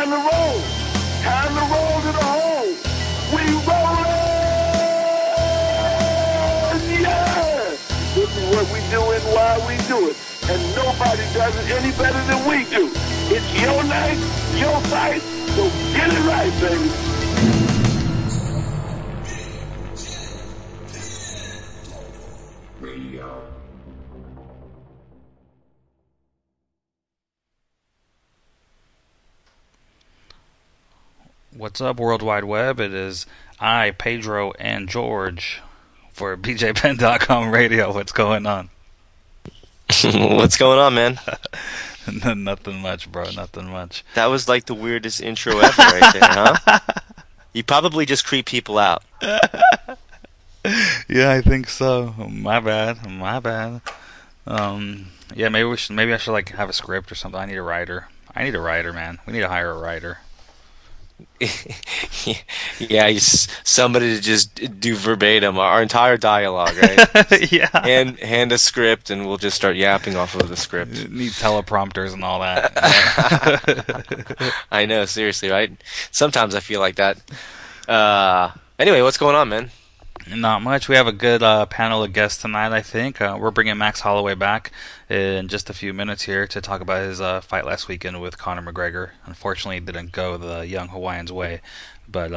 time to roll. Time to roll to the hole. We rollin'! Yeah! This is what we do and why we do it. And nobody does it any better than we do. It's your night, your fight, so get it right, baby. What's up, World Wide Web? It is I, Pedro, and George for BJPenn.com radio. What's going on? What's going on, man? Nothing much, bro. Nothing much. That was like the weirdest intro ever right there, huh? You probably just creep people out. Yeah, I think so. My bad. Yeah, maybe I should like have a script or something. I need a writer, man. We need to hire a writer. Yeah, somebody to just do verbatim our entire dialogue, right? Yeah. And hand a script, and we'll just start yapping off of the script. Need teleprompters and all that. I know, seriously, right? Sometimes I feel like that. Anyway, what's going on, man? Not much. We have a good panel of guests tonight, I think. We're bringing Max Holloway back in just a few minutes here to talk about his fight last weekend with Conor McGregor. Unfortunately, it didn't go the young Hawaiian's way. But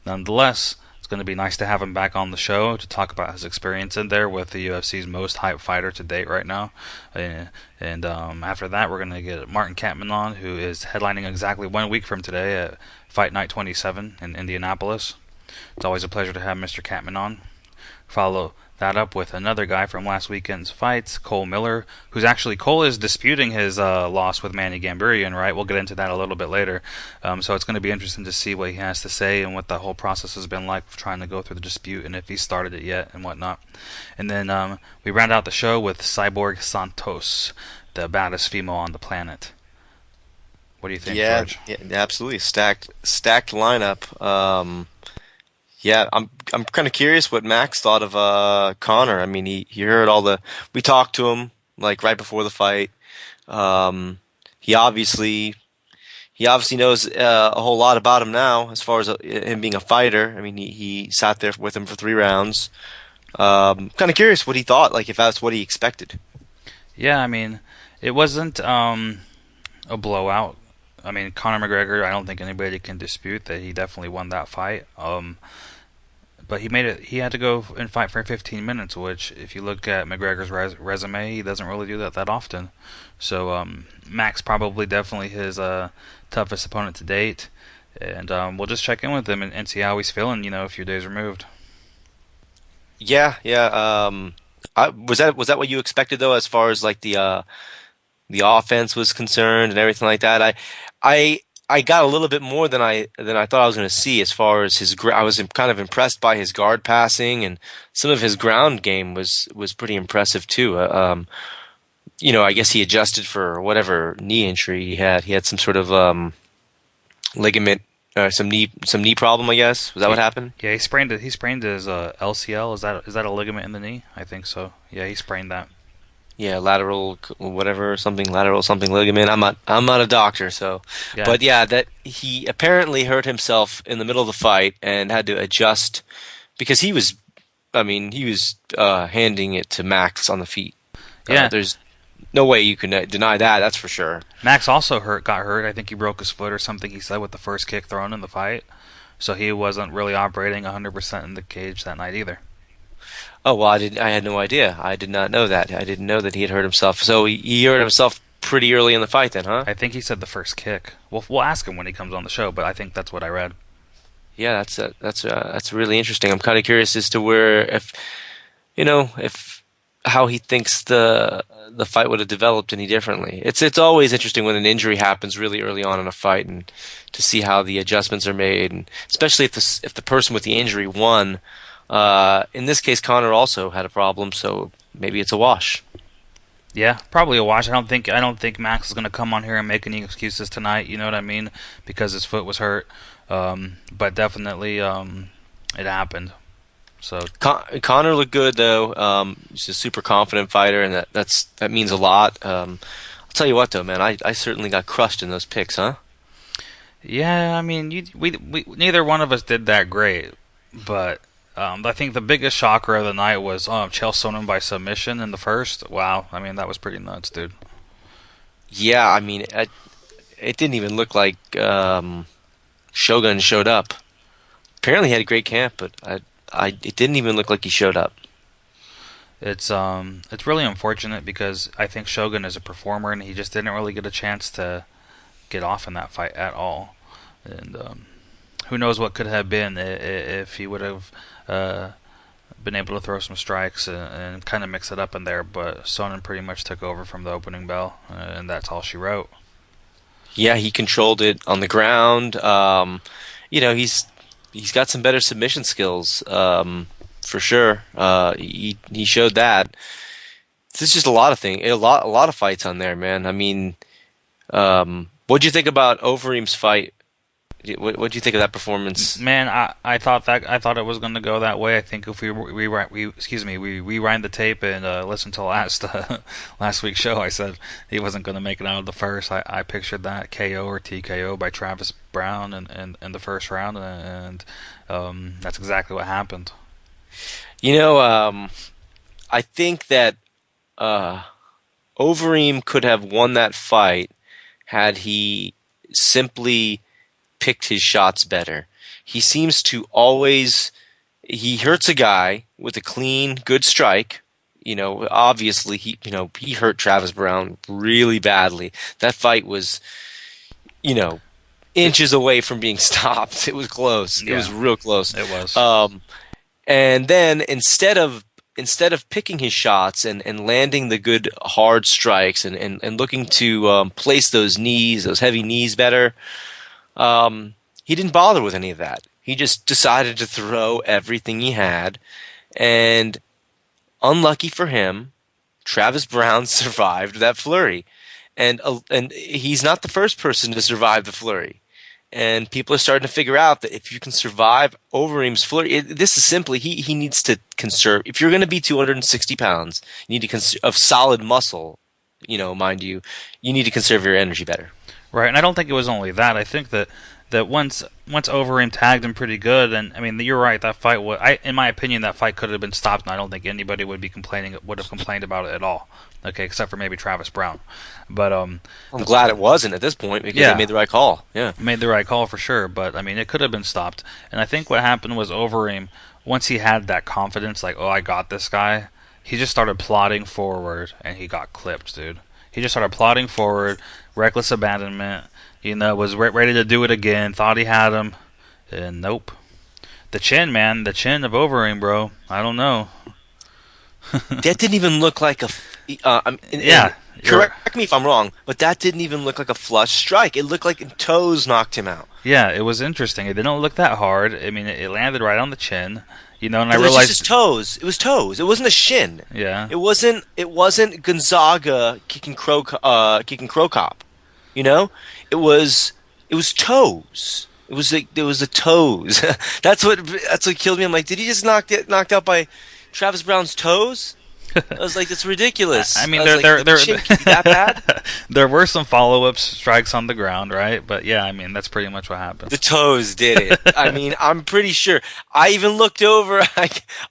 nonetheless, it's going to be nice to have him back on the show to talk about his experience in there with the UFC's most hyped fighter to date right now. And after that, we're going to get Martin Kampmann on, who is headlining exactly 1 week from today at Fight Night 27 in Indianapolis. It's always a pleasure to have Mr. Kampmann on. Follow that up with another guy from last weekend's fights, Cole Miller, Cole is disputing his loss with Manny Gamburian, right? We'll get into that a little bit later. So it's going to be interesting to see what he has to say and what the whole process has been like trying to go through the dispute and if he started it yet and whatnot. And then we round out the show with Cyborg Santos, the baddest female on the planet. What do you think, George? Yeah, absolutely. Stacked lineup. Yeah, I'm kind of curious what Max thought of Conor. I mean, he heard we talked to him like right before the fight. He obviously knows a whole lot about him now as far as him being a fighter. I mean, he sat there with him for 3 rounds. Kind of curious what he thought, like if that's what he expected. Yeah, I mean, it wasn't a blowout. I mean, Conor McGregor, I don't think anybody can dispute that he definitely won that fight. But he had to go and fight for 15 minutes, which, if you look at McGregor's resume, he doesn't really do that often. So Max probably definitely his toughest opponent to date. And we'll just check in with him and see how he's feeling, a few days removed. Yeah. Was that what you expected, though, as far as like the offense was concerned and everything like that? I got a little bit more than I thought I was going to see as far as I was kind of impressed by his guard passing, and some of his ground game was pretty impressive too. I guess he adjusted for whatever knee injury he had. He had some sort of ligament, some knee problem, I guess. Was that what happened? Yeah, he sprained his LCL. Is that a ligament in the knee? I think so. Yeah, he sprained that. Yeah, lateral something ligament. I'm not a doctor, so. Yeah. But yeah, that he apparently hurt himself in the middle of the fight and had to adjust because he was handing it to Max on the feet. Yeah. There's no way you can deny that. That's for sure. Max also got hurt. I think he broke his foot or something. He said with the first kick thrown in the fight, so he wasn't really operating 100% in the cage that night either. Oh, well, I had no idea. I did not know that. I didn't know that he had hurt himself. So he hurt himself pretty early in the fight then, huh? I think he said the first kick. We'll ask him when he comes on the show, but I think that's what I read. Yeah, that's really interesting. I'm kind of curious as to how he thinks the fight would have developed any differently. It's always interesting when an injury happens really early on in a fight and to see how the adjustments are made, and especially if the person with the injury won. In this case, Conor also had a problem, so maybe it's a wash. Yeah, probably a wash. I don't think Max is going to come on here and make any excuses tonight. You know what I mean? Because his foot was hurt. But definitely, it happened. So Conor looked good though. He's a super confident fighter, and that means a lot. I'll tell you what though, man. I certainly got crushed in those picks, huh? Yeah, I mean, we neither one of us did that great, but I think the biggest shocker of the night was Chael Sonnen by submission in the first. Wow, I mean that was pretty nuts, dude. Yeah, I mean, it didn't even look like Shogun showed up. Apparently, he had a great camp, but it didn't even look like he showed up. It's really unfortunate because I think Shogun is a performer and he just didn't really get a chance to get off in that fight at all. And who knows what could have been if he would have been able to throw some strikes and kind of mix it up in there. But Sonnen pretty much took over from the opening bell, and that's all she wrote. Yeah, he controlled it on the ground. He's got some better submission skills, for sure. He showed that. There's just a lot of things, a lot of fights on there, man. I mean, what'd you think about Overeem's fight? What'd you think of that performance? Man, I thought it was going to go that way. I think if we rewind the tape and listen to last week's show, I said he wasn't going to make it out of the first. I pictured that KO or TKO by Travis Brown in the first round, and that's exactly what happened. I think that Overeem could have won that fight had he simply picked his shots better. He seems to always he hurts a guy with a clean, good strike. Obviously he hurt Travis Brown really badly. That fight was, inches away from being stopped. It was close. Yeah. It was real close. It was. And then instead of picking his shots and landing the good hard strikes and looking to place those heavy knees better, he didn't bother with any of that. He just decided to throw everything he had, and unlucky for him, Travis Brown survived that flurry, and he's not the first person to survive the flurry. And people are starting to figure out that if you can survive Overeem's flurry, this is simply he needs to conserve. If you're going to be 260 pounds, you need to of solid muscle, mind you, you need to conserve your energy better. Right, and I don't think it was only that. I think that once Overeem tagged him pretty good, and I mean you're right. That fight in my opinion, that fight could have been stopped, and I don't think anybody would have complained about it at all. Okay, except for maybe Travis Brown. But I'm glad it wasn't at this point because they made the right call. Yeah, made the right call for sure. But I mean, it could have been stopped. And I think what happened was Overeem, once he had that confidence, like, oh, I got this guy, he just started plodding forward, and he got clipped, dude. He just started plodding forward, reckless abandonment. Was ready to do it again. Thought he had him, and nope. The chin, man, the chin of Overeem, bro. I don't know. That didn't even look like a. Correct me if I'm wrong, but that didn't even look like a flush strike. It looked like toes knocked him out. Yeah, it was interesting. It didn't look that hard. I mean, it landed right on the chin. And I realized it was just his toes. It was toes. It wasn't a shin. Yeah. It wasn't Gonzaga kicking Crow Cop. It was toes. It was the toes. That's what killed me. I'm like, did he just get knocked out by Travis Brown's toes? I was like, that's ridiculous. I mean, that bad? There were some follow-up strikes on the ground, right? But yeah, I mean, that's pretty much what happened. The toes did it. I mean, I'm pretty sure. I even looked over.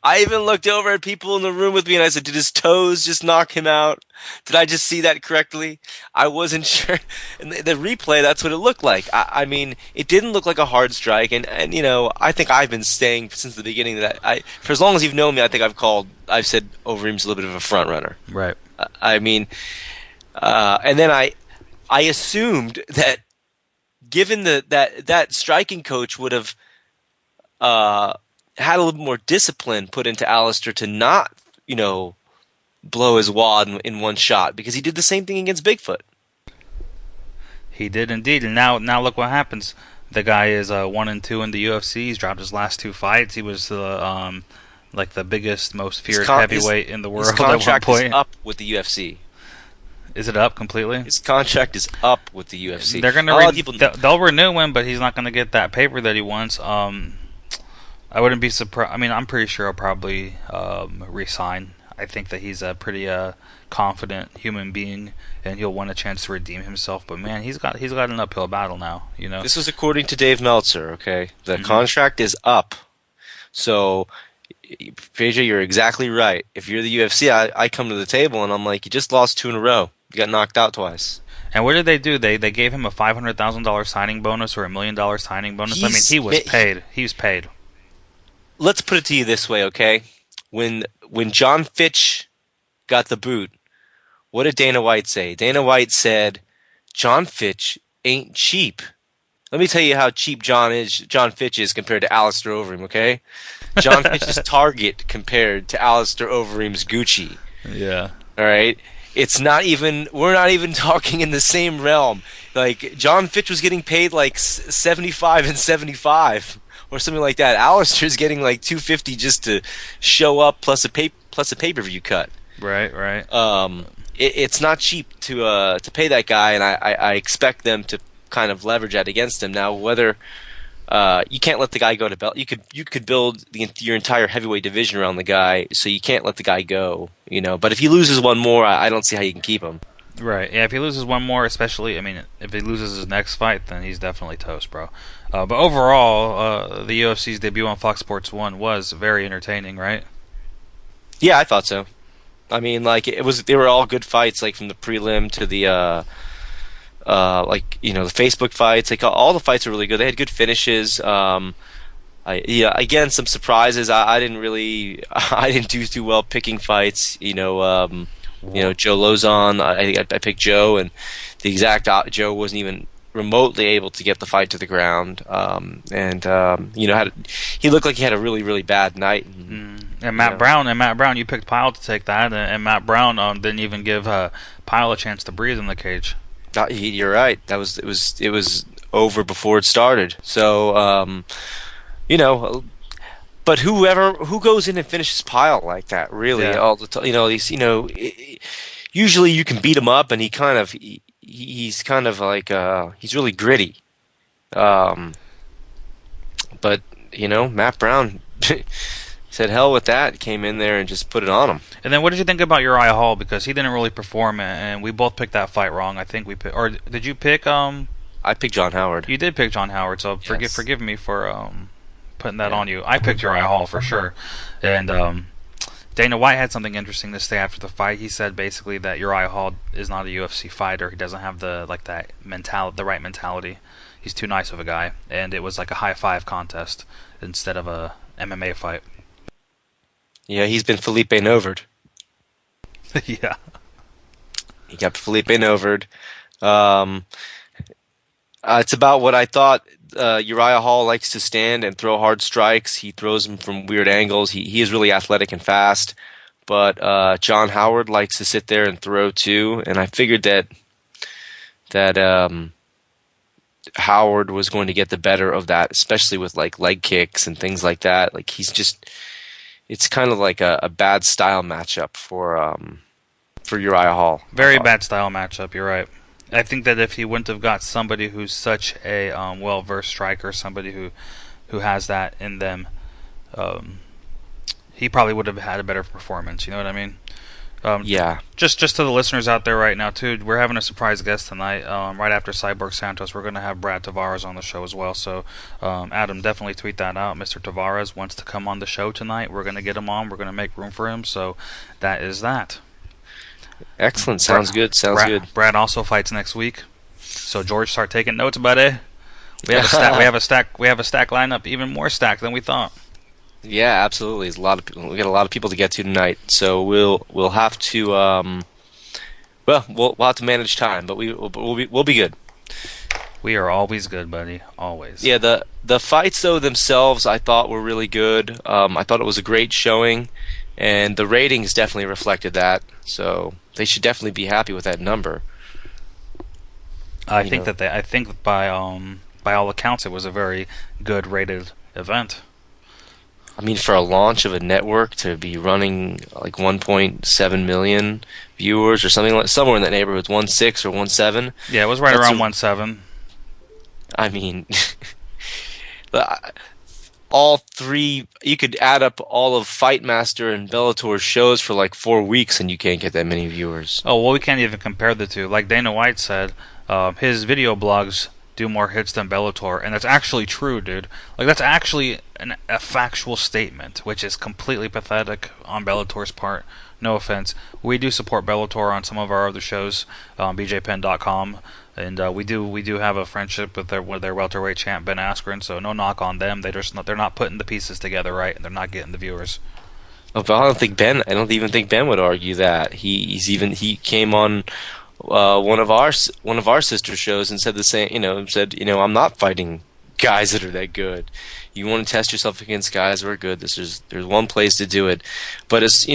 I even looked over at people in the room with me, and I said, "Did his toes just knock him out? Did I just see that correctly?" I wasn't sure. And the replay, that's what it looked like. I mean, it didn't look like a hard strike, and I think I've been saying since the beginning that for as long as you've known me, I think I've said Overeem's a little bit of a front runner. Right. I mean, and then I assumed that given that striking coach would have had a little more discipline put into Alistair to not, blow his wad in one shot, because he did the same thing against Bigfoot. He did indeed, and now look what happens. The guy is 1-2 in the UFC. He's dropped his last 2 fights. He was the biggest, most feared heavyweight in the world at one point. His contract is up with the UFC. Is it up completely? His contract is up with the UFC. They're gonna they'll renew him, but he's not gonna get that paper that he wants. I wouldn't be surprised. I mean, I'm pretty sure he'll probably resign. I think that he's a pretty confident human being, and he'll want a chance to redeem himself. But man, he's got an uphill battle now. You know. This was according to Dave Meltzer. Okay, the Mhm. contract is up. So, Pedro, you're exactly right. If you're the UFC, I come to the table and I'm like, you just lost 2 in a row. You got knocked out twice. And what did they do? They gave him a $500,000 signing bonus or $1 million signing bonus. I mean, He's he was paid. He was paid. Let's put it to you this way, okay? When John Fitch got the boot, what did Dana White say? Dana White said, John Fitch ain't cheap. Let me tell you how cheap John Fitch is compared to Alistair Overeem, okay? John Fitch's Target compared to Alistair Overeem's Gucci. Yeah. All right? We're not even talking in the same realm. Like, John Fitch was getting paid like 75 and 75 or something like that. Alistair's getting like 250 just to show up plus a pay-per-view cut. Right. Right. It's not cheap to pay that guy, and I expect them to kind of leverage that against him. Now, whether you can't let the guy go to belt, you could build your entire heavyweight division around the guy, so you can't let the guy go. You know, but if he loses one more, I don't see how you can keep him. Right. Yeah. If he loses one more, especially, I mean, if he loses his next fight, then he's definitely toast, bro. But overall, the UFC's debut on Fox Sports 1 was very entertaining, right? Yeah, I thought so. I mean, like they were all good fights, like from the prelim to the the Facebook fights. Like all the fights were really good. They had good finishes. Again, some surprises. I didn't really, I didn't do too well picking fights. Joe Lozon. I picked Joe, and the exact Joe wasn't even remotely able to get the fight to the ground. He looked like he had a really, really bad night. And Matt Brown, you picked Pyle to take that, and Matt Brown didn't even give Pyle a chance to breathe in the cage. You're right. It was over before it started. So, but who goes in and finishes Pyle like that? Really, all the time. Usually you can beat him up, and he's kind of like he's really gritty. But Matt Brown said hell with that, came in there and just put it on him. And then what did you think about Uriah Hall? Because he didn't really perform, and we both picked that fight wrong. I think or did you pick? I picked John Howard. You did pick John Howard, so Yes. forgive me for putting that on you. I picked Uriah Hall for sure, and Dana White had something interesting to say after the fight. He said basically that Uriah Hall is not a UFC fighter. He doesn't have the right mentality. He's too nice of a guy, and it was like a high five contest instead of a MMA fight. Yeah, he's been Felipe Novered. Yeah. He got Felipe Novered. It's about what I thought. Uriah Hall likes to stand and throw hard strikes. He throws them from weird angles. He is really athletic and fast. But John Howard likes to sit there and throw too. And I figured that Howard was going to get the better of that, especially with like leg kicks and things like that. Like it's kind of like a bad style matchup for Uriah Hall. Very bad style matchup, you're right. I think that if he wouldn't have got somebody who's such a well-versed striker, somebody who has that in them, he probably would have had a better performance. You know what I mean? Yeah. Just to the listeners out there right now, too, we're having a surprise guest tonight. Right after Cyborg Santos, we're going to have Brad Tavares on the show as well. So, Adam, definitely tweet that out. Mr. Tavares wants to come on the show tonight. We're going to get him on. We're going to make room for him. So, that is that. Excellent. Sounds good. Brad also fights next week. So, George, start taking notes, buddy. We have a stack. We have a stack lineup, even more stacked than we thought. Yeah, absolutely. There's a lot of people. We got a lot of people to get to tonight, so we'll have to we'll have to manage time, but we'll be good. We are always good, buddy. Always. Yeah, the fights though themselves, I thought were really good. I thought it was a great showing, and the ratings definitely reflected that. So they should definitely be happy with that number. I think by all accounts, it was a very good rated event. I mean, for a launch of a network to be running like 1.7 million viewers or something like somewhere in that neighborhood, 1.6 or 1.7. Yeah, it was right around 1.7. I mean, all three. You could add up all of Fightmaster and Bellator's shows for like 4 weeks, and you can't get that many viewers. Oh, well, we can't even compare the two. Like Dana White said, his video blogs do more hits than Bellator, and that's actually true, dude. Like, that's actually a factual statement, which is completely pathetic on Bellator's part. No offense. We do support Bellator on some of our other shows, bjpen.com, and we do have a friendship with their welterweight champ Ben Askren, so no knock on them. They're not putting the pieces together right, and they're not getting the viewers. Oh, but I don't even think Ben would argue that. He came on one of our sister shows and said the same. I'm not fighting guys that are that good. You want to test yourself against guys who are good. There's one place to do it, but it's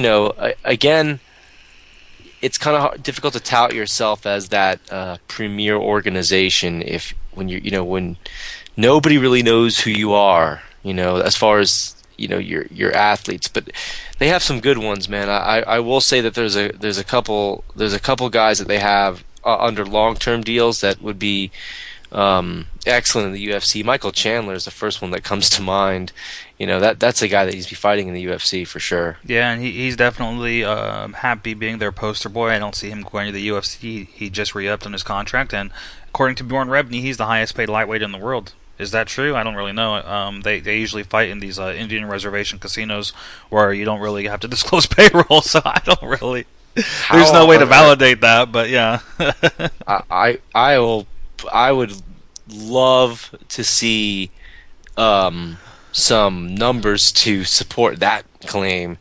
again, it's kind of difficult to tout yourself as that premier organization when nobody really knows who you are. As far as your athletes, but they have some good ones, man. I will say that there's a couple guys that they have under long-term deals that would be excellent in the UFC. Michael Chandler is the first one that comes to mind. That's a guy that needs to be fighting in the UFC for sure. Yeah, and he's definitely happy being their poster boy. I don't see him going to the UFC. He just re-upped on his contract, and according to Bjorn Rebney, he's the highest paid lightweight in the world. Is that true? I don't really know. They usually fight in these Indian reservation casinos where you don't really have to disclose payroll, so I don't really. There's no way to validate that, but yeah. I would love to see some numbers to support that claim,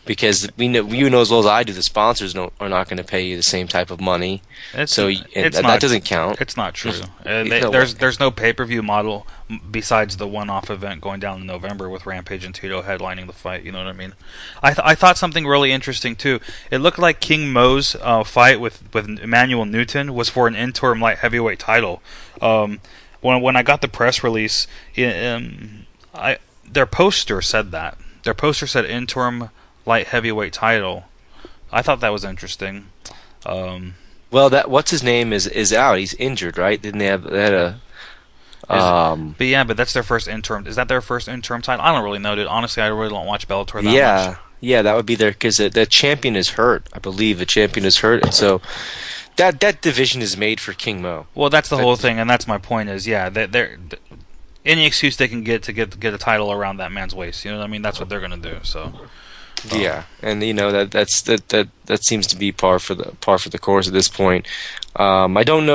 because we know, you know as well as I do, the sponsors are not going to pay you the same type of money. That doesn't count. It's not true. There's no pay-per-view model besides the one-off event going down in November with Rampage and Tito headlining the fight. You know what I mean? I thought something really interesting too. It looked like King Mo's fight with Emmanuel Newton was for an interim light heavyweight title. When I got the press release, their poster said that. Their poster said interim light heavyweight title. I thought that was interesting. Well, what's his name is out. He's injured, right? Didn't they had a? But that's their first interim. Is that their first interim title? I don't really know, dude. Honestly, I really don't watch Bellator that much. Yeah, that would be their, because the champion is hurt. I believe the champion is hurt, and so that division is made for King Mo. Well, that's the whole thing, and that's my point. Is they're any excuse they can get to get a title around that man's waist. You know what I mean? That's what they're gonna do. So. Yeah, and that seems to be par for the course at this point. I don't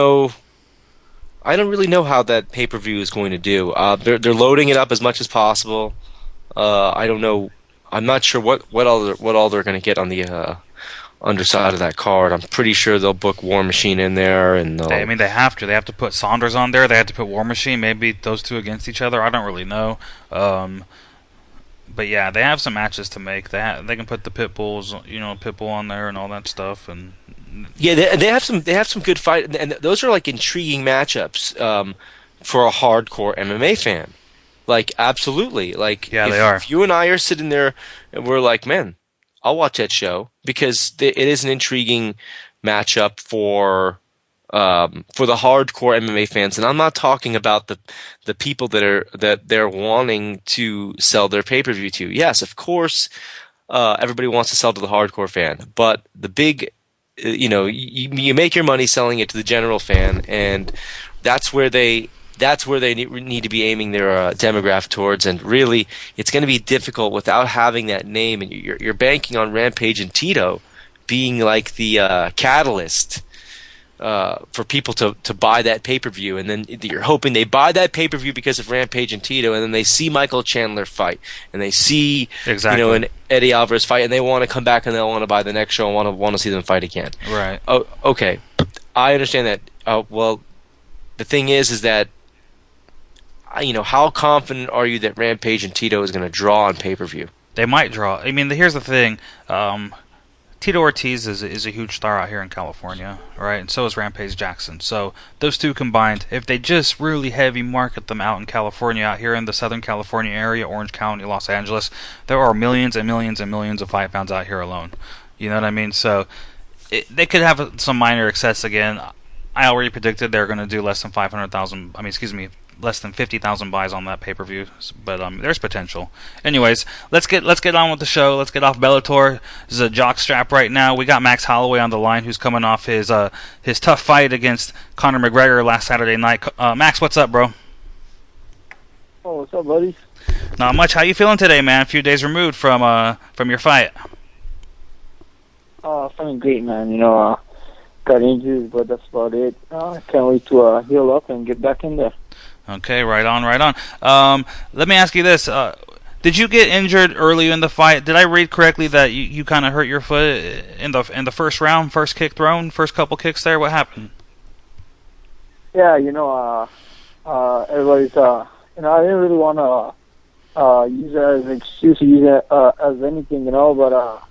really know how that pay-per-view is going to do. They're loading it up as much as possible. I don't know. I'm not sure what all they're going to get on the underside of that card. I'm pretty sure they'll book War Machine in there, and they have to. They have to put Saunders on there. They have to put War Machine. Maybe those two against each other. I don't really know. But yeah, they have some matches to make. They can put the Pitbull on there and all that stuff. And yeah, they have some good fight, and those are like intriguing matchups for a hardcore MMA fan. Like, absolutely. Like, yeah, they are. If you and I are sitting there and we're like, man, I'll watch that show, because it is an intriguing matchup for the hardcore MMA fans, and I'm not talking about the people that they're wanting to sell their pay-per-view to. Yes, of course, everybody wants to sell to the hardcore fan, but the big, you make your money selling it to the general fan, and that's where they need to be aiming their demographic towards. And really, it's going to be difficult without having that name, and you're banking on Rampage and Tito being like the catalyst for people to buy that pay-per-view, and then you're hoping they buy that pay-per-view because of Rampage and Tito, and then they see Michael Chandler fight, and they see an Eddie Alvarez fight, and they want to come back and they'll want to buy the next show and want to see them fight again. Right. Oh, okay. I understand that. Well, the thing is that how confident are you that Rampage and Tito is going to draw on pay-per-view? They might draw. I mean, here's the thing. Tito Ortiz is a huge star out here in California, right? And so is Rampage Jackson. So those two combined, if they just really heavy market them out in California, out here in the Southern California area, Orange County, Los Angeles, there are millions and millions and millions of fight fans out here alone. You know what I mean? So they could have some minor excess again. I already predicted they're going to do less than 500,000. less than 50,000 buys on that pay-per-view, but there's potential. Anyways, let's get on with the show. Let's get off Bellator. This is a jock strap right now. We got Max Holloway on the line, who's coming off his tough fight against Conor McGregor last Saturday night. Max, what's up, bro? Oh, what's up, buddy? Not much. How you feeling today, man? A few days removed from your fight. Feeling great, man. You know, got injuries, but that's about it. Can't wait to heal up and get back in there. Okay, right on. Let me ask you this: did you get injured early in the fight? Did I read correctly that you kind of hurt your foot in the first round, first kick thrown, first couple kicks there? What happened? Yeah, everybody's I didn't really want to use it as an excuse or use it as anything, but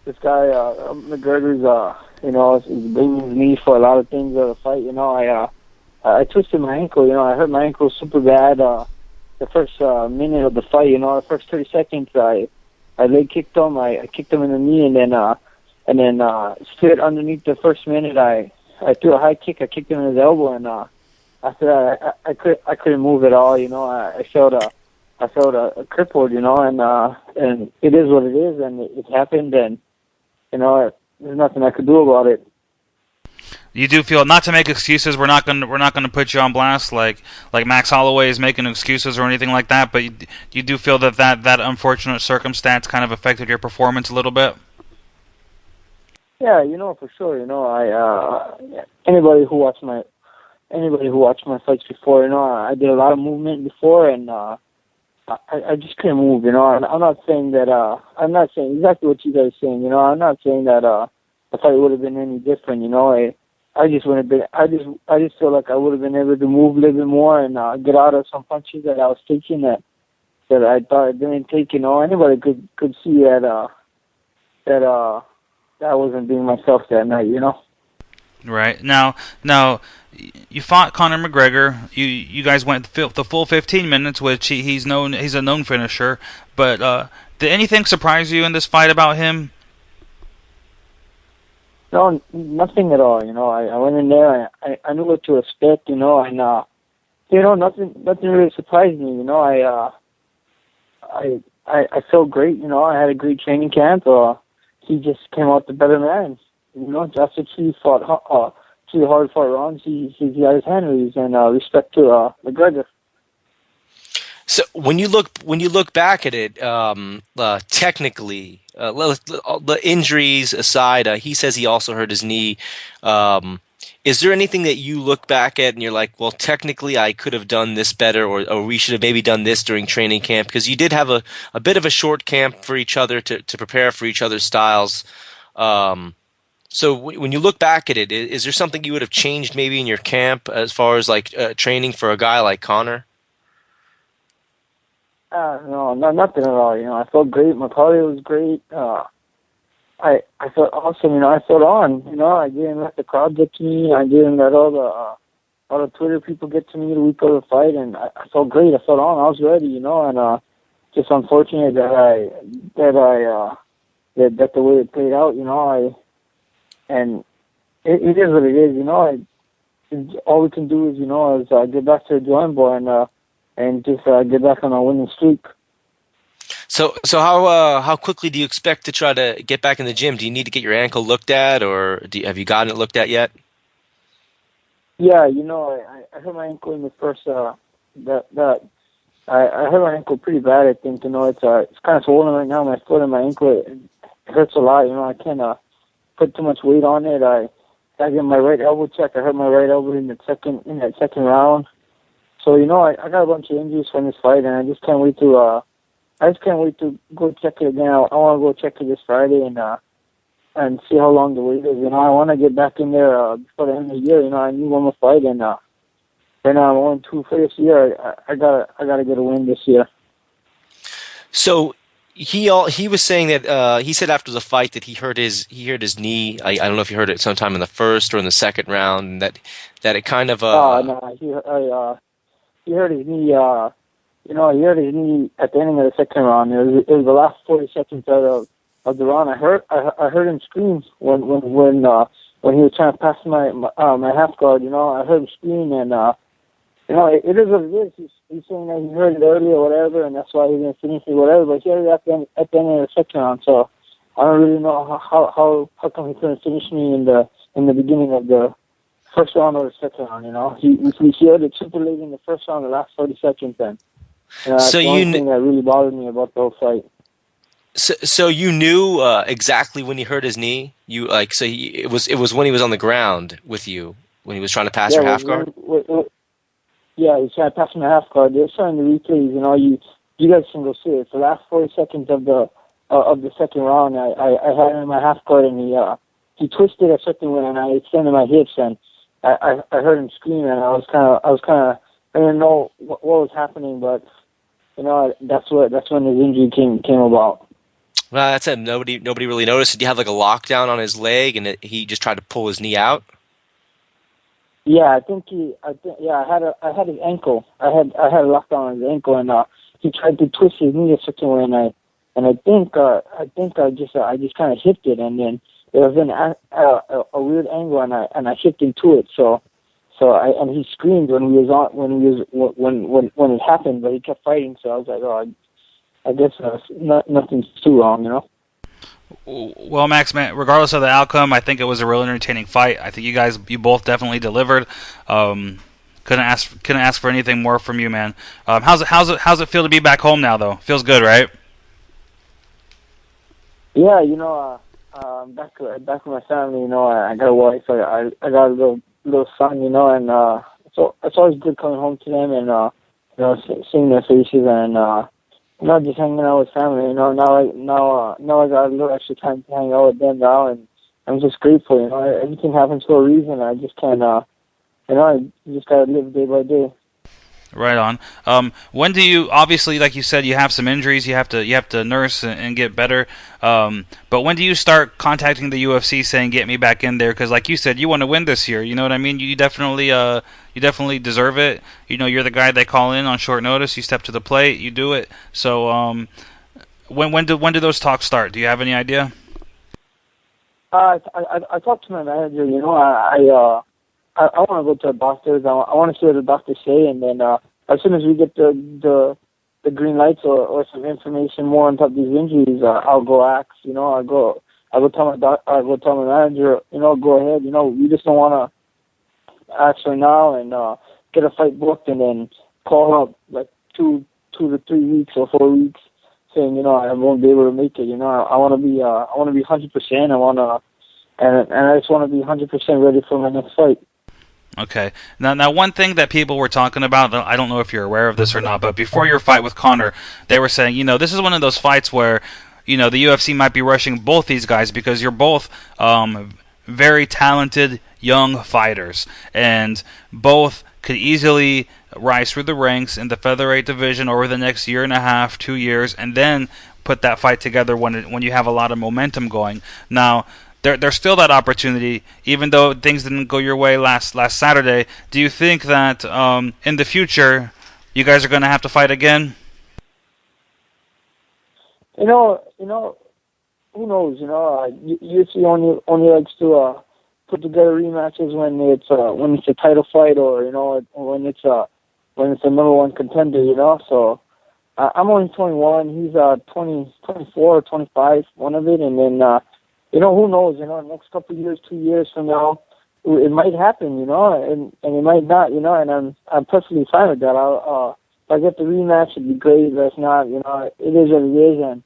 this guy McGregor's is blaming me for a lot of things of the fight. I twisted my ankle. I hurt my ankle super bad. The first minute of the fight, the first 30 seconds, I leg kicked him. I kicked him in the knee, and then straight underneath the first minute, I threw a high kick. I kicked him in his elbow, and after that, I couldn't move at all. I felt crippled. And it is what it is, and it happened, and there's nothing I could do about it. You do feel, not to make excuses, we're not gonna put you on blast like Max Holloway is making excuses or anything like that, but you do feel that unfortunate circumstance kind of affected your performance a little bit? Yeah, for sure. Anybody who watched my fights before, I did a lot of movement before, and I just couldn't move. I'm not saying that. I'm not saying exactly what you guys are saying. I'm not saying that the fight would have been any different. I just would have been. I just feel like I would have been able to move a little bit more and get out of some punches that I was taking that I thought I didn't take. Anybody could see that I wasn't being myself that night. Right. Now you fought Conor McGregor. You guys went the full 15 minutes, which he's a known finisher. But did anything surprise you in this fight about him? No, nothing at all. I went in there. I knew what to expect. And nothing really surprised me. I felt great. I had a great training camp. He just came out the better man. After he fought 2 hard-fought rounds, he got his hand raised, and respect to McGregor. So when you look back at it, technically, the injuries aside, he says he also hurt his knee. Is there anything that you look back at and you're like, well, technically I could have done this better, or we should have maybe done this during training camp? Because you did have a bit of a short camp for each other to prepare for each other's styles. So when you look back at it, is there something you would have changed maybe in your camp as far as training for a guy like Conor? No, nothing at all. I felt great. My cardio was great. I felt awesome. I felt on. I didn't let the crowd get to me. I didn't let all the Twitter people get to me the week of the fight, and I felt great. I felt on. I was ready. And just unfortunate that that the way it played out. And it is what it is. All we can do is get back to the drawing board and just get back on a winning streak. So how quickly do you expect to try to get back in the gym? Do you need to get your ankle looked at, or have you gotten it looked at yet? Yeah, I hurt my ankle in the first I hurt my ankle pretty bad. I think it's kind of swollen right now. My foot and my ankle, it hurts a lot. I can't put too much weight on it. I get my right elbow checked. I hurt my right elbow in that second round. So I got a bunch of injuries from this fight, and I just can't wait to go check it again. I want to go check it this Friday and see how long the wait is. I want to get back in there before the end of the year. I need one more fight, and right now I'm 1-2 for this year. I gotta get a win this year. So he was saying that he said after the fight that he hurt his knee. I don't know if he hurt it sometime in the first or in the second round, and that it kind of no, he hurt his knee. He hurt his knee at the end of the second round. It was the last 40 seconds of the round. I heard him scream when he was trying to pass my half guard. I heard him scream, and it is what it is. He's saying that he heard it early or whatever, and that's why he didn't finish it, whatever. But he heard it at the end of the second round, so I don't really know how come he couldn't finish me in the beginning of the first round or the second round. He heard it super late in the first round, the last 30 seconds, then. That's the only thing that really bothered me about the whole fight. So you knew exactly when he hurt his knee. It was when he was on the ground with you when he was trying to pass your half guard. Yeah, he's trying to pass me a half guard. They're showing the replays. You guys can go see it. It's the last 40 seconds of the second round. I had him in my half guard, and he twisted a certain way, and I extended my hips, and I heard him scream, and I was kind of I didn't know what was happening, but that's when his injury came about. Well, that's it. Nobody really noticed. Did you have like a lockdown on his leg, and he just tried to pull his knee out? Yeah, I had his ankle. I had a lockdown on his ankle, and he tried to twist his knee a certain way, and I think I just kind of hipped it, and then it was in a weird angle, and I hipped into it. So and he screamed when it happened, but he kept fighting. So I was like, oh, I guess nothing's too wrong, Well, Max, man, regardless of the outcome, I think it was a real entertaining fight. I think you both definitely delivered. Couldn't ask for anything more from you, man. How's it feel to be back home now, though? Feels good, right? Yeah, back with my family. I got a wife. I got a little son. And so it's always good coming home to them and seeing their faces and. Just hanging out with family. Now I got a little extra time to hang out with them now, and I'm just grateful. Everything happens for a reason. I just can't. I just gotta live day by day. Right on. When do you, obviously, like you said, you have some injuries, you have to nurse and get better. But when do you start contacting the UFC saying, get me back in there? Because like you said, you want to win this year. You know what I mean? You definitely deserve it. You're the guy they call in on short notice. You step to the plate, you do it. So when do those talks start? Do you have any idea? I talked to my manager. I want to go to the doctors. I want to see what the doctors say, and then as soon as we get the green lights or some information more on top of these injuries, I'll go ask. I'll go tell my manager. Go ahead. We just don't want to ask right now and get a fight booked and then call up like 2 to 3 weeks or 4 weeks saying I won't be able to make it. I want to be 100%. I want to and I just want to be 100% ready for my next fight. Okay. Now, one thing that people were talking about, I don't know if you're aware of this or not, but before your fight with Conor, they were saying, this is one of those fights where, the UFC might be rushing both these guys because you're both very talented young fighters, and both could easily rise through the ranks in the featherweight division over the next year and a half, 2 years, and then put that fight together when you have a lot of momentum going. Now, there's still that opportunity, even though things didn't go your way last Saturday. Do you think that in the future you guys are going to have to fight again? Who knows? UFC only likes to put together rematches when it's a title fight or when it's a number one contender. So I'm only 21. He's 20, 24 or 25, one of it, and then. Who knows? Next couple of years, 2 years from now, it might happen. And it might not. And I'm perfectly fine with that. If I get the rematch, it'd be great. But if not, it is what it is, and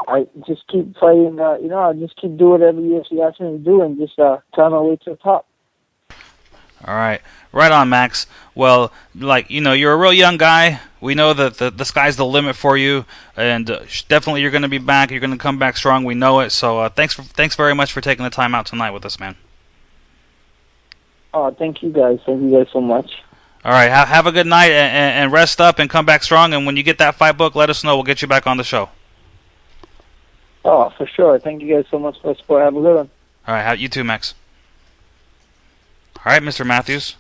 I just keep fighting. I just keep doing whatever UFC asks me to do, and just climb my way to the top. All right. Right on, Max. Well, you're a real young guy. We know that the sky's the limit for you, and definitely you're going to be back. You're going to come back strong. We know it. So thanks very much for taking the time out tonight with us, man. Oh, thank you guys. Thank you guys so much. All right. Have a good night and rest up and come back strong. And when you get that fight book, let us know. We'll get you back on the show. Oh, for sure. Thank you guys so much for the support. Have a good one. All right. You too, Max. All right, Mr. Matthews.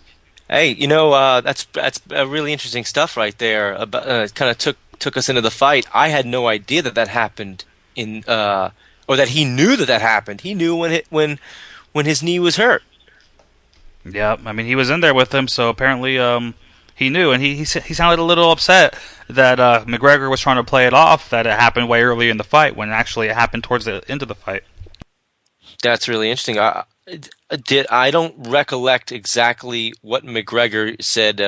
Hey, that's really interesting stuff right there. About kind of took us into the fight. I had no idea that happened or that he knew that happened. He knew when his knee was hurt. Yeah, I mean he was in there with him, so apparently he knew, and he sounded a little upset that McGregor was trying to play it off that it happened way early in the fight when actually it happened towards the end of the fight. That's really interesting. I don't recollect exactly what McGregor said,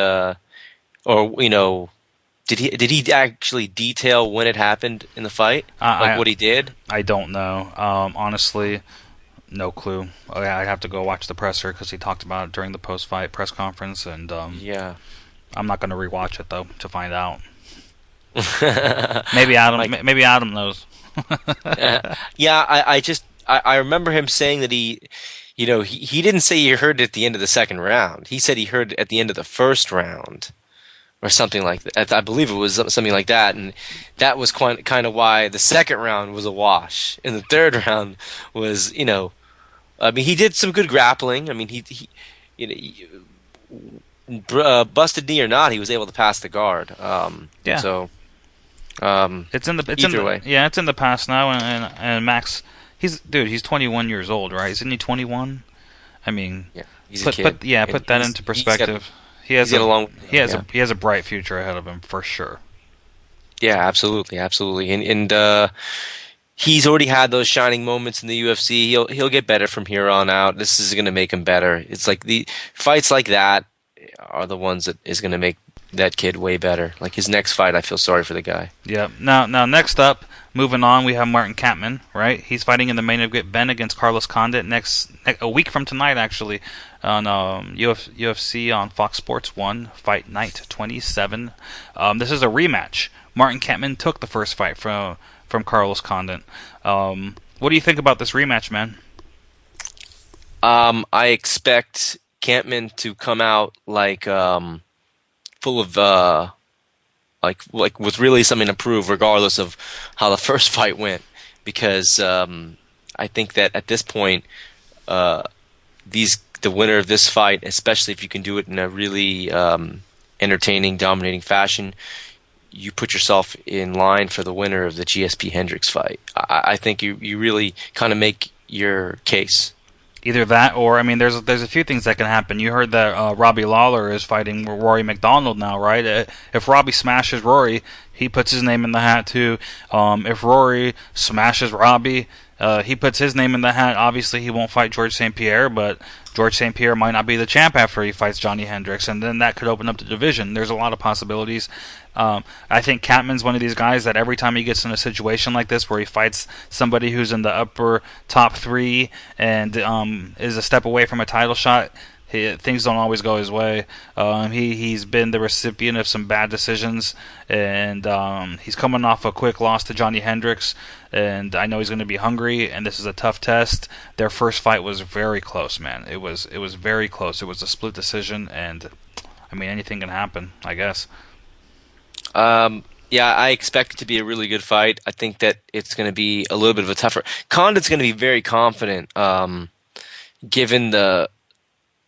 or did he actually detail when it happened in the fight, what he did? I don't know. Honestly, no clue. I'd have to go watch the presser because he talked about it during the post-fight press conference, and yeah, I'm not going to rewatch it though to find out. Maybe Adam knows. Yeah, I remember him saying that he didn't say he heard it at the end of the second round. He said he heard it at the end of the first round, or something like that. I believe it was something like that, and that was kind of why the second round was a wash, and the third round was, I mean, he did some good grappling. I mean, he busted knee or not, he was able to pass the guard. Yeah. So, it's in the past now, and Max, he's 21 years old, right? Isn't he 21? I mean, yeah, he's a kid. Put that into perspective. He has a bright future ahead of him for sure. Yeah, absolutely, and he's already had those shining moments in the UFC. He'll get better from here on out. This is going to make him better. It's like the fights like that are the ones that is going to make that kid way better. Like his next fight, I feel sorry for the guy. Yeah. Now next up, moving on, we have Martin Kampmann, right? He's fighting in the main event against Carlos Condit a week from tonight, actually, on UFC on Fox Sports 1, Fight Night 27. This is a rematch. Martin Kampmann took the first fight from Carlos Condit. What do you think about this rematch, man? I expect Kampmann to come out full of like with really something to prove, regardless of how the first fight went, because I think that at this point, the winner of this fight, especially if you can do it in a really entertaining, dominating fashion, you put yourself in line for the winner of the GSP Hendricks fight. I think you really kind of make your case. Either that, or I mean, there's a few things that can happen. You heard that Robbie Lawler is fighting Rory McDonald now, right? If Robbie smashes Rory, he puts his name in the hat too. If Rory smashes Robbie, he puts his name in the hat. Obviously, he won't fight George St. Pierre, but George St. Pierre might not be the champ after he fights Johnny Hendricks, and then that could open up the division. There's a lot of possibilities. I think Kampmann's one of these guys that every time he gets in a situation like this where he fights somebody who's in the upper top three and is a step away from a title shot, things don't always go his way. He's been the recipient of some bad decisions, and he's coming off a quick loss to Johnny Hendricks, and I know he's going to be hungry, and this is a tough test. Their first fight was very close, man. It was very close. It was a split decision, and I mean, anything can happen, I guess. Yeah, I expect it to be a really good fight. I think that it's going to be a little bit of a tougher. Condit's going to be very confident, given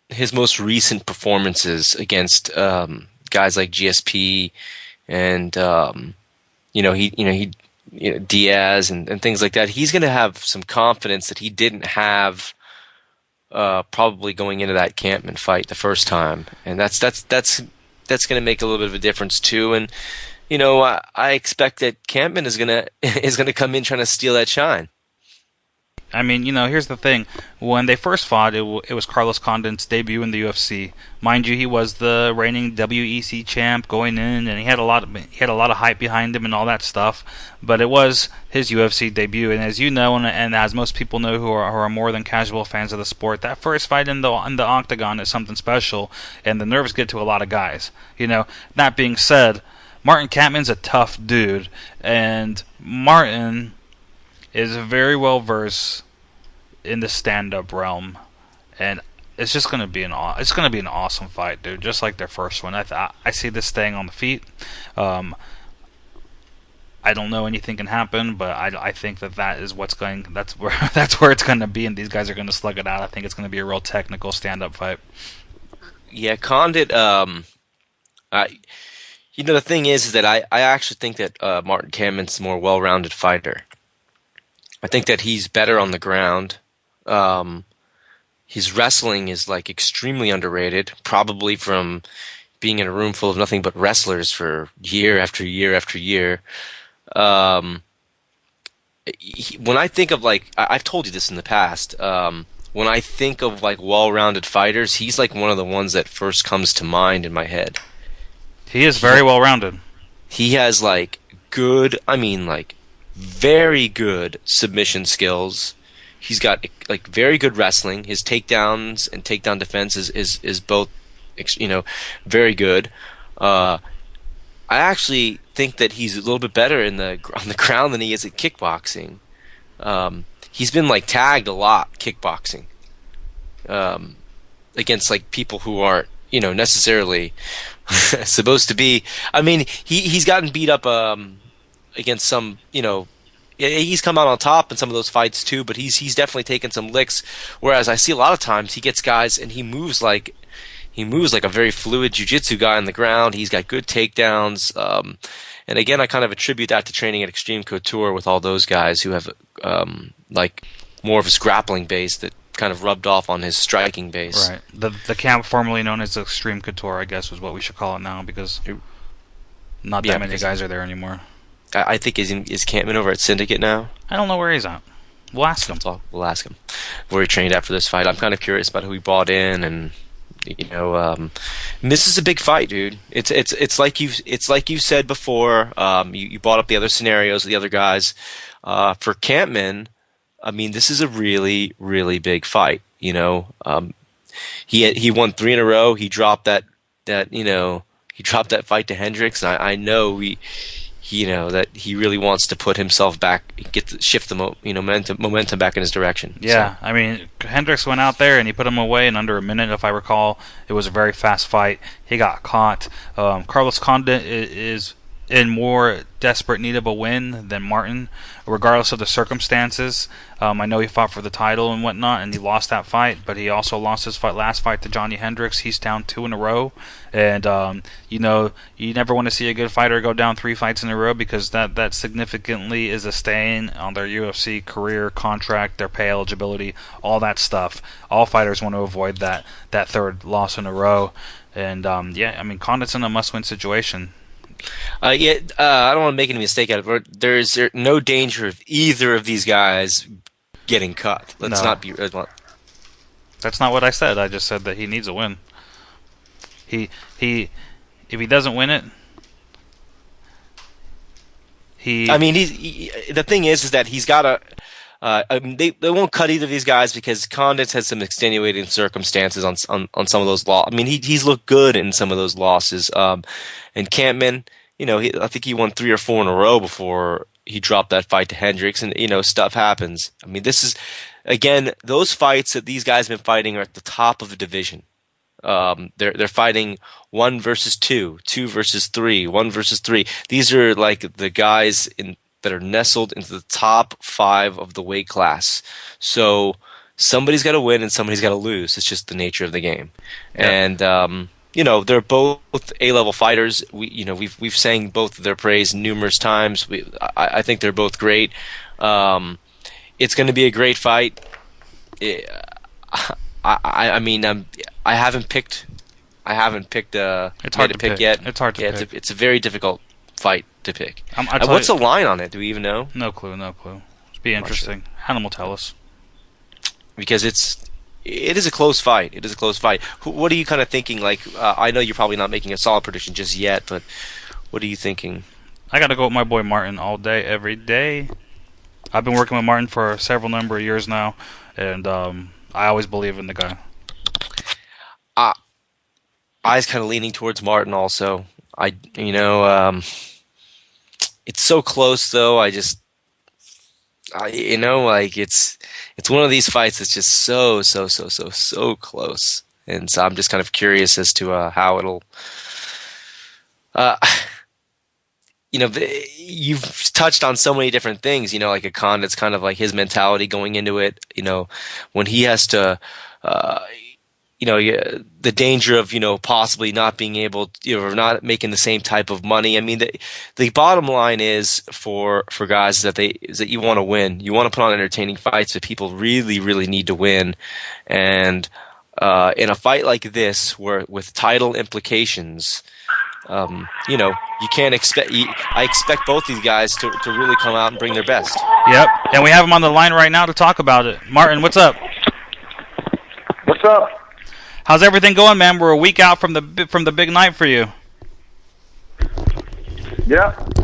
his most recent performances against guys like GSP and Diaz and things like that. He's going to have some confidence that he didn't have probably going into that Kampmann fight the first time, and that's going to make a little bit of a difference too. And I expect that Kampmann is gonna come in trying to steal that shine. I mean, here's the thing. When they first fought, it was Carlos Condit's debut in the UFC. Mind you, he was the reigning WEC champ going in, and he had a lot of hype behind him and all that stuff. But it was his UFC debut, and as you know, and as most people know who are more than casual fans of the sport, that first fight in the octagon is something special, and the nerves get to a lot of guys. That being said, Martin Kampmann's a tough dude, and Martin is very well versed in the stand-up realm, and it's just gonna be an awesome fight, dude. Just like their first one, I see this staying on the feet. I don't know anything can happen, but I think that's where it's gonna be, and these guys are gonna slug it out. I think it's gonna be a real technical stand-up fight. Yeah, Condit. The thing is that I actually think that Martin Kampmann's a more well-rounded fighter. I think that he's better on the ground. His wrestling is extremely underrated, probably from being in a room full of nothing but wrestlers for year after year after year. When I think of like, I've told you this in the past. When I think of like well-rounded fighters, he's like one of the ones that first comes to mind in my head. He is very well-rounded. He has like like very good submission skills. He's got like very good wrestling. His takedowns and takedown defense is both, very good. I actually think that he's a little bit better on the ground than he is at kickboxing. He's been like tagged a lot kickboxing, against like people who aren't necessarily supposed to be. I mean, he's gotten beat up against some. He's come out on top in some of those fights too, but he's definitely taken some licks. Whereas I see a lot of times he gets guys and he moves like a very fluid jiu-jitsu guy on the ground. He's got good takedowns. And again, I kind of attribute that to training at Extreme Couture with all those guys who have like more of his grappling base that kind of rubbed off on his striking base. Right. The camp formerly known as Extreme Couture, I guess, is what we should call it now, because not that many guys are there anymore. I think is Kampmann over at Syndicate now? I don't know where he's at. We'll ask him. We'll ask him where he trained at for this fight. I'm kind of curious about who he brought in, and this is a big fight, dude. It's like you said before. You brought up the other scenarios, the other guys. For Kampmann, I mean, this is a really, really big fight. He won 3 in a row. He dropped that fight to Hendricks, and I know that he really wants to put himself back, shift the momentum back in his direction. Yeah, so. I mean, Hendricks went out there and he put him away in under a minute, if I recall. It was a very fast fight. He got caught. Carlos Condit is in more desperate need of a win than Martin, regardless of the circumstances. I know he fought for the title and whatnot, and he lost that fight, but he also lost his last fight to Johnny Hendricks. He's down 2 in a row, and you never want to see a good fighter go down 3 fights in a row, because that significantly is a stain on their UFC career, contract, their pay eligibility, all that stuff. All fighters want to avoid that 3rd loss in a row, and I mean, Condit's in a must-win situation. I don't want to make any mistake out of it. There's no danger of either of these guys getting cut. Let's not be. That's not what I said. I just said that he needs a win. If he doesn't win it, the thing is that he's got to. They won't cut either of these guys because Condit has some extenuating circumstances on some of those losses. I mean, he's looked good in some of those losses. And Kampmann, I think he won 3 or 4 in a row before he dropped that fight to Hendricks, and stuff happens. I mean, this is again those fights that these guys have been fighting are at the top of the division. They're fighting 1 versus 2, 2 versus 3, 1 versus 3. These are like the guys that are nestled into the top 5 of the weight class. So somebody's got to win and somebody's got to lose. It's just the nature of the game. Yeah. And they're both A-level fighters. We've sang both of their praise numerous times. I think they're both great. It's going to be a great fight. I mean, I haven't picked. It's hard to pick yet. It's hard to pick. It's a very difficult fight to pick. What's the line on it? Do we even know? No clue. It'd be interesting. Hannah will tell us. Because it is a close fight. It is a close fight. What are you kind of thinking? Like, I know you're probably not making a solid prediction just yet, but what are you thinking? I got to go with my boy Martin all day, every day. I've been working with Martin for several number of years now, and I always believe in the guy. I was kind of leaning towards Martin also. It's so close though. It's one of these fights that's just so close, and so I'm just kind of curious as to how it'll. You've touched on so many different things. Like a Condit's kind of like his mentality going into it. When he has to. The danger of, possibly not being able, or not making the same type of money. I mean, the bottom line is for guys is that you want to win. You want to put on entertaining fights that people really, really need to win. And, in a fight like this, where with title implications, you can't expect. I expect both these guys to really come out and bring their best. Yep, and we have him on the line right now to talk about it. Martin, what's up? What's up? How's everything going, man? We're a week out from the big night for you. Yep.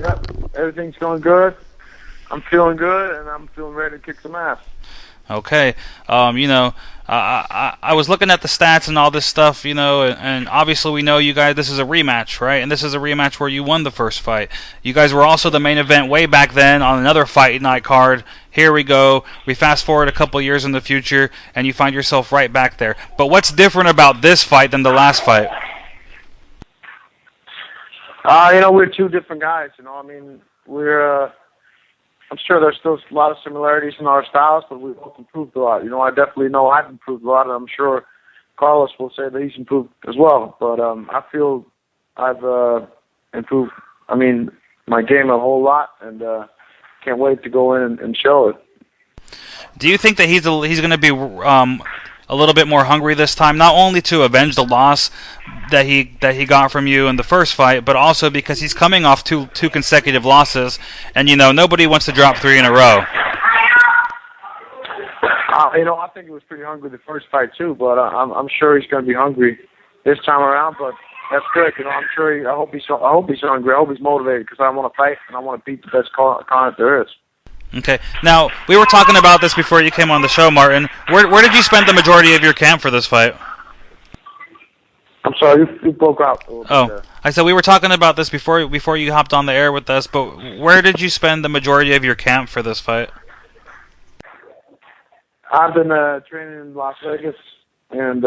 Everything's going good. I'm feeling good, and I'm feeling ready to kick some ass. Okay. I was looking at the stats and all this stuff, and obviously we know you guys, this is a rematch, right? And this is a rematch where you won the first fight. You guys were also the main event way back then on another fight night card. Here we go. We fast forward a couple years in the future, and you find yourself right back there. But what's different about this fight than the last fight? We're two different guys, I'm sure there's still a lot of similarities in our styles, but we've both improved a lot. I definitely know I've improved a lot, and I'm sure Carlos will say that he's improved as well. But I feel I've improved, my game a whole lot, and can't wait to go in and show it. Do you think that he's going to be a little bit more hungry this time, not only to avenge the loss that he got from you in the first fight, but also because he's coming off two consecutive losses, and nobody wants to drop 3 in a row. I think he was pretty hungry the first fight too, but I'm sure he's going to be hungry this time around. But that's good. I'm sure. I hope he's hungry. I hope he's motivated because I want to fight and I want to beat the best opponent there is. Okay. Now, we were talking about this before you came on the show, Martin. Where did you spend the majority of your camp for this fight? I'm sorry, you broke out a little bit there. I said we were talking about this before you hopped on the air with us, but where did you spend the majority of your camp for this fight? I've been training in Las Vegas and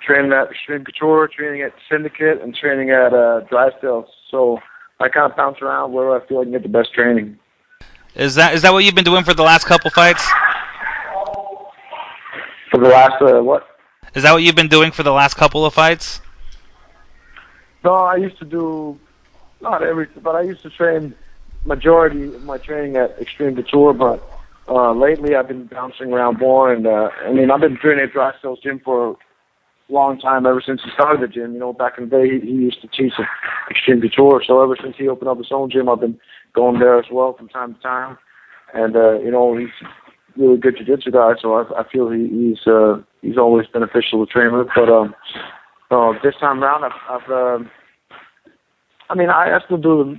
training at Extreme Couture, training at Syndicate, and training at Drysdale. So I kind of bounce around where I feel I can get the best training. Is that what you've been doing for the last couple fights? For the last what? Is that what you've been doing for the last couple of fights? No, I used to do not everything, but I used to train majority of my training at Extreme Couture. But lately, I've been bouncing around more, and I've been training at Drysdale's gym for a long time, ever since he started the gym. Back in the day, he used to teach at Extreme Couture. So ever since he opened up his own gym, I've been going there as well from time to time. And he's a really good jiu-jitsu guy, so I feel he's always beneficial to train with. But this time around, I still do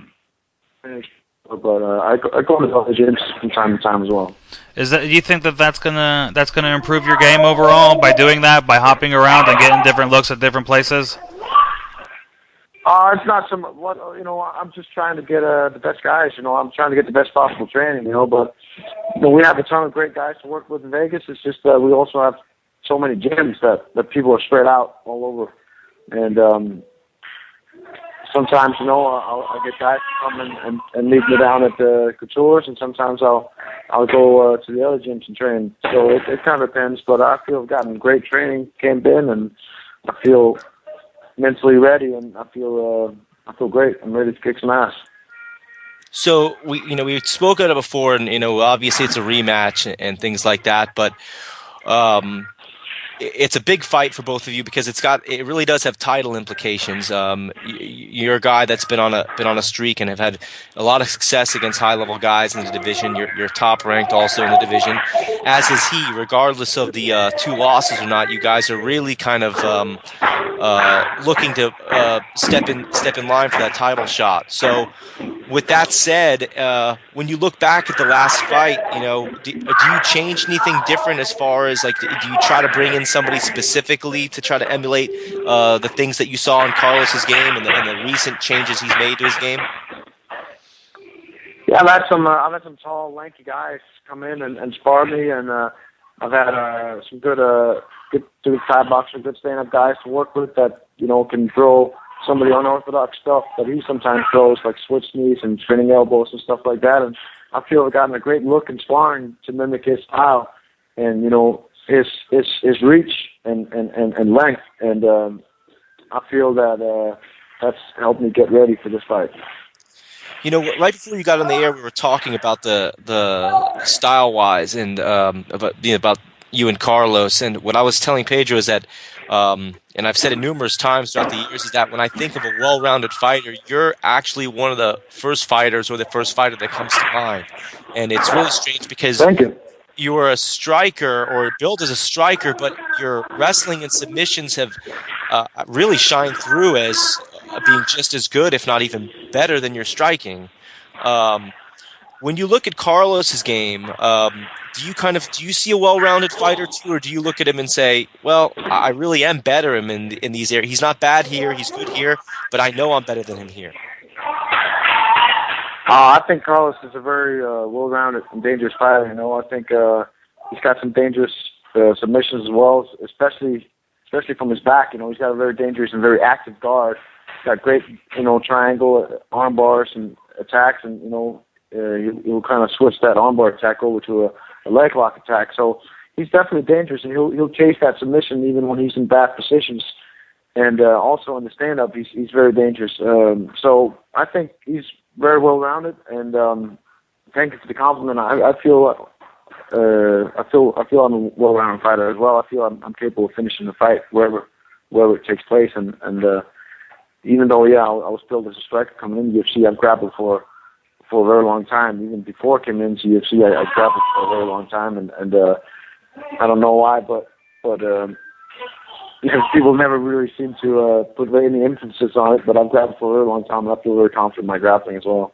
the, but I go to other gyms from time to time as well. Do you think that's gonna improve your game overall by doing that, by hopping around and getting different looks at different places? It's not some what I'm just trying to get the best guys. I'm trying to get the best possible training. But we have a ton of great guys to work with in Vegas. It's just that we also have so many gyms that people are spread out all over, and sometimes I'll get guys to come and meet me down at the Coutures, and sometimes I'll go to the other gyms and train. So it kind of depends. But I feel I've gotten great training camp in, and I feel mentally ready, and I feel great. I'm ready to kick some ass. So we spoke about it before, and obviously it's a rematch and things like that, but it's a big fight for both of you because it really does have title implications. You're a guy that's been on a streak and have had a lot of success against high level guys in the division. You're top ranked also in the division, as is he. Regardless of the 2 losses or not, you guys are really kind of looking to step in line for that title shot. So, with that said, when you look back at the last fight, do you change anything different as far as do you try to bring in somebody specifically to try to emulate the things that you saw in Carlos's game and the recent changes he's made to his game? Yeah, I've had some tall, lanky guys come in and spar me, and I've had some good Thai boxers, good stand-up guys to work with that can throw some of the unorthodox stuff that he sometimes throws, like switch knees and spinning elbows and stuff like that. And I feel I've gotten a great look in sparring to mimic his style and his reach and length. And I feel that that's helped me get ready for this fight. Right before you got on the air, we were talking about the style-wise and about you and Carlos. And what I was telling Pedro is that, and I've said it numerous times throughout the years, is that when I think of a well-rounded fighter, you're actually one of the first fighters or the first fighter that comes to mind. And it's really strange because Thank you. you were a striker or billed as a striker, but your wrestling and submissions have really shined through as being just as good, if not even better, than your striking. When you look at Carlos's game, do you see a well-rounded fighter too, or do you look at him and say, well, I really am better him in these areas. He's not bad here, he's good here, but I know I'm better than him here. I think Carlos is a very well-rounded and dangerous fighter. I think he's got some dangerous submissions as well, especially from his back. He's got a very dangerous and very active guard. He's got great, triangle arm bars and attacks, and he'll kind of switch that armbar attack over to a leg lock attack. So he's definitely dangerous, and he'll chase that submission even when he's in bad positions. And also in the stand-up, he's very dangerous. So I think he's very well-rounded, and thank you for the compliment. I feel I'm a well-rounded fighter as well. I feel I'm capable of finishing the fight wherever it takes place. And even though I was billed as a striker coming in the UFC, I've grappled for a very long time. Even before I came into UFC, I grappled for a very long time, and I don't know why, but people never really seem to put any emphasis on it. But I've grappled for a very long time, and I feel very confident in my grappling as well.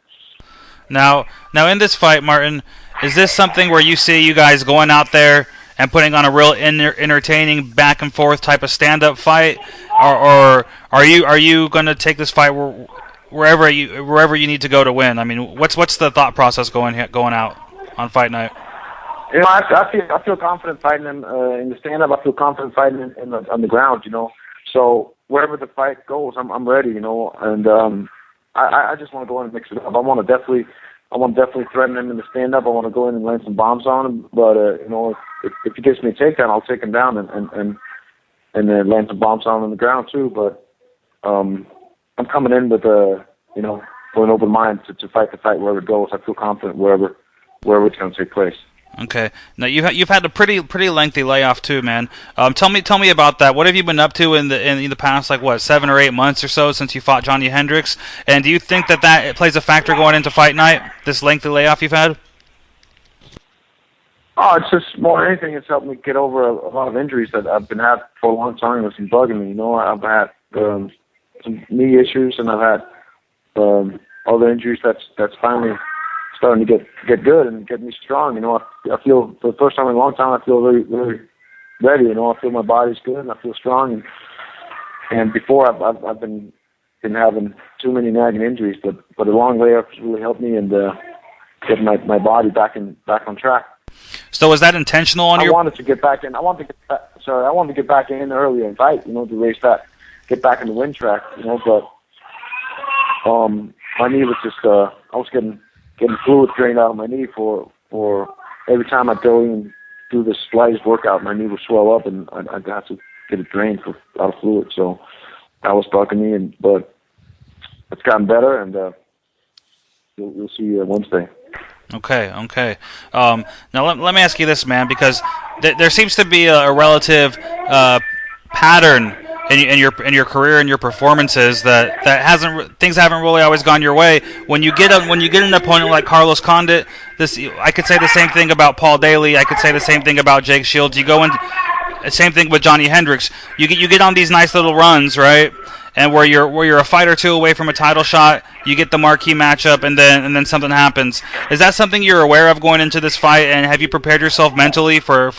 Now in this fight, Martin, is this something where you see you guys going out there and putting on a real entertaining back and forth type of stand-up fight, or are you going to take this fight wherever you need to go to win? I mean, what's the thought process going out on fight night? I feel confident fighting in the stand-up. I feel confident fighting on the ground. So wherever the fight goes, I'm ready. And I just want to go in and mix it up. I want to definitely threaten him in the stand-up. I want to go in and land some bombs on him. But if he gives me a takedown, I'll take him down and then land some bombs on him on the ground too. But I'm coming in with with an open mind to fight the fight wherever it goes. I feel confident wherever it's going to take place. Okay. Now you've had a pretty lengthy layoff too, man. Tell me about that. What have you been up to in the past 7 or 8 months or so since you fought Johnny Hendricks? And do you think that plays a factor going into fight night? This lengthy layoff you've had? Oh, it's just more than anything. It's helped me get over a lot of injuries that I've been having for a long time. It's been bugging me. I've had some knee issues, and I've had other injuries that's finally starting to get good and get me strong. I feel for the first time in a long time, I feel very, very ready. I feel my body's good and I feel strong. And before I've been having too many nagging injuries, but a long layoff has really helped me and get my body back on track. So was that intentional on your? I wanted to get back in. I wanted to get back in earlier and fight. To race that, get back in the win track. But my knee was just I was getting fluid drained out of my knee for every time I'd go and do the slightest workout, my knee would swell up and I'd have to get it drained for a lot of fluid. So that was bugging me, but it's gotten better, and you'll see Wednesday. Okay. Now let me ask you this, man, because there seems to be a relative pattern in your career and your performances that things haven't really always gone your way. When you get an opponent like Carlos Condit, I could say the same thing about Paul Daly. I could say the same thing about Jake Shields. You go in, same thing with Johnny Hendricks. You get on these nice little runs, right? And where you're a fight or two away from a title shot, you get the marquee matchup, and then something happens. Is that something you're aware of going into this fight? And have you prepared yourself mentally for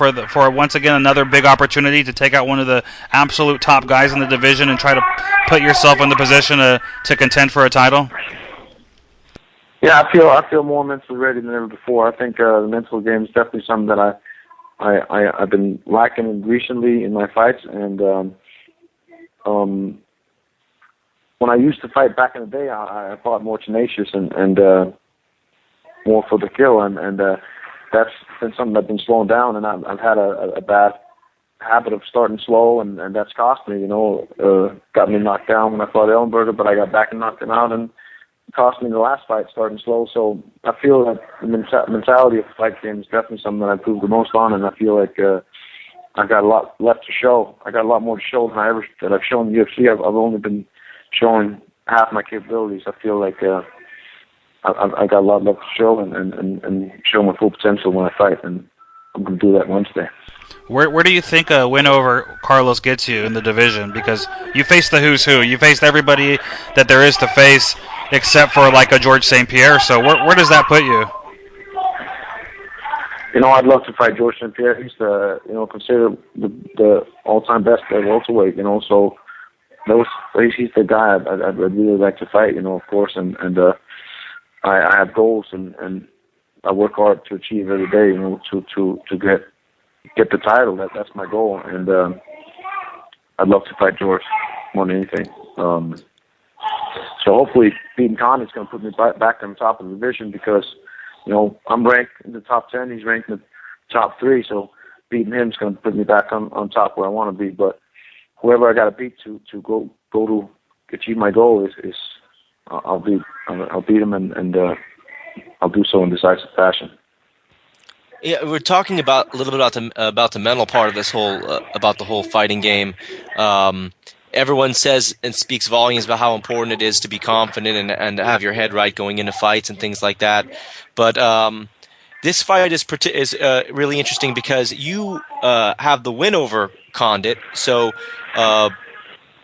once again another big opportunity to take out one of the absolute top guys in the division and try to put yourself in the position to contend for a title? Yeah, I feel more mentally ready than ever before. I think the mental game is definitely something that I've been lacking recently in my fights, and when I used to fight back in the day, I fought more tenacious and more for the kill, and that's been something that's been slowing down, and I've had a bad habit of starting slow, and that's cost me. Got me knocked down when I fought Ellenberger, but I got back and knocked him out, and it cost me in the last fight starting slow. So I feel that the mentality of the fight game is definitely something that I improved the most on, and I feel like I got a lot left to show. I got a lot more to show than I've shown in the UFC. I've only been showing half my capabilities. I feel like I got a lot left to show and show my full potential when I fight, and I'm going to do that Wednesday. Where do you think a win over Carlos gets you in the division? Because you faced the who's who. You faced everybody that there is to face, except for like a George St. Pierre. So where does that put you? I'd love to fight George St. Pierre. He's considered the all-time best at welterweight. So he's the guy I'd really like to fight. Of course, and I have goals and I work hard to achieve every day. To get the title. That's my goal, and I'd love to fight George more than anything. So hopefully beating Khan is going to put me back on top of the division because, I'm ranked in the top 10. He's ranked in the top 3. So beating him is going to put me back on top where I want to be. But whoever I got to beat to go to achieve my goal is I'll beat him and I'll do so in decisive fashion. Yeah, we're talking a little bit about the mental part of this whole about the whole fighting game. Everyone says and speaks volumes about how important it is to be confident and to have your head right going into fights and things like that. But this fight is really interesting because you have the win over Condit. So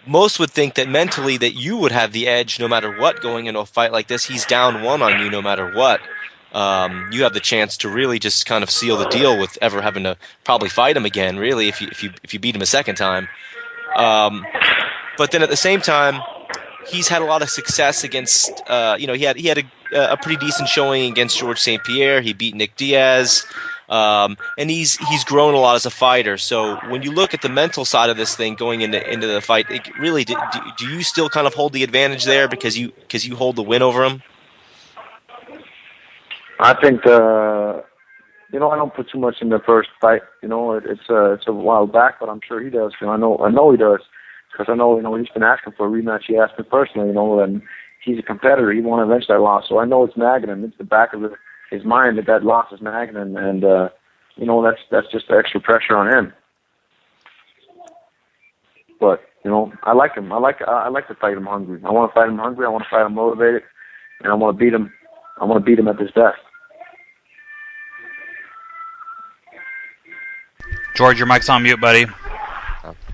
most would think that mentally that you would have the edge no matter what going into a fight like this. He's down 1 on you no matter what. You have the chance to really just kind of seal the deal with ever having to probably fight him again. Really, if you beat him a second time. But then at the same time, he's had a lot of success against. He had a pretty decent showing against George St. Pierre. He beat Nick Diaz, and he's grown a lot as a fighter. So when you look at the mental side of this thing going into the fight, really, do you still kind of hold the advantage there because you hold the win over him? I think I don't put too much in the first fight. It's a while back, but I'm sure he does. I know he does because I know he's been asking for a rematch. He asked me personally, and he's a competitor. He won't avenge that loss, so I know it's nagging him. It's the back of his mind that loss is nagging him, and that's just the extra pressure on him. But I like him. I like to fight him hungry. I want to fight him hungry. I want to fight him motivated, and I want to beat him. I want to beat him at his best. George, your mic's on mute, buddy.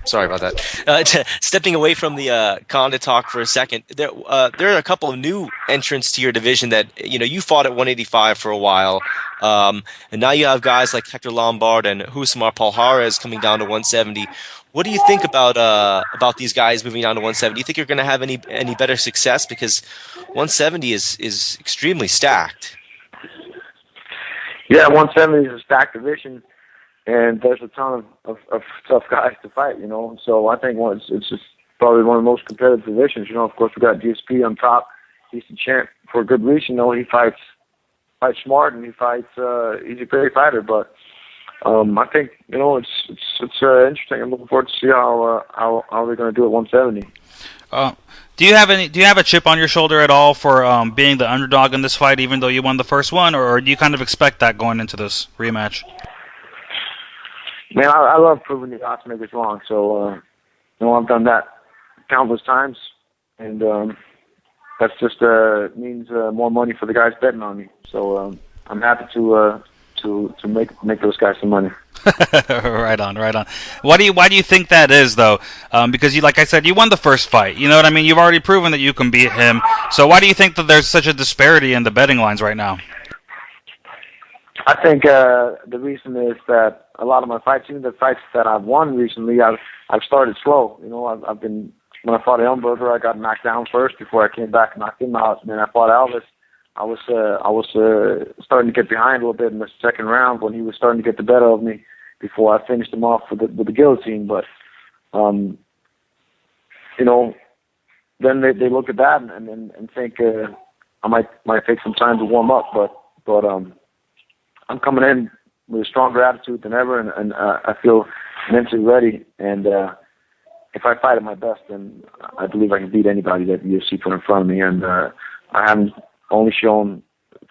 Sorry about that. Stepping away from the Condit talk for a second, there are a couple of new entrants to your division that you fought at 185 for a while, and now you have guys like Hector Lombard and Husamar Palhares coming down to 170. What do you think about these guys moving down to 170? Do you think you're going to have any better success because 170 is extremely stacked? Yeah, 170 is a stacked division. And there's a ton of tough guys to fight, So I think it's just probably one of the most competitive divisions. Of course, we got GSP on top. He's the champ for a good reason. He fights smart and he's a great fighter. But I think it's interesting. I'm looking forward to see how they're going to do at 170. Do you have a chip on your shoulder at all for being the underdog in this fight, even though you won the first one, or do you kind of expect that going into this rematch? Man, I love proving the odds makers wrong. So, I've done that countless times, and that's just means more money for the guys betting on me. So I'm happy to make those guys some money. Right on. Why do you think that is, though? Because like I said, you won the first fight. You know what I mean? You've already proven that you can beat him. So why do you think that there's such a disparity in the betting lines right now? I think the reason is that a lot of my fights, even the fights that I've won recently, I've started slow. I've been, when I fought Elmberger, I got knocked down first before I came back and knocked him out. And then I fought Alves. I was starting to get behind a little bit in the second round when he was starting to get the better of me before I finished him off with the guillotine. But then they look at that and think I might take some time to warm up, but I'm coming in with a stronger attitude than ever, and I feel mentally ready. And if I fight at my best, then I believe I can beat anybody that the UFC put in front of me. And I haven't only shown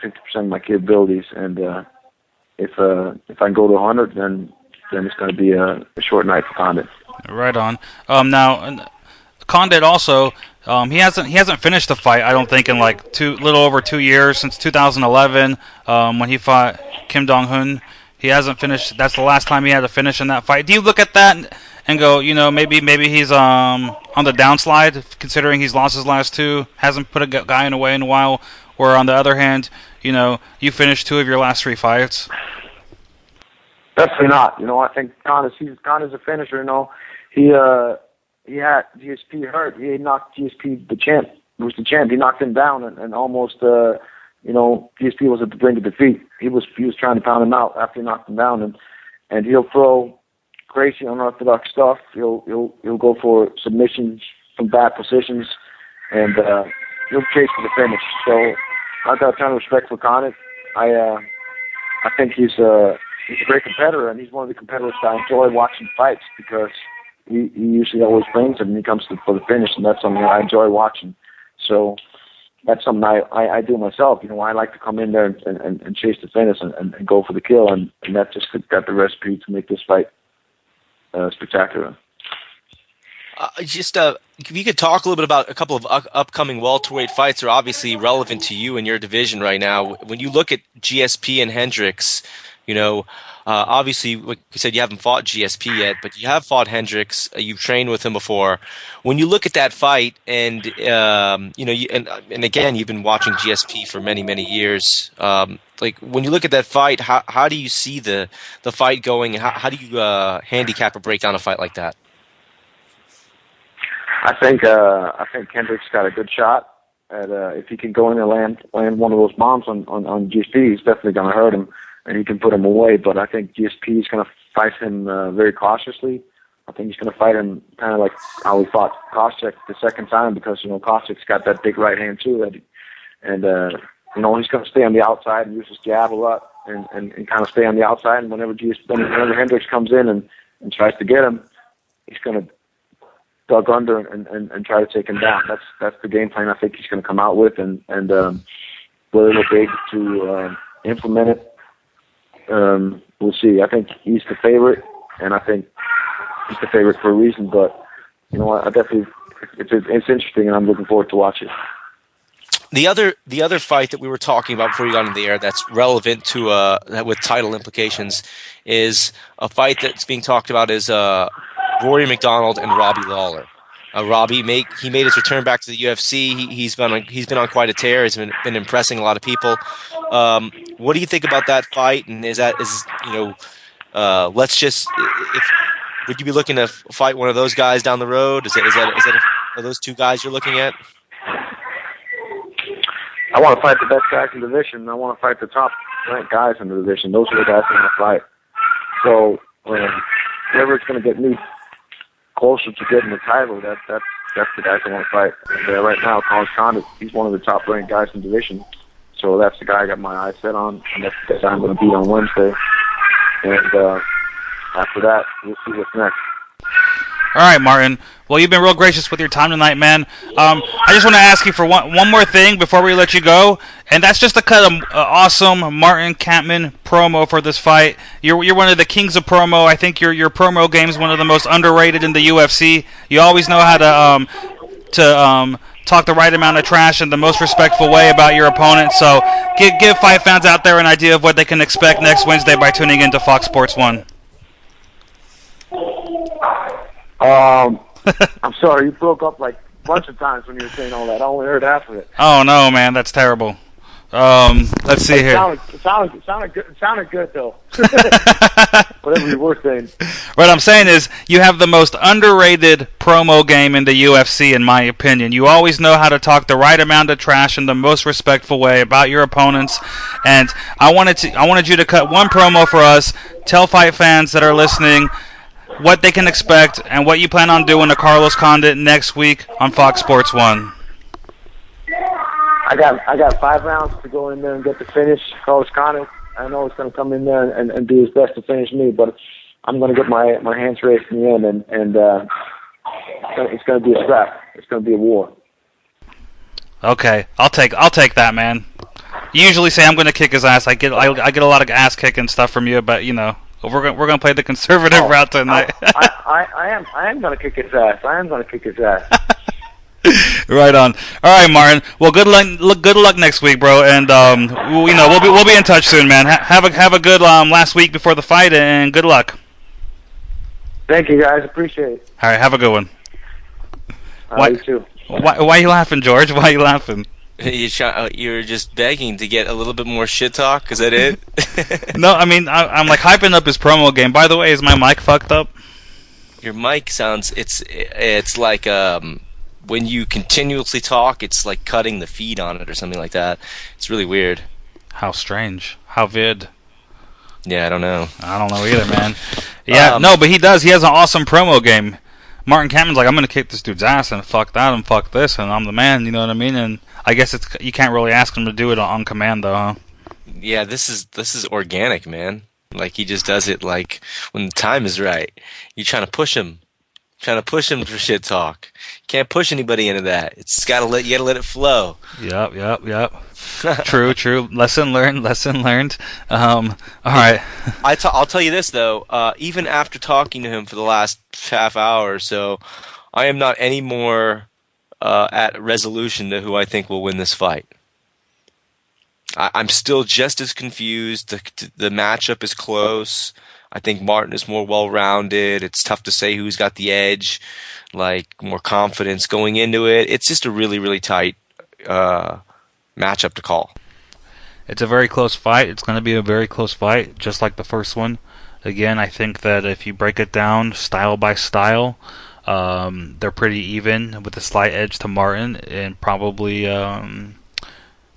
50% of my capabilities. And if I can go to 100, then then it's going to be a short night for Condit. Right on. Now, Condit also, he hasn't finished the fight, I don't think, in like little over 2 years, since 2011, when he fought Kim Dong-hun. He hasn't finished. That's the last time he had to finish in that fight. Do you look at that and go, maybe he's on the downslide, considering he's lost his last two, hasn't put a guy away in a while, or on the other hand, you finished 2 of your last 3 fights? Definitely not. I think Condit's a finisher. He had GSP hurt. He knocked GSP the champ. He was the champ. He knocked him down and almost. GSP was at the brink of defeat. He was trying to pound him out after he knocked him down, and he'll throw crazy unorthodox stuff. He'll go for submissions from bad positions, and he'll chase for the finish. So I've got a ton of respect for Condit. I think he's a great competitor, and he's one of the competitors that I enjoy watching fights because he usually always brings it, and he comes for the finish, and that's something that I enjoy watching. So that's something I do myself. I like to come in there and chase the finish and go for the kill, and that just got the recipe to make this fight spectacular. If you could talk a little bit about a couple of upcoming welterweight fights that are obviously relevant to you in your division right now. When you look at GSP and Hendricks, obviously, like you said, you haven't fought GSP yet, but you have fought Hendricks. You've trained with him before. When you look at that fight, and and again, you've been watching GSP for many, many years. Like when you look at that fight, how do you see the fight going? How do you handicap or break down a fight like that? I think Hendricks got a good shot at if he can go in and land one of those bombs on GSP, he's definitely going to hurt him, and he can put him away. But I think GSP is going to fight him very cautiously. I think he's going to fight him kind of like how he fought Koscheck the second time, because Koscheck's got that big right hand too, and he's going to stay on the outside and use his jab a lot, and kind of stay on the outside. And whenever Hendricks comes in and tries to get him, he's going to dug under and try to take him down. That's the game plan I think he's going to come out with, and whether they'll be able to implement it, we'll see. I think he's the favorite, and I think he's the favorite for a reason. But I definitely it's interesting, and I'm looking forward to watching. The other fight that we were talking about before you got in the air that's relevant to with title implications is a fight that's being talked about is Rory McDonald and Robbie Lawler. Robbie made his return back to the UFC. He's been on quite a tear. He's been impressing a lot of people. What do you think about that fight? And would you be looking to fight one of those guys down the road? Are those two guys you're looking at? I want to fight the best guys in the division. I want to fight the top ranked guys in the division. Those are the guys I want to fight. So whoever it's going to get me closer to getting the title, that's the guys I want to fight. And, right now, Carlos Condit, he's one of the top ranked guys in the division. So that's the guy I got my eyes set on, and that's the guy I'm going to beat on Wednesday. And after that, we'll see what's next. All right, Martin. Well, you've been real gracious with your time tonight, man. I just want to ask you for one more thing before we let you go, and that's just to cut an awesome Martin Kampmann promo for this fight. You're one of the kings of promo. I think your promo game is one of the most underrated in the UFC. You always know how to talk the right amount of trash in the most respectful way about your opponent. So give fight fans out there an idea of what they can expect next Wednesday by tuning into Fox Sports 1. I'm sorry, you broke up like a bunch of times when you were saying all that. I only heard half of it. Oh no, man, that's terrible. Let's see here. It sounded good though. Whatever you were saying. What I'm saying is, you have the most underrated promo game in the UFC, in my opinion. You always know how to talk the right amount of trash in the most respectful way about your opponents. And I wanted you to cut one promo for us. Tell fight fans that are listening what they can expect and what you plan on doing to Carlos Condit next week on Fox Sports 1. I got 5 rounds to go in there and get the finish. Carlos Condit, I know he's going to come in there and do his best to finish me, but I'm going to get my hands raised in the end, and it's going to be a scrap. It's going to be a war. Okay, I'll take that, man. You usually say I'm going to kick his ass. I get a lot of ass kicking stuff from you, but We're gonna play the conservative route tonight. I am gonna kick his ass. I am gonna kick his ass. Right on. All right, Martin. Well, good luck next week, bro. And we'll be in touch soon, man. Have a good last week before the fight, and good luck. Thank you, guys. Appreciate it. All right, have a good one. You too. Why are you laughing, George? Why are you laughing? You're just begging to get a little bit more shit talk. Is that it? No, I mean I'm like hyping up his promo game. By the way, is my mic fucked up? Your mic sounds. It's like when you continuously talk, it's like cutting the feed on it or something like that. It's really weird. How strange. How vid. Yeah, I don't know. I don't know either, man. Yeah, no, but he does. He has an awesome promo game. Martin Kampmann's like, I'm gonna kick this dude's ass and fuck that and fuck this and I'm the man. You know what I mean? And I guess you can't really ask him to do it on command though, huh? Yeah, this is organic, man. Like he just does it like when the time is right. You're trying to push him for shit talk. Can't push anybody into that. You gotta let it flow. Yep. True. Lesson learned. All right. I'll tell you this though. Even after talking to him for the last half hour or so, I am not any more at resolution to who I think will win this fight. I'm still just as confused. The matchup is close. I think Martin is more well-rounded. It's tough to say who's got the edge, like more confidence going into it. It's just a really, really tight matchup to call. It's a very close fight. It's going to be a very close fight, just like the first one. Again, I think that if you break it down style by style, they're pretty even with a slight edge to Martin, and probably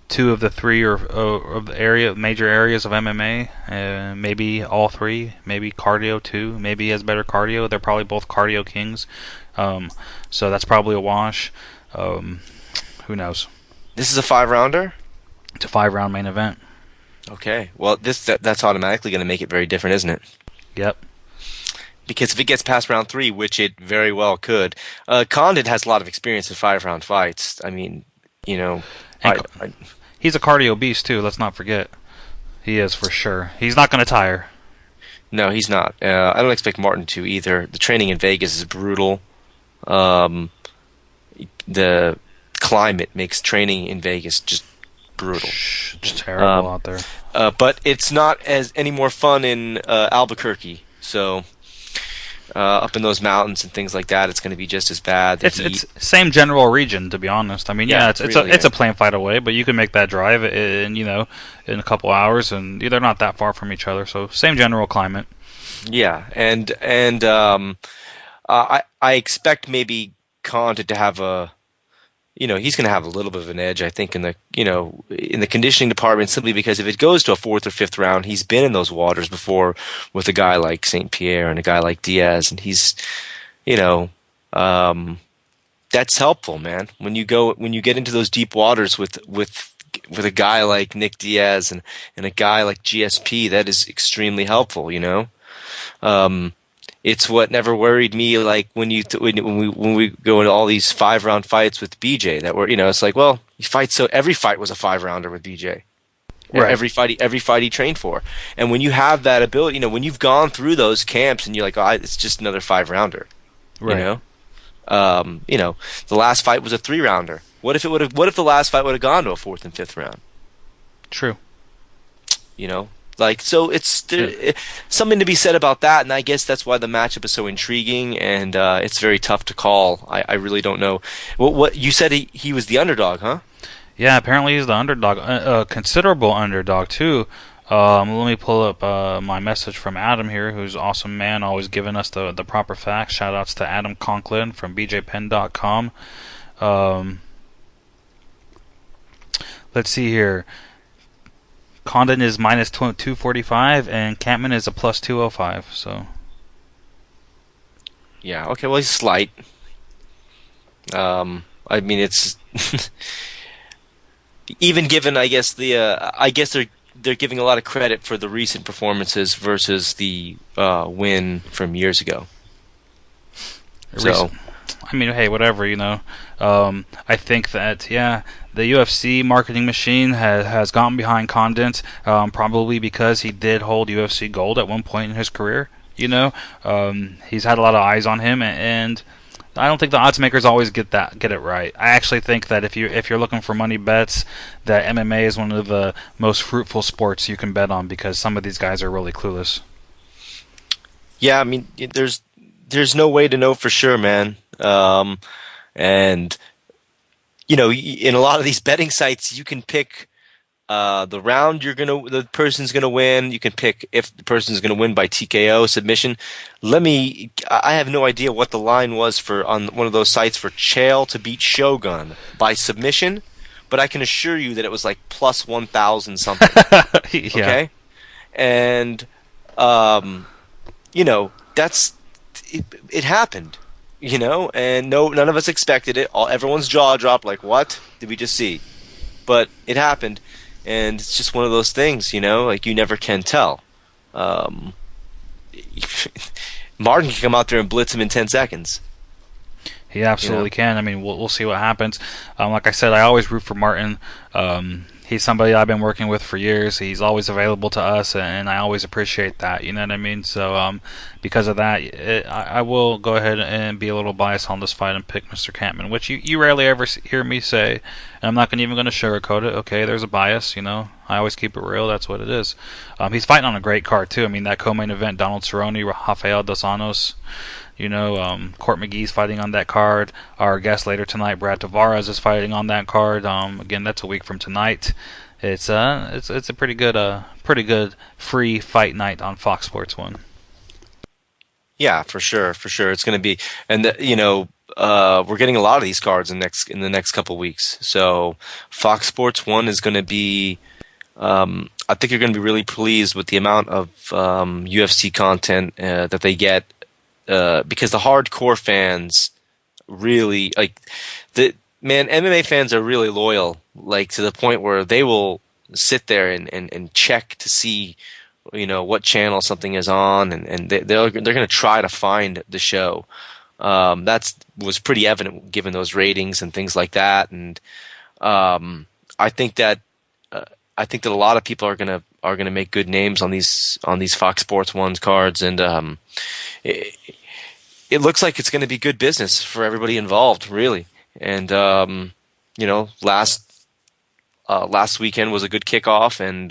two of the three of the major areas of MMA, maybe all three, maybe cardio too. Maybe he has better cardio. They're probably both cardio kings, so that's probably a wash. Who knows? This is a 5-rounder? It's a 5-round main event. Okay. Well, that's automatically going to make it very different, isn't it? Yep. Because if it gets past round 3, which it very well could, Condit has a lot of experience in 5-round fights. I mean, you know, he's a cardio beast too. Let's not forget. He is for sure. He's not going to tire. No, he's not. I don't expect Martin to either. The training in Vegas is brutal. The climate makes training in Vegas just brutal. Just terrible out there. But it's not any more fun in Albuquerque. So up in those mountains and things like that, it's going to be just as bad. It's same general region, to be honest. I mean, it's a plane flight away, but you can make that drive in a couple hours, and they're not that far from each other. So same general climate. Yeah, and I expect maybe Condit to have he's going to have a little bit of an edge, I think, in the conditioning department, simply because if it goes to a 4th or 5th round, he's been in those waters before with a guy like St. Pierre and a guy like Diaz, and he's, that's helpful, man. When you get into those deep waters with a guy like Nick Diaz and a guy like GSP, that is extremely helpful, It's what never worried me, like when we go into all these 5-round fights with BJ, that were it's like, well, every fight was a 5-rounder with BJ, right? Every fight he trained for, and when you have that ability, when you've gone through those camps and you're like, it's just another 5-rounder, right? The last fight was a 3-rounder. What if the last fight would have gone to a 4th and 5th round? True. So it's something to be said about that, and I guess that's why the matchup is so intriguing, and it's very tough to call. I really don't know. What you said he was the underdog, huh? Yeah, apparently he's the underdog, a considerable underdog too. Let me pull up my message from Adam here, who's an awesome man, always giving us the proper facts. Shout outs to Adam Conklin from bjpen.com. Let's see here. Condon is minus 245, and Kampmann is a plus 205. So, yeah, okay. Well, he's slight. I mean, it's even given. I guess they're giving a lot of credit for the recent performances versus the win from years ago. So, I mean, hey, whatever, I think that the UFC marketing machine has gotten behind Condit, probably because he did hold UFC gold at one point in his career. He's had a lot of eyes on him, and I don't think the odds makers always get it right. I actually think that if you're looking for money bets, that MMA is one of the most fruitful sports you can bet on, because some of these guys are really clueless. Yeah, I mean, there's no way to know for sure, man. And in a lot of these betting sites, you can pick the round the person's gonna win. You can pick if the person's gonna win by TKO submission. I have no idea what the line was on one of those sites for Chael to beat Shogun by submission, but I can assure you that it was like plus 1,000 something. Yeah. Okay, and that's it happened. And none of us expected it. Everyone's jaw dropped. Like, what did we just see? But it happened. And it's just one of those things, like you never can tell. Martin can come out there and blitz him in 10 seconds. He absolutely can. I mean, we'll see what happens. Like I said, I always root for Martin. He's somebody I've been working with for years. He's always available to us, and I always appreciate that. You know what I mean? So because of that, I will go ahead and be a little biased on this fight and pick Mr. Kampmann, which you rarely ever hear me say. And I'm not even going to sugarcoat it. Okay, there's a bias. I always keep it real. That's what it is. He's fighting on a great card too. I mean, that co-main event, Donald Cerrone, Rafael Dos Anjos. Court McGee's fighting on that card. Our guest later tonight, Brad Tavares, is fighting on that card. Again, that's a week from tonight. It's a pretty good free fight night on Fox Sports 1. Yeah, for sure. It's going to be, and we're getting a lot of these cards in the next couple weeks. So Fox Sports 1 is going to be. I think you're going to be really pleased with the amount of UFC content that they get. Because the hardcore fans really MMA fans are really loyal, like to the point where they will sit there and check to see, what channel something is on, and they're going to try to find the show. That was pretty evident given those ratings and things like that, and I think that a lot of people are gonna make good names on these Fox Sports 1 cards, and it looks like it's going to be good business for everybody involved, really. And last weekend was a good kickoff, and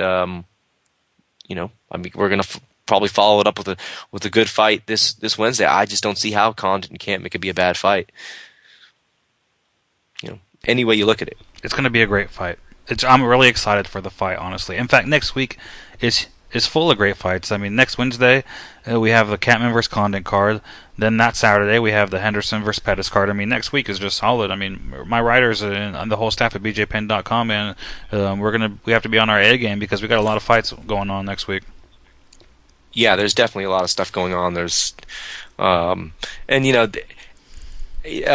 we're going to probably follow it up with a good fight this Wednesday. I just don't see how Condit can't make it be a bad fight. Any way you look at it, it's going to be a great fight. I'm really excited for the fight, honestly. In fact, next week is full of great fights. I mean, next Wednesday we have the Kampmann vs. Condit card. Then that Saturday we have the Henderson vs. Pettis card. I mean, next week is just solid. I mean, my writers and the whole staff at BJPen.com, and we have to be on our A game because we got a lot of fights going on next week. Yeah, there's definitely a lot of stuff going on. There's, a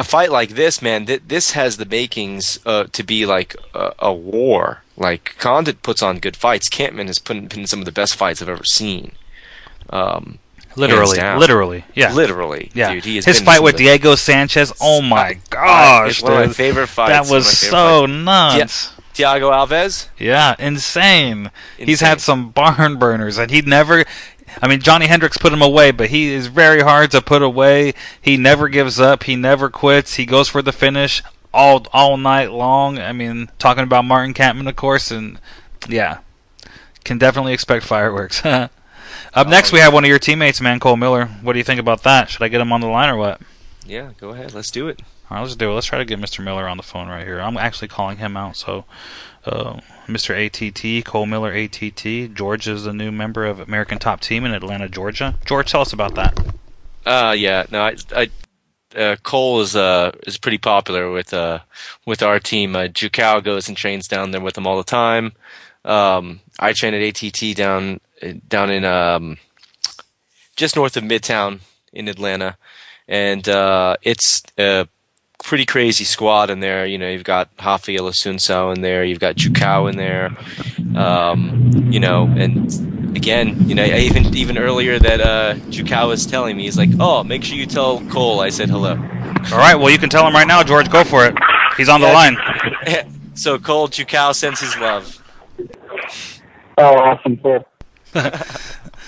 fight like this, man. This has the makings to be like a war. Like, Condit puts on good fights. Kampmann has put in some of the best fights I've ever seen. Literally, yeah. Literally, yeah. Dude, his fight with Diego Sanchez, oh my gosh, it's one of my favorite fights. That was so nuts. Thiago Alves? Yeah, insane. He's had some barn burners, and Johnny Hendricks put him away, but he is very hard to put away. He never gives up. He never quits. He goes for the finish all night long. I mean, talking about Martin Kampmann, of course, and yeah, can definitely expect fireworks. Up next, we have one of your teammates, man, Cole Miller. What do you think about that? Should I get him on the line or what? Yeah, go ahead. Let's do it. All right, let's do it. Let's try to get Mr. Miller on the phone right here. I'm actually calling him out. So, Mr. ATT, Cole Miller ATT. George is the new member of American Top Team in Atlanta, Georgia. George, tell us about that. Yeah, no, Cole is pretty popular with our team. Jucal goes and trains down there with him all the time. I train at ATT down in just north of Midtown in Atlanta, and it's a pretty crazy squad in there. You've got Rafael Asunção in there, you've got Jucal in there, and again, even earlier that Jucal was telling me, he's like, "Oh, make sure you tell Cole I said hello." All right, well, you can tell him right now, George. Go for it. He's on the line. So Cole Chukau sends his love. Oh, awesome, cool.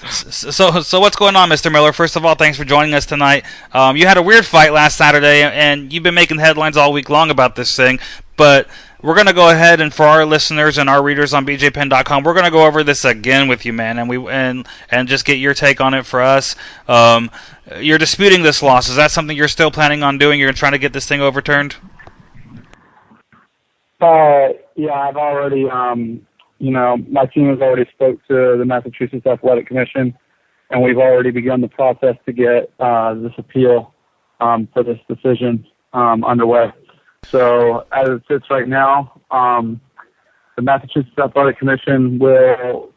So what's going on, Mr. Miller? First of all, thanks for joining us tonight. You had a weird fight last Saturday, and you've been making headlines all week long about this thing, but we're going to go ahead and for our listeners and our readers on bjpenn.com, we're going to go over this again with you, man, and just get your take on it for us. You're disputing this loss. Is that something you're still planning on doing? You're trying to get this thing overturned? Yeah, I've already, my team has already spoke to the Massachusetts Athletic Commission, and we've already begun the process to get this appeal for this decision underway. So as it sits right now, the Massachusetts Athletic Commission will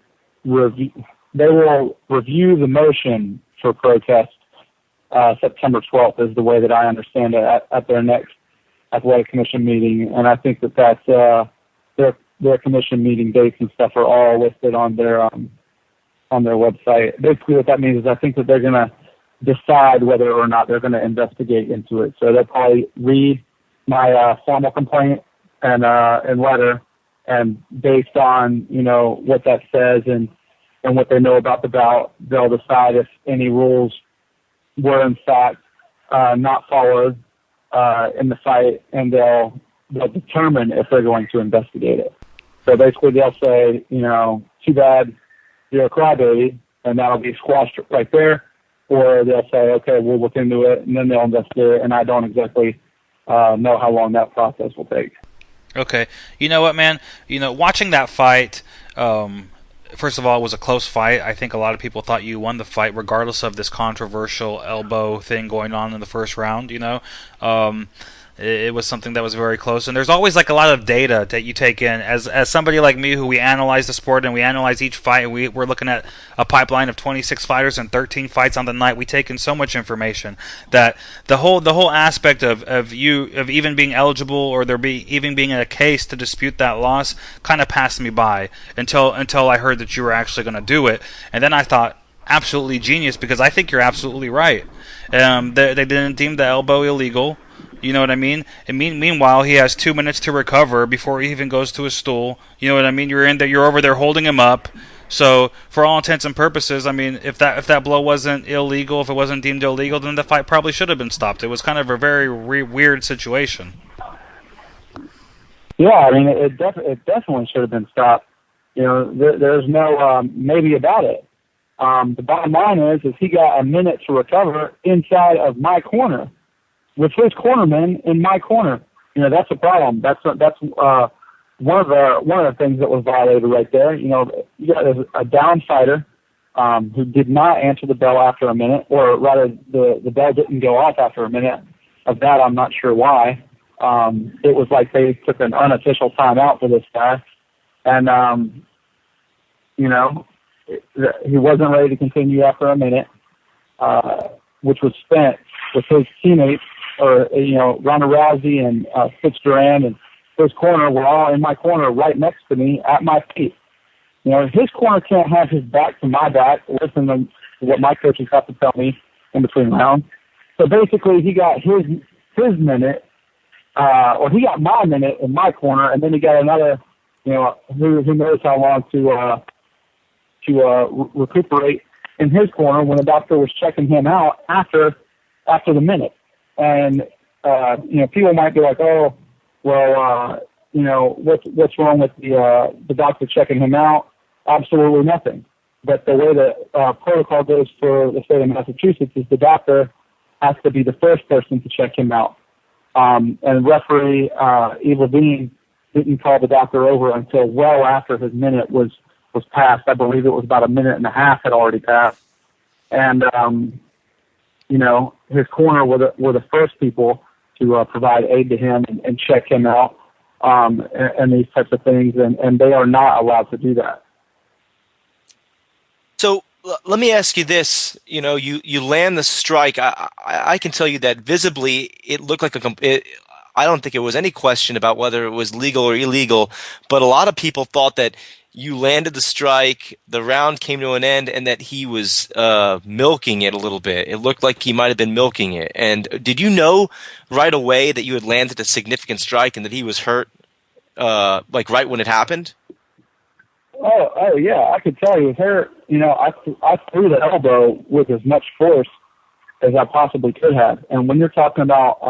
review the motion for protest September 12th is the way that I understand it at their next Athletic Commission meeting, and I think that's their commission meeting dates and stuff are all listed on their website. Basically, what that means is I think that they're going to decide whether or not they're going to investigate into it. So they'll probably read my formal complaint and letter, and based on what that says and what they know about the bout, they'll decide if any rules were in fact not followed in the fight, and they'll determine if they're going to investigate it. So basically they'll say, too bad, you're a crybaby, and that'll be squashed right there. Or they'll say, okay, we'll look into it, and then they'll investigate it, and I don't exactly know how long that process will take. Okay. You know what, man? Watching that fight, first of all, it was a close fight. I think a lot of people thought you won the fight, regardless of this controversial elbow thing going on in the first round. It was something that was very close, and there's always like a lot of data that you take in. As somebody like me, who we analyze the sport and we analyze each fight, and we're looking at a pipeline of 26 fighters and 13 fights on the night. We take in so much information that the whole aspect of even being eligible or even being a case to dispute that loss kind of passed me by until I heard that you were actually going to do it, and then I thought, absolutely genius, because I think you're absolutely right. They didn't deem the elbow illegal. You know what I mean? And meanwhile, he has 2 minutes to recover before he even goes to his stool. You know what I mean? You're in there. You're over there holding him up. So, for all intents and purposes, I mean, if that blow wasn't illegal, if it wasn't deemed illegal, then the fight probably should have been stopped. It was kind of a very weird situation. Yeah, I mean, it definitely should have been stopped. There's no maybe about it. The bottom line is he got a minute to recover inside of my corner, with his cornerman in my corner. That's a problem. That's one of the things that was violated right there. You got a down fighter who did not answer the bell after a minute, or rather, the bell didn't go off after a minute. Of that, I'm not sure why. It was like they took an unofficial timeout for this guy, and he wasn't ready to continue after a minute, which was spent with his teammates. Or, Ronda Rousey and Fitz Duran and his corner were all in my corner right next to me at my feet. His corner can't have his back to my back, listen to what my coaches have to tell me in between rounds. So basically he got his minute, or he got my minute in my corner, and then he got another, who knows how long to recuperate in his corner when the doctor was checking him out after the minute. And, people might be like, oh, well, what's wrong with the doctor checking him out? Absolutely nothing. But the way that protocol goes for the state of Massachusetts is the doctor has to be the first person to check him out. And referee Evil Bean didn't call the doctor over until well after his minute was passed. I believe it was about a minute and a half had already passed. And, his corner were the first people to provide aid to him and check him out, and these types of things, and they are not allowed to do that. So let me ask you this: you land the strike. I can tell you that visibly it looked like I don't think it was any question about whether it was legal or illegal, but a lot of people thought that you landed the strike, the round came to an end, and that he was milking it a little bit. It looked like he might have been milking it. And did you know right away that you had landed a significant strike and that he was hurt? like right when it happened? Oh yeah, I could tell you with her. I threw the elbow with as much force as I possibly could have. And when you're talking about,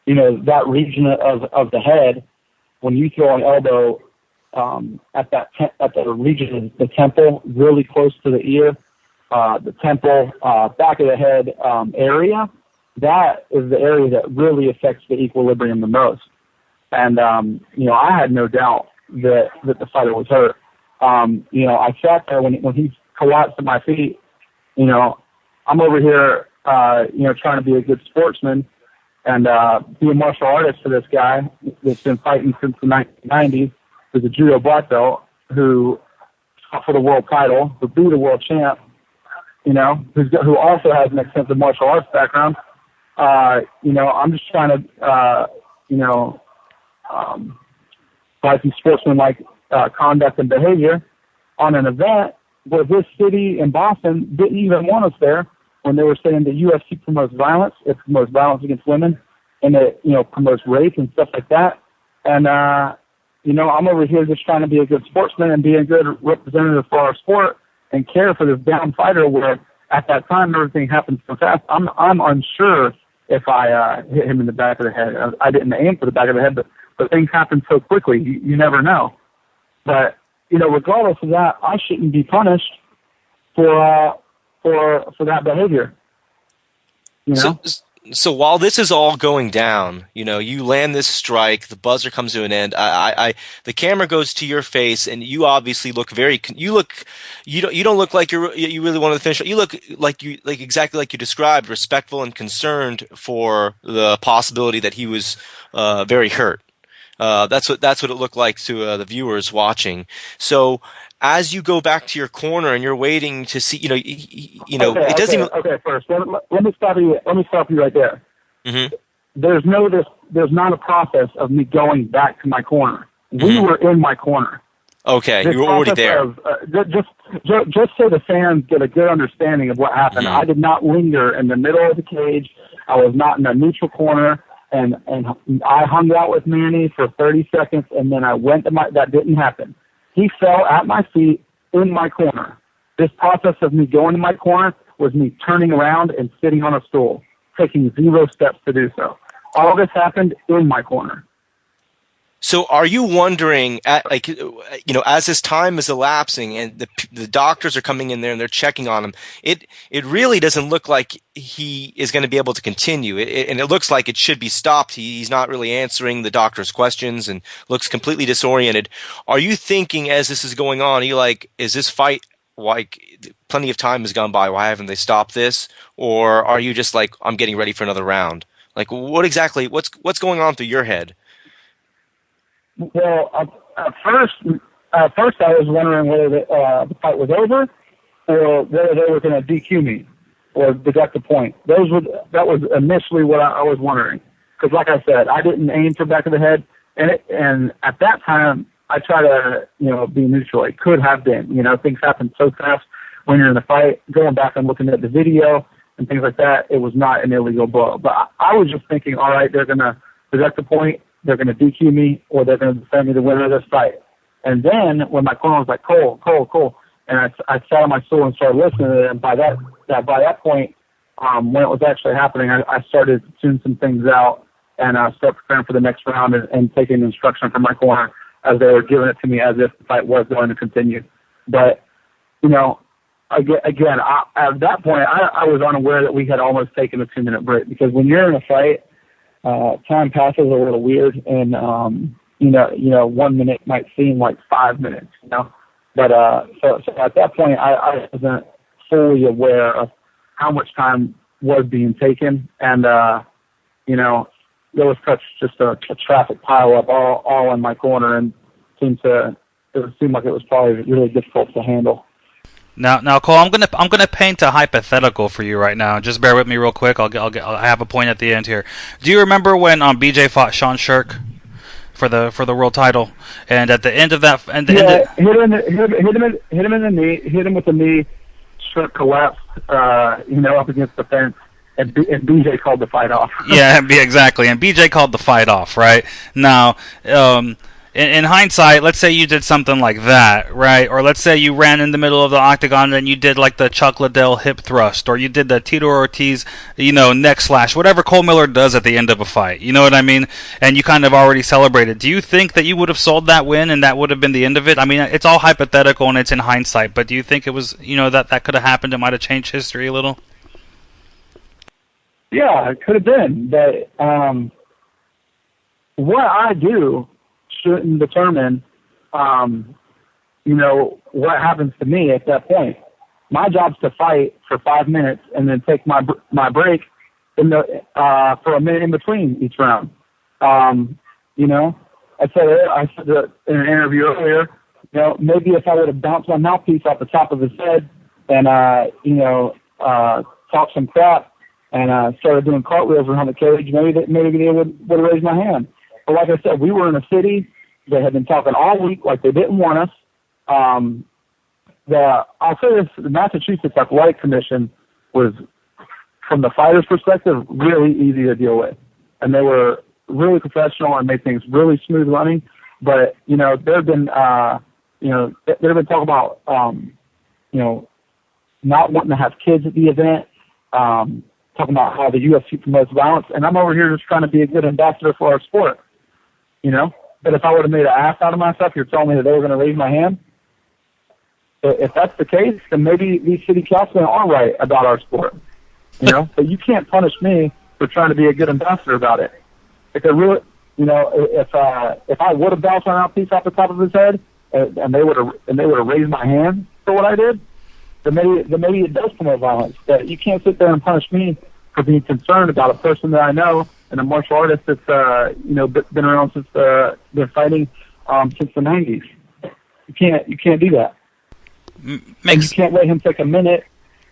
that region of the head, when you throw an elbow at the region of the temple, really close to the ear, the temple, back of the head area, that is the area that really affects the equilibrium the most. And I had no doubt that the fighter was hurt. I sat there when he collapsed at my feet. I'm over here, trying to be a good sportsman and be a martial artist for this guy that's been fighting since the 1990s, who's a judo black belt, who fought for the world title, who beat a world champ, who also has an extensive martial arts background. I'm just trying to, by some sportsmanlike conduct and behavior on an event where this city in Boston didn't even want us there, when they were saying the UFC promotes violence. It promotes violence against women, and it promotes rape and stuff like that. And I'm over here just trying to be a good sportsman and be a good representative for our sport and care for this down fighter. Where at that time everything happened so fast. I'm unsure if I hit him in the back of the head. I didn't aim for the back of the head, but things happen so quickly. You never know. But regardless of that, I shouldn't be punished for that behavior. So while this is all going down, you land this strike, the buzzer comes to an end. The camera goes to your face, and you obviously look you don't look like you really wanted to finish. You look like exactly like you described, respectful and concerned for the possibility that he was very hurt. That's what it looked like to the viewers watching. So as you go back to your corner and you're waiting to see, it doesn't even. Okay, first let me stop you. Let me stop you right there. Mm-hmm. There's not a process of me going back to my corner. Mm-hmm. We were in my corner. Okay, you were already there. Just so the fans get a good understanding of what happened. Mm-hmm. I did not linger in the middle of the cage. I was not in a neutral corner. And I hung out with Manny for 30 seconds, and then I went to that didn't happen. He fell at my feet in my corner. This process of me going to my corner was me turning around and sitting on a stool, taking 0 steps to do so. All this happened in my corner. So are you wondering, as this time is elapsing and the doctors are coming in there and they're checking on him, it really doesn't look like he is going to be able to continue. And it looks like it should be stopped. He's not really answering the doctor's questions and looks completely disoriented. Are you thinking as this is going on, are you like, is this fight, like, plenty of time has gone by, why haven't they stopped this? Or are you just like, I'm getting ready for another round? Like, what's going on through your head? Well, at first I was wondering whether the fight was over or whether they were going to DQ me or deduct a point. That was initially what I was wondering. Because like I said, I didn't aim for back of the head, and at that time I try to be neutral. It could have been. Things happen so fast when you're in the fight. Going back and looking at the video and things like that, it was not an illegal blow. But I was just thinking, all right, they're going to deduct a point. They're going to DQ me, or they're going to defend me the winner of this fight. And then when my corner was like, Cole, and I sat on my stool and started listening to it, and by that point, when it was actually happening, I started to tune some things out and start preparing for the next round and taking instruction from my corner as they were giving it to me as if the fight was going to continue. But, again, at that point, I was unaware that we had almost taken a 2-minute break, because when you're in a fight, time passes a little weird, and 1 minute might seem like 5 minutes, But so at that point, I wasn't fully aware of how much time was being taken, and there was just a traffic pileup all in my corner, and it seemed like it was probably really difficult to handle. Now, Cole, I'm gonna paint a hypothetical for you right now. Just bear with me real quick. I'll have a point at the end here. Do you remember when BJ fought Sean Shirk for the world title? And at the end of that, hit him in the knee, hit him with the knee. Shirk collapsed, up against the fence, and BJ called the fight off. Yeah, exactly. And BJ called the fight off. Right now. in hindsight, let's say you did something like that, right? Or let's say you ran in the middle of the octagon and you did like the Chuck Liddell hip thrust, or you did the Tito Ortiz, neck slash, whatever Cole Miller does at the end of a fight. You know what I mean? And you kind of already celebrated. Do you think that you would have sold that win and that would have been the end of it? I mean, it's all hypothetical and it's in hindsight, but do you think it was, that could have happened? It might have changed history a little? Yeah, it could have been. But what I do shouldn't determine, what happens to me at that point. My job's to fight for 5 minutes and then take my break for a minute in between each round. I said in an interview earlier, maybe if I would have bounced my mouthpiece off the top of his head and talked some crap and started doing cartwheels around the cage, maybe they would have raised my hand. But like I said, we were in a city that had been talking all week like they didn't want us. I'll say this, the Massachusetts Athletic Commission was, from the fighter's perspective, really easy to deal with. And they were really professional and made things really smooth running. But, there have been talk about, not wanting to have kids at the event, talking about how the UFC promotes violence. And I'm over here just trying to be a good ambassador for our sport, But if I would have made an ass out of myself, you're telling me that they were going to raise my hand? If that's the case, then maybe these city councilmen are right about our sport, But you can't punish me for trying to be a good ambassador about it. If it really, if I would have bounced my mouthpiece off the top of his head and they would have raised my hand for what I did, then maybe it does promote violence. But you can't sit there and punish me for being concerned about a person that I know and a martial artist that's been around since been fighting since the 90s. You can't do that. You can't let him take a minute.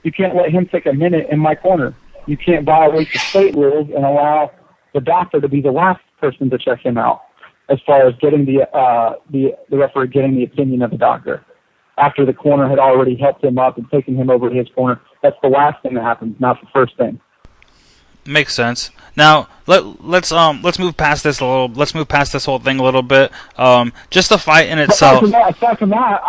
You can't let him take a minute in my corner. You can't violate the state rules and allow the doctor to be the last person to check him out, as far as getting the referee getting the opinion of the doctor after the corner had already helped him up and taken him over to his corner. That's the last thing that happens, not the first thing. Makes sense. Now let's move past this a little. Let's move past this whole thing a little bit. Just the fight in itself. Aside from that,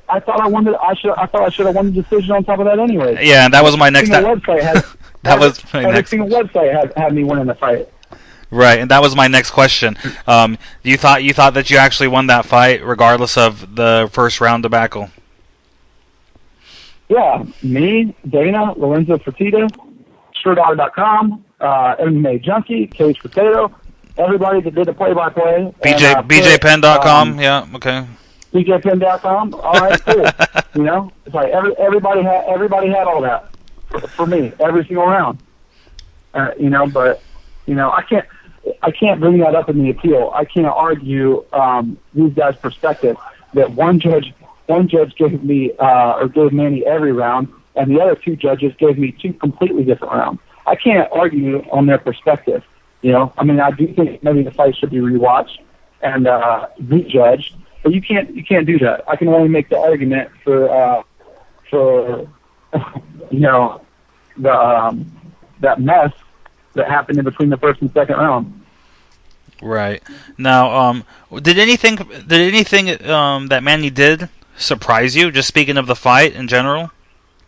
I thought I won. I thought I should have won the decision on top of that anyway. Yeah, that was my next. Every single website had me winning the fight. Right, and that was my next question. You thought that you actually won that fight regardless of the first round debacle? Yeah, me, Dana, Lorenzo Fertitta, SureDaughter.com, MMA Junkie, Cage Potato, everybody that did the play-by-play. BJPen.com, yeah, okay. BJPen.com, all right, cool. It's like everybody had all that for me every single round. But I can't bring that up in the appeal. I can't argue these guys' perspective that one judge gave me gave Manny every round, and the other two judges gave me two completely different rounds. I can't argue on their perspective. I mean, I do think maybe the fight should be rewatched and rejudged, but you can't do that. I can only make the argument for that mess that happened in between the first and second round. Right. Now, did anything that Manny did surprise you? Just speaking of the fight in general,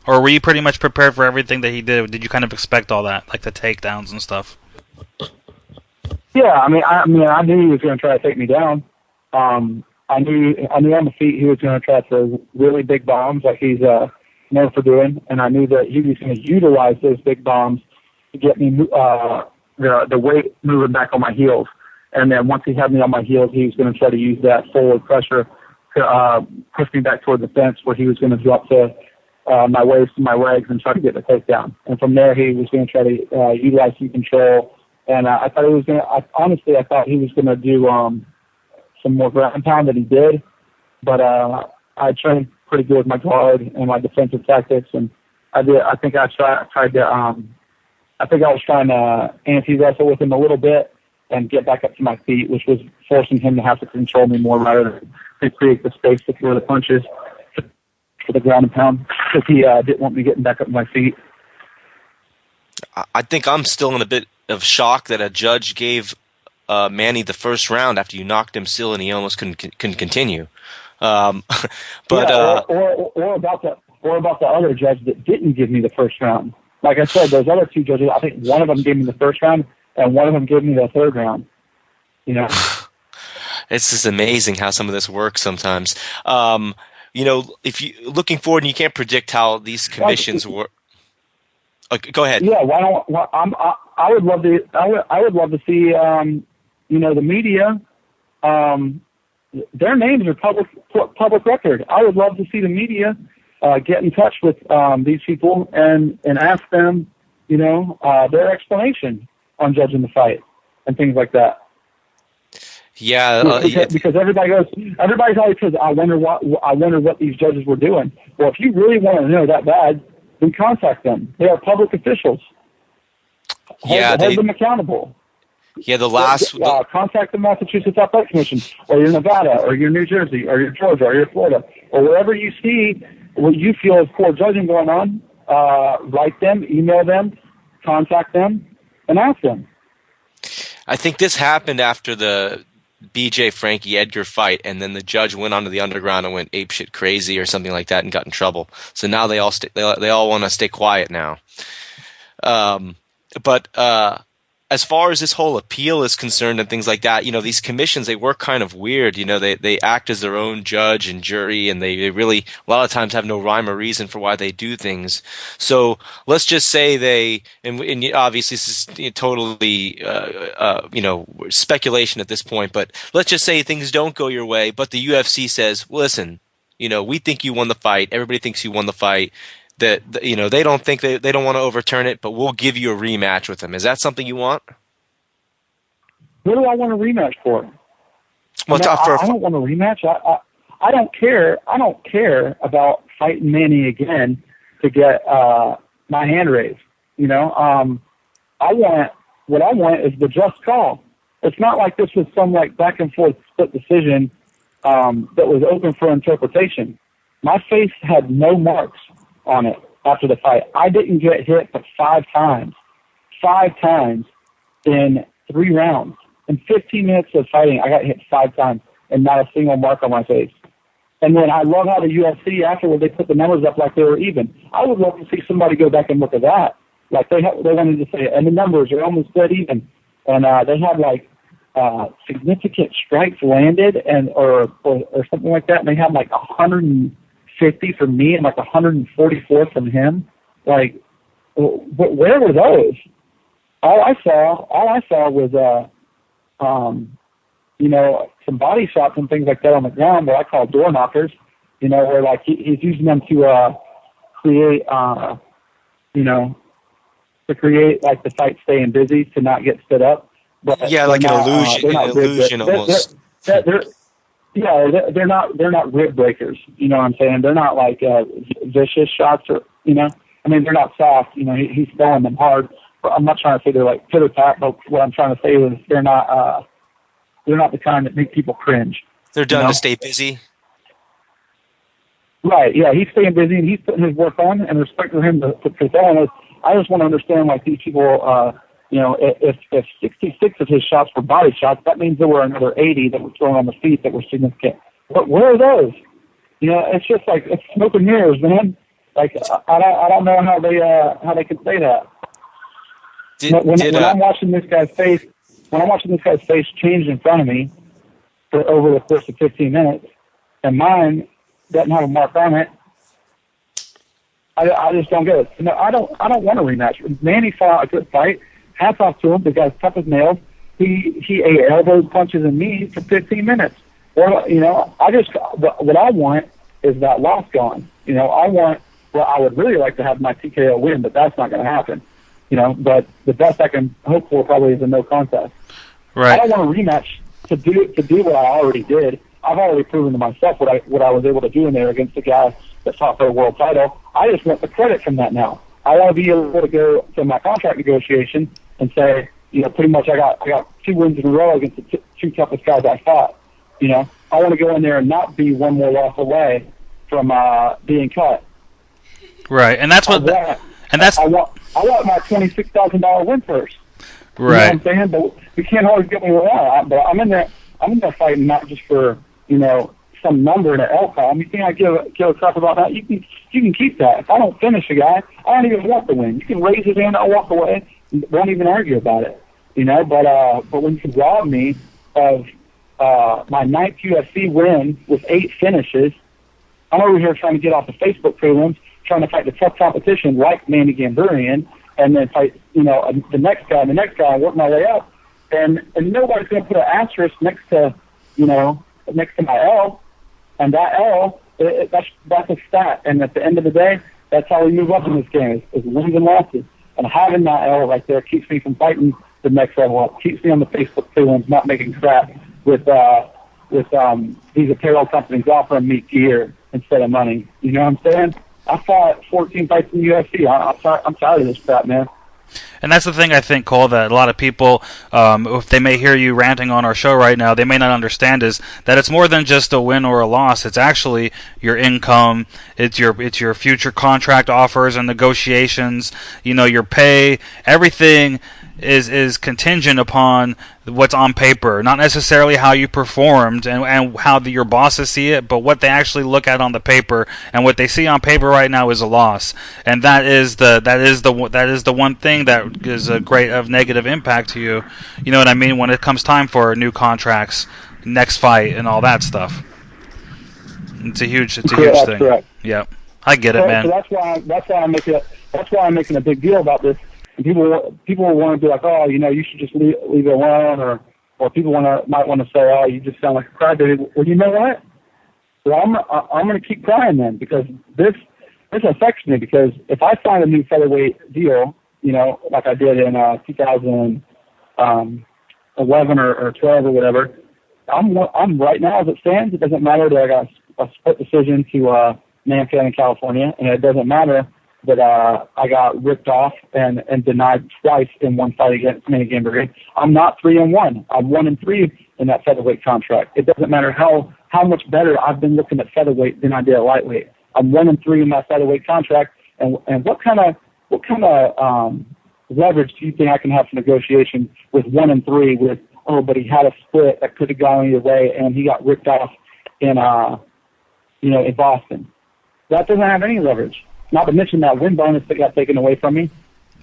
or were you pretty much prepared for everything that he did? Did you kind of expect all that, like the takedowns and stuff? Yeah, I knew he was going to try to take me down. I knew on the feet he was going to try to throw really big bombs like he's known for doing, and I knew that he was going to utilize those big bombs to get me the weight moving back on my heels. And then once he had me on my heels, he was going to try to use that forward pressure to push me back toward the fence, where he was going to drop to my waist and my legs and try to get the takedown. And from there, he was going to try to utilize some control. And I thought he was going to. I thought he was going to do some more ground and pound than he did. But I trained pretty good with my guard and my defensive tactics, and I did. I think I tried to. I think I was trying to anti-wrestle with him a little bit and get back up to my feet, which was forcing him to have to control me more rather than to create the space to throw the punches for the ground and pound, because he didn't want me getting back up to my feet. I think I'm still in a bit of shock that a judge gave Manny the first round after you knocked him still and he almost couldn't continue. But yeah, or about the other judge that didn't give me the first round. Like I said, those other two judges, I think one of them gave me the first round and one of them gave me the third round. You know, it's just amazing how some of this works sometimes. If you looking forward and you can't predict how these commissions work. Go ahead. Yeah, I would love to. I would love to see. The media. Their names are public record. I would love to see the media get in touch with these people and ask them, their explanation on judging the fight and things like that. Yeah, because everybody's always says, I wonder what these judges were doing. Well, if you really want to know that bad, then contact them. They are public officials. Hold them accountable. Yeah, contact the Massachusetts Athletic Commission, or your Nevada, or your New Jersey, or your Georgia, or your Florida, or wherever you see what you feel is poor judging going on. Write them, email them, contact them, and ask them. I think this happened after the BJ Frankie Edgar fight, and then the judge went onto the underground and went apeshit crazy or something like that and got in trouble. So now they all want to stay quiet now. But as far as this whole appeal is concerned and things like that, these commissions, they work kind of weird. They act as their own judge and jury, and they really a lot of times have no rhyme or reason for why they do things. So let's just say and obviously this is totally speculation at this point, but let's just say things don't go your way, but the UFC says, listen, we think you won the fight. Everybody thinks you won the fight. That they don't think they don't want to overturn it, but we'll give you a rematch with them. Is that something you want? What do I want a rematch for? Well, I don't want a rematch. I don't care. I don't care about fighting Manny again to get my hand raised. What I want is the just call. It's not like this was some back and forth split decision that was open for interpretation. My face had no marks on it after the fight. I didn't get hit but 5 times. 5 times in 3 rounds. In 15 minutes of fighting, I got hit 5 times and not a single mark on my face. And then I love how the UFC afterward, they put the numbers up like they were even. I would love to see somebody go back and look at that. Like they wanted to say, and the numbers are almost dead even. And they had significant strikes landed or something like that. And they had 150 from me and 144 from him. Where were those? All I saw was some body shots and things like that on the ground, what I call door knockers. Where he's using them to create the fight staying busy to not get stood up. But yeah, like an illusion almost. They're not rib breakers. You know what I'm saying? They're not vicious shots or they're not soft. He's throwing them hard. I'm not trying to say they're pitter pat, but what I'm trying to say is they're not the kind that make people cringe. They're done to stay busy. Right. Yeah, he's staying busy and he's putting his work on, and respect for him for telling us. I just want to understand these people. If 66 of his shots were body shots, that means there were another 80 that were thrown on the feet that were significant. Where are those? It's just it's smoke and mirrors, man. I don't know how they can say that. When I'm watching this guy's face, change in front of me for over the course of 15 minutes, and mine doesn't have a mark on it, I just don't get it. I don't want a rematch. Manny fought a good fight. Hats off to him. The guy's tough as nails. He ate elbows, punches, and me for 15 minutes. Well, what I want is that loss gone. I would really like to have my TKO win, but that's not going to happen. But the best I can hope for probably is a no contest. Right. I don't want a rematch to do what I already did. I've already proven to myself what I was able to do in there against the guy that fought for a world title. I just want the credit from that now. I want to be able to go to my contract negotiation and say, pretty much I got 2 wins in a row against the 2 toughest guys I fought. I want to go in there and not be one more loss away from being cut. Right, and that's what. I want my $26,000 win first. You know what Right. I'm saying? But we can't always get what we want. But I'm in there fighting not just for, some number in an L column. You think I give a crap about that? You can keep that. If I don't finish a guy, I don't even want the win. You can raise his hand, I'll walk away, won't even argue about it. But when you can rob me of my 9th UFC win with 8 finishes, I'm over here trying to get off the Facebook prelims, trying to fight the tough competition like Manny Gambarian, and then fight, the next guy, work my way up. And nobody's going to put an asterisk next to my L. And that L, that's a stat. And at the end of the day, that's how we move up in this game, is wins and losses. And having that L right there keeps me from fighting the next level up, keeps me on the Facebook prelims, not making crap with these apparel companies offering me gear instead of money. You know what I'm saying? I fought 14 fights in the UFC. I'm tired of this crap, man. And that's the thing, I think, Cole, that a lot of people, if they may hear you ranting on our show right now, they may not understand is that it's more than just a win or a loss. It's actually your income. It's your future contract offers and negotiations. Your pay. Everything is contingent upon what's on paper, not necessarily how you performed and how your bosses see it, but what they actually look at on the paper. And what they see on paper right now is a loss, and that is the one thing that is a great of negative impact to you. You know what I mean? When it comes time for new contracts, next fight, and all that stuff, it's a huge thing. Correct. Yeah, I get it, man. So that's why I'm making a big deal about this. And people want to be like, oh, you should just leave it alone, or people might want to say, oh, you just sound like a crybaby. Well, you know what? Well, I'm going to keep crying then, because this affects me. Because if I sign a new featherweight deal, like I did in 2011 or 12 or whatever, I'm right now as it stands. It doesn't matter that I got a split decision to Mankato in California, and it doesn't matter that I got ripped off and denied twice in one fight against Manny Gambarian. I'm not 3-1. I'm 1-3 in that featherweight contract. It doesn't matter how much better I've been looking at featherweight than I did at lightweight. I'm 1-3 in my featherweight contract. And what kind of leverage do you think I can have for negotiation with 1-3 with, but he had a split that could have gone either way and he got ripped off in Boston. That doesn't have any leverage. Not to mention that win bonus that got taken away from me.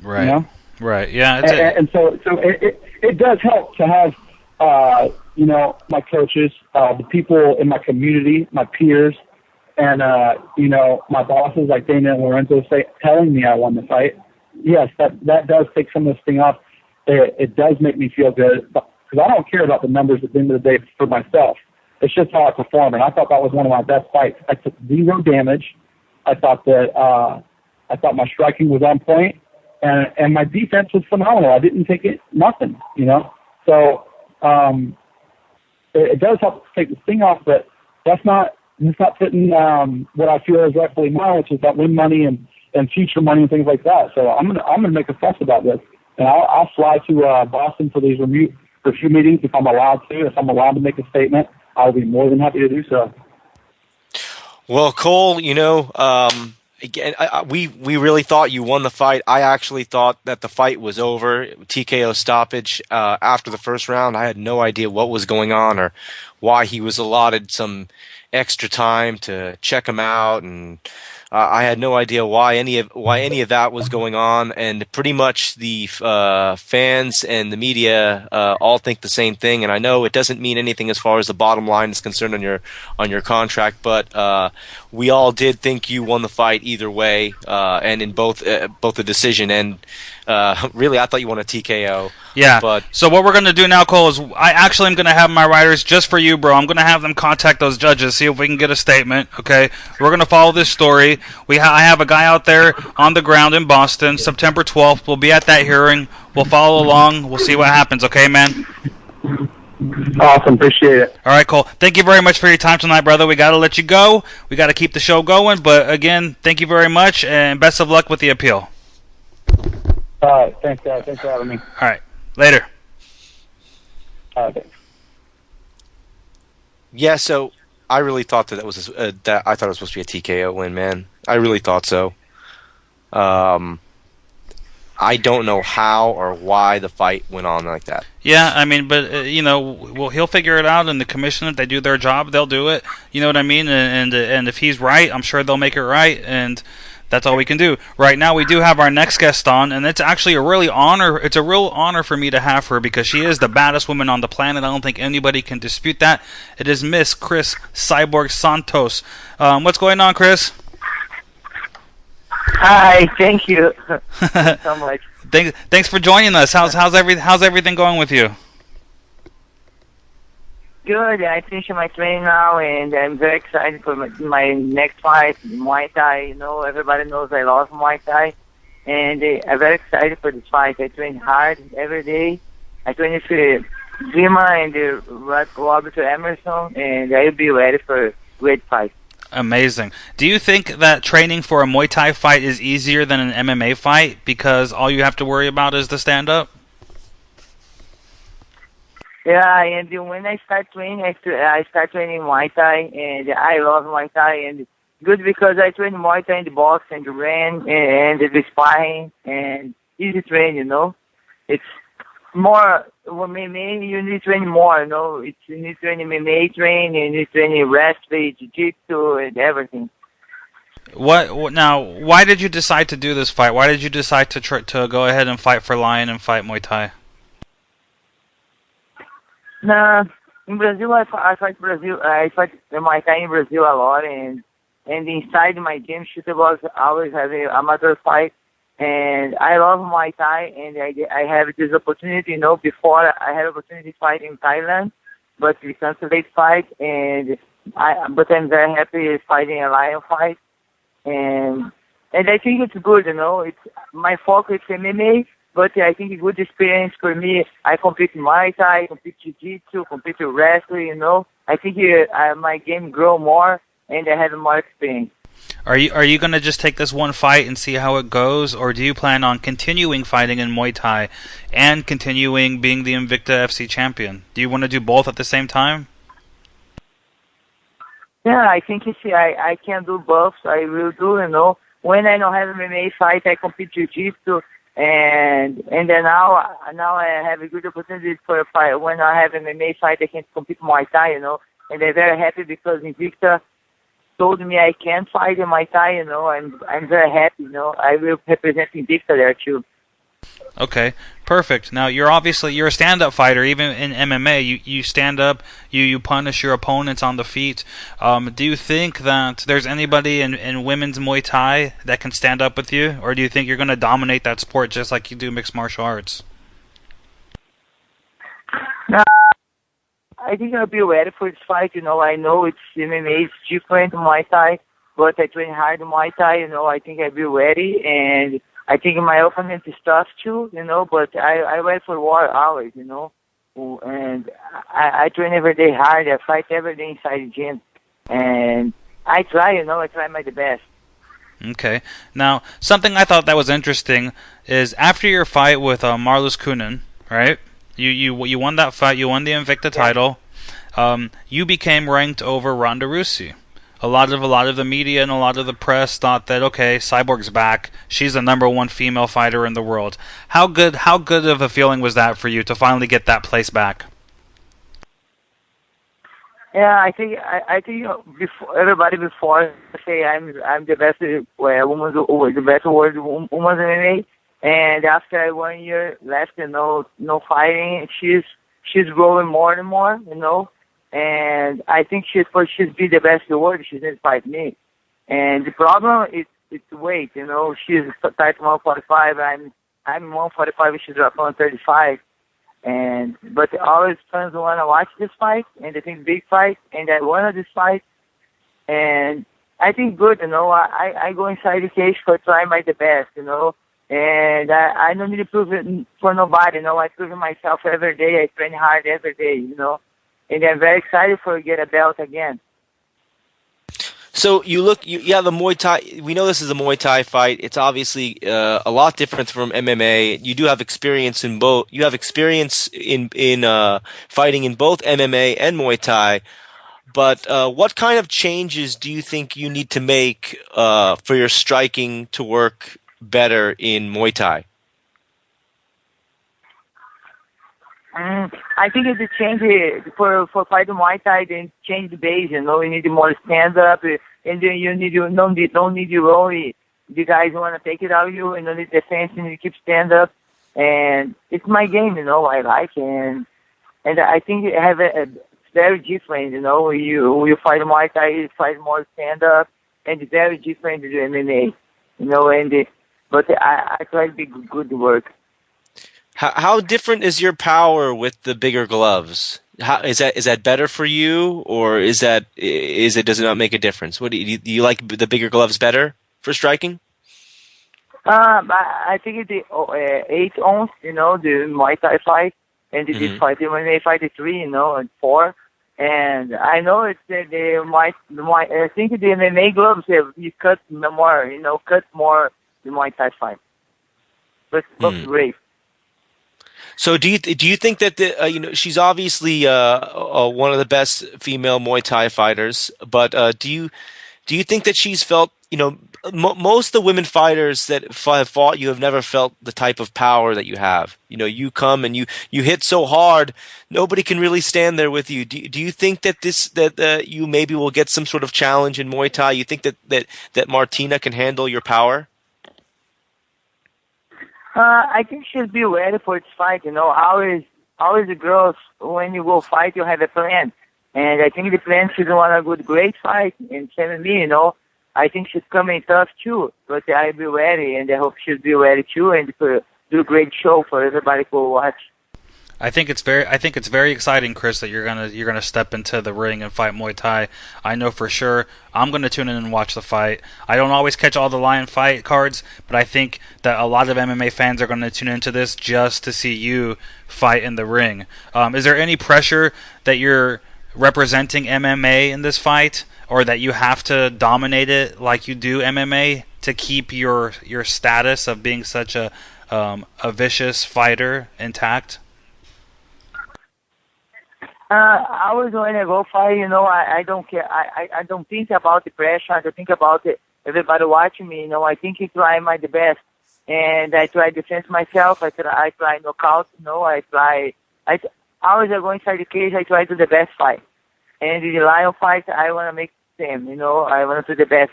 Right. Right. Yeah. And so it does help to have, my coaches, the people in my community, my peers, and, my bosses like Dana and Lorenzo telling me I won the fight. Yes, that does take some of this thing off. It does make me feel good, because I don't care about the numbers at the end of the day for myself. It's just how I perform, and I thought that was one of my best fights. I took 0 damage. I thought my striking was on point, and my defense was phenomenal. I didn't take it nothing, So it does help take the sting off, but it's not putting what I feel is rightfully mine, which is that win money and future money and things like that. So I'm gonna make a fuss about this, and I'll fly to Boston for these review meetings if I'm allowed to. If I'm allowed to make a statement, I'll be more than happy to do so. Well, Cole, again, we really thought you won the fight. I actually thought that the fight was over. TKO stoppage after the first round. I had no idea what was going on or why he was allotted some extra time to check him out, and I had no idea why any of that was going on. And pretty much the fans and the media all think the same thing. And I know it doesn't mean anything as far as the bottom line is concerned on your contract, but we all did think you won the fight either way, and in both the decision and really, I thought you won a TKO. Yeah. But so what we're going to do now, Cole, is I actually am going to have my writers just for you, bro. I'm going to have them contact those judges, see if we can get a statement, okay? We're going to follow this story. I have a guy out there on the ground in Boston, September 12th. We'll be at that hearing. We'll follow along. We'll see what happens, okay, man? Awesome. Appreciate it. All right, Cole. Thank you very much for your time tonight, brother. We got to let you go. We got to keep the show going. But, again, thank you very much, and best of luck with the appeal. All right. Thanks, guys. Thanks for having me. All right. Later. All right. Thanks. yeah, so I really thought that was that I thought it was supposed to be a TKO win, man. I really thought so. I I don't know how or why the fight went on like that. Yeah, I mean, but well, he'll figure it out, and the commission, if they do their job, they'll do it. You know what I mean? And if he's right, I'm sure they'll make it right, and that's all we can do. Right now, we do have our next guest on, and it's actually a really honor. It's a real honor for me to have her because she is the baddest woman on the planet. I don't think anybody can dispute that. It is Miss Chris Cyborg Santos. What's going on, Chris? Hi, thank you so much. Thanks for joining us. How's everything going with you? Good. I finished my training now, and I'm very excited for my next fight, Muay Thai. You know, everybody knows I love Muay Thai, and I'm very excited for this fight. I train hard every day. I train with Zima and Robert Emerson, and I'll be ready for a great fight. Amazing. Do you think that training for a Muay Thai fight is easier than an MMA fight because all you have to worry about is the stand-up? Yeah, and when I start training, I start training Muay Thai, and I love Muay Thai, and good because I train Muay Thai in the box and the ring and the sparring and easy train, you know. It's more, well, MMA, you need to train more, you know. You need to train MMA train, you need to train wrestling, jiu-jitsu, and everything. What now? Why did you decide to do this fight? Why did you decide to go ahead and fight for Lion and fight Muay Thai? Nah, in Brazil, I fight Brazil. I fight Muay Thai in Brazil a lot, and inside my gym, shooter box, I always have an amateur fight. And I love Muay Thai, and I have this opportunity, you know, before I had opportunity to fight in Thailand, but we canceled the fight, but I'm very happy fighting a lion fight, and I think it's good, you know, it's my focus is MMA, but I think it's a good experience for me. I compete in Muay Thai, compete Jiu-Jitsu, compete wrestling, you know, I think my game grow more, and I have more experience. Are you going to just take this one fight and see how it goes, or do you plan on continuing fighting in Muay Thai and continuing being the Invicta FC champion? Do you want to do both at the same time? Yeah, I think I can do both. I will do, you know. When I don't have MMA fight, I compete Jiu-Jitsu, and then now I have a good opportunity for a fight. When I have MMA fight, I can compete Muay Thai, you know. And I'm very happy because Invicta told me I can fight in Muay Thai, you know. I'm very happy, you know. I will represent Invicta there too. Okay, perfect. Now you're a stand-up fighter. Even in MMA, you stand up, you punish your opponents on the feet. Do you think that there's anybody in women's Muay Thai that can stand up with you, or do you think you're going to dominate that sport just like you do mixed martial arts? No, I think I'll be ready for this fight. You know, I know it's MMA is different Muay Thai, but I train hard Muay Thai. You know, I think I'll be ready, and I think my opponent is tough too. You know, but I wait for war always. You know, and I train every day hard. I fight every day inside the gym, and I try. You know, I try my best. Okay. Now, something I thought that was interesting is after your fight with Marlus Kunin, right? You won that fight. You won the Invicta title. You became ranked over Ronda Rousey. A lot of the media and a lot of the press thought that okay, Cyborg's back. She's the #1 female fighter in the world. How good of a feeling was that for you to finally get that place back? Yeah, I think before everybody before say I'm the best woman, the best world woman MMA. And after 1 year left, you know, no fighting, she's growing more and more, you know. And I think she's be the best in the world. She didn't fight me. And the problem is it's weight, you know. She's type 145. I'm 145. She's up 135. But always fans want to watch this fight, and they think big fight, and I won this fight. And I think good, you know. I go inside the cage for trying my the best, you know. And I don't need to prove it for nobody, you know. I prove it myself every day. I train hard every day, you know. And I'm very excited for get a belt again. So you have the Muay Thai. We know this is a Muay Thai fight. It's obviously a lot different from MMA. You do have experience in both. You have experience in fighting in both MMA and Muay Thai. But what kind of changes do you think you need to make for your striking to work better in Muay Thai? I think it's a change for fight Muay Thai. Then change the base. You know, you need more stand up, and then you need don't need you roll. The guys want to take it out of you, and then the defense, and you keep stand up. And it's my game. You know, I like and I think you have a very different. You know, you fight Muay Thai, you fight more stand up, and it's very different to the MMA. You know, but I try to be good work. How different is your power with the bigger gloves? Is that better for you, or does it not make a difference? What do you like the bigger gloves better for striking? I think it's the 8 ounce, you know, the Muay Thai fight, and the fight when they fight the 3, you know, and 4. And I know it's I think the MMA gloves you cut more, you know, the Muay Thai fight. But looks great. So do you think that she's obviously one of the best female Muay Thai fighters, but do you think that she's felt, most of the women fighters that have fought you have never felt the type of power that you have? You come and you hit so hard, nobody can really stand there with you. Do you think that you maybe will get some sort of challenge in Muay Thai? You think that Martina can handle your power? I think she'll be ready for this fight. Always the girls, when you go fight, you have a plan. And I think the plan, she's want a great fight. And same with me, I think she's coming tough too. But I'll be ready, and I hope she'll be ready too, and do a great show for everybody to watch. I think it's very exciting, Chris, that you're gonna step into the ring and fight Muay Thai. I know for sure I'm gonna tune in and watch the fight. I don't always catch all the Lion fight cards, but I think that a lot of MMA fans are gonna tune into this just to see you fight in the ring. Is there any pressure that you're representing MMA in this fight, or that you have to dominate it like you do MMA to keep your status of being such a vicious fighter intact? Always when I go fight, I don't care. I don't think about the pressure. I don't think about everybody watching me. I think I try my the best, and I try to defend myself. I try knockout. Always I go inside the cage. I try to do the best fight. And in the Lion fight, I want to make the same. I want to do the best.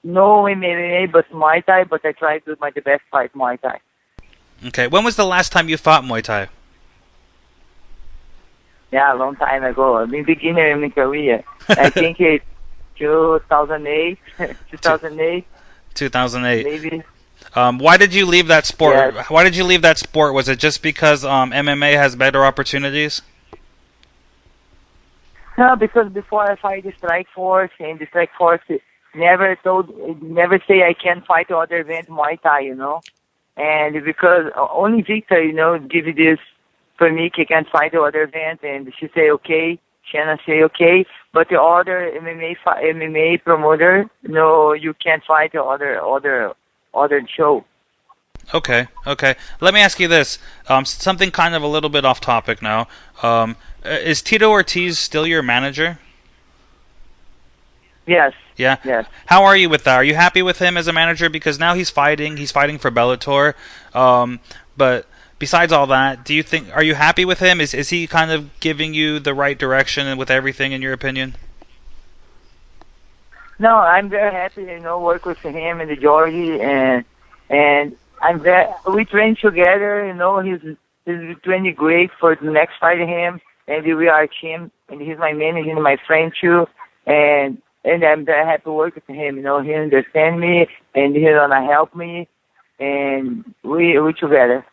No MMA, but Muay Thai. But I try to do the best fight Muay Thai. Okay. When was the last time you fought Muay Thai? Yeah, a long time ago. I've been beginner in my career. I think it's 2008. 2008. 2008. Maybe. Why did you leave that sport? Yes. Why did you leave that sport? Was it just because MMA has better opportunities? No, because before I fight the Strike Force, and the Strike Force never say I can fight the other event Muay Thai, And because only Victor, give you this. For me, he can fight the other event, and she say okay. Shanna say okay, but the other MMA promoter, no, you can't fight the other show. Okay. Let me ask you this. Something kind of a little bit off topic now. Is Tito Ortiz still your manager? Yes. Yeah? Yes. How are you with that? Are you happy with him as a manager? Because now he's fighting for Bellator. But besides all that, are you happy with him? Is he kind of giving you the right direction and with everything, in your opinion? No, I'm very happy, work with him and the Georgie, and we train together, he's training great for the next fight of him, and we are a team, and he's my manager and my friend too, and I'm very happy to work with him, he understands me, and he's gonna help me, and we together.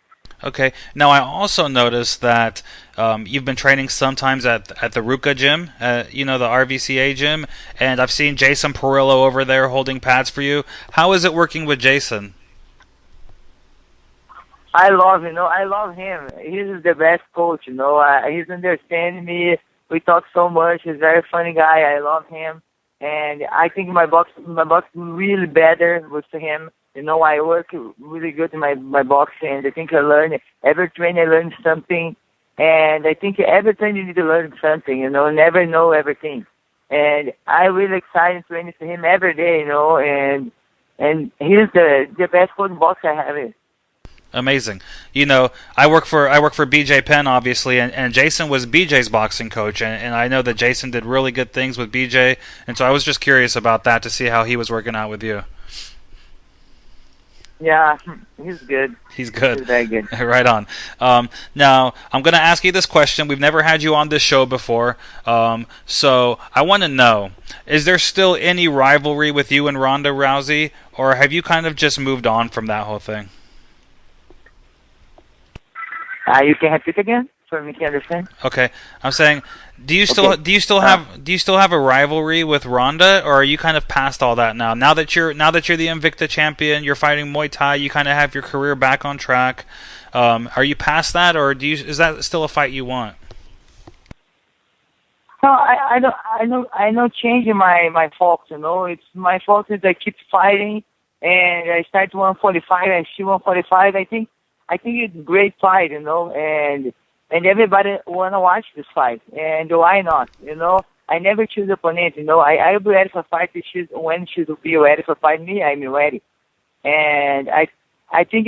Okay. Now, I also noticed that you've been training sometimes at the Ruka gym, the RVCA gym, and I've seen Jason Perillo over there holding pads for you. How is it working with Jason? I love him. He's the best coach, He's understanding me. We talk so much. He's a very funny guy. I love him. And I think my box really better with him. I work really good in my boxing, and I think every training I learn something, and I think every time you need to learn something, never know everything. And I'm really excited training for him every day, and he's the best coach boxer I have. Amazing. I work for BJ Penn, obviously, and Jason was BJ's boxing coach, and I know that Jason did really good things with BJ, and so I was just curious about that to see how he was working out with you. Yeah, he's good. He's good. He's very good. Right on. Now, I'm going to ask you this question. We've never had you on this show before, so I want to know, is there still any rivalry with you and Ronda Rousey, or have you kind of just moved on from that whole thing? You can repeat again for me to understand. Okay, I'm saying, do you still have a rivalry with Ronda, or are you kind of past all that now? Now that you're the Invicta champion, you're fighting Muay Thai, you kind of have your career back on track. Are you past that, or is that still a fight you want? No, I know changing my focus. It's my focus. I keep fighting, and I start 145. I see 145. I think it's a great fight, and everybody wanna watch this fight, and why not? I never choose opponent. I'll be ready for fight to choose when she will be ready for fight me. I'm ready, and I think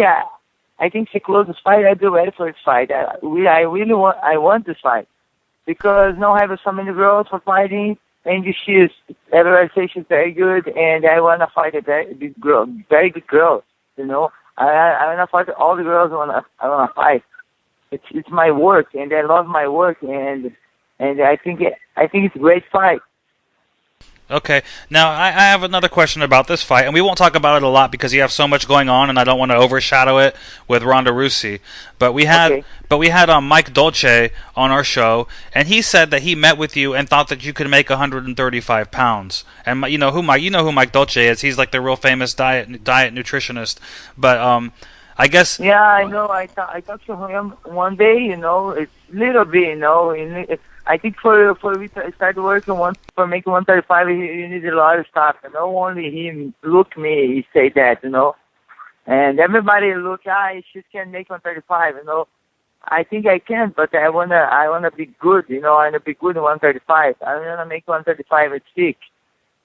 it's a close fight. I'll be ready for this fight. I want this fight because now I have so many girls for fighting, and everybody says she's very good, and I wanna fight a very good girl, very good girl. I wanna fight all the girls. I wanna fight. It's my work, and I love my work, and I think it's a great fight. Okay. Now, I have another question about this fight, and we won't talk about it a lot because you have so much going on, and I don't want to overshadow it with Ronda Rousey. But we had Mike Dolce on our show, and he said that he met with you and thought that you could make 135 pounds. And you know who Mike Dolce is? He's like the real famous diet nutritionist. But I guess. Yeah, I know. I talked to him one day. It's little bit. I think for we start working for making 135, you need a lot of stuff. Only him look me, he say that. And everybody look. She can make 135. I think I can, but I wanna be good. I wanna be good in 135. I wanna make 135 at thick,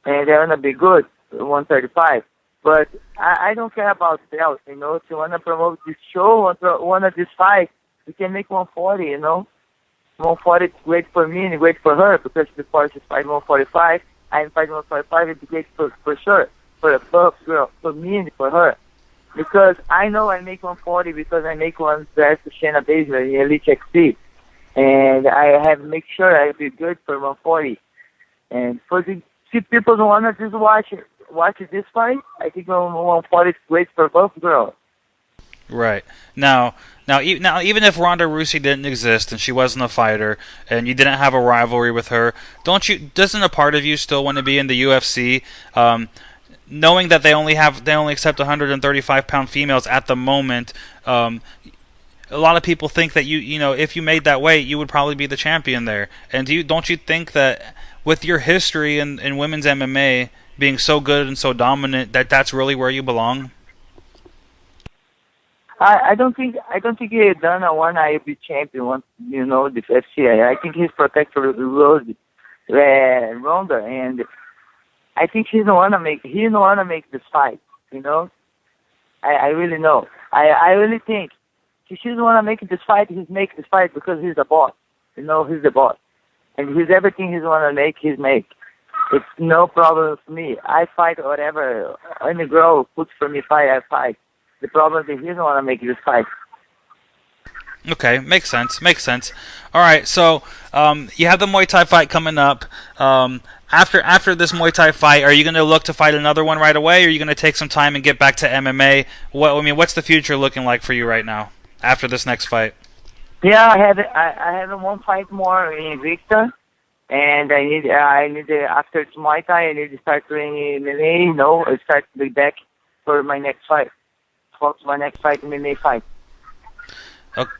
and I wanna be good at 135. But I don't care about belt, If you want to promote this show, one of this fight, we can make 140, 140 is great for me and great for her, because before she fight 145, I'm fighting 145, it's great for sure, for both girls, for me and for her. Because I know I make 140 because I make one dress to Shayna Baszler in Elite XC. And I have make sure I be good for 140. And for the people who want to just watch this fight, I think 140 is great for both girls. Right. Now, even if Ronda Rousey didn't exist and she wasn't a fighter and you didn't have a rivalry with her, doesn't a part of you still want to be in the UFC? Knowing that they only accept 135-pound females at the moment, a lot of people think that if you made that weight, you would probably be the champion there. And don't you think that with your history in women's MMA being so good and so dominant, that's really where you belong? I don't think he done a one IFB champion. The UFC. I think he's protector Ronda, and I think he don't wanna make this fight. I really know. I really think he doesn't wanna make this fight. He's making this fight because he's the boss. He's the boss, and he's everything he's wanna make. He's make. It's no problem for me. I fight whatever any girl puts for me fight. I fight. The problem is he doesn't want to make this fight. Okay, makes sense. All right, so you have the Muay Thai fight coming up. After this Muay Thai fight, are you going to look to fight another one right away, or are you going to take some time and get back to MMA? What's the future looking like for you right now after this next fight? Yeah, I have one fight more in Invicta, and I need after it's Muay Thai, I need to start training MMA. I start to be back for my next fight. Focus my next fight, MMA fight. Okay.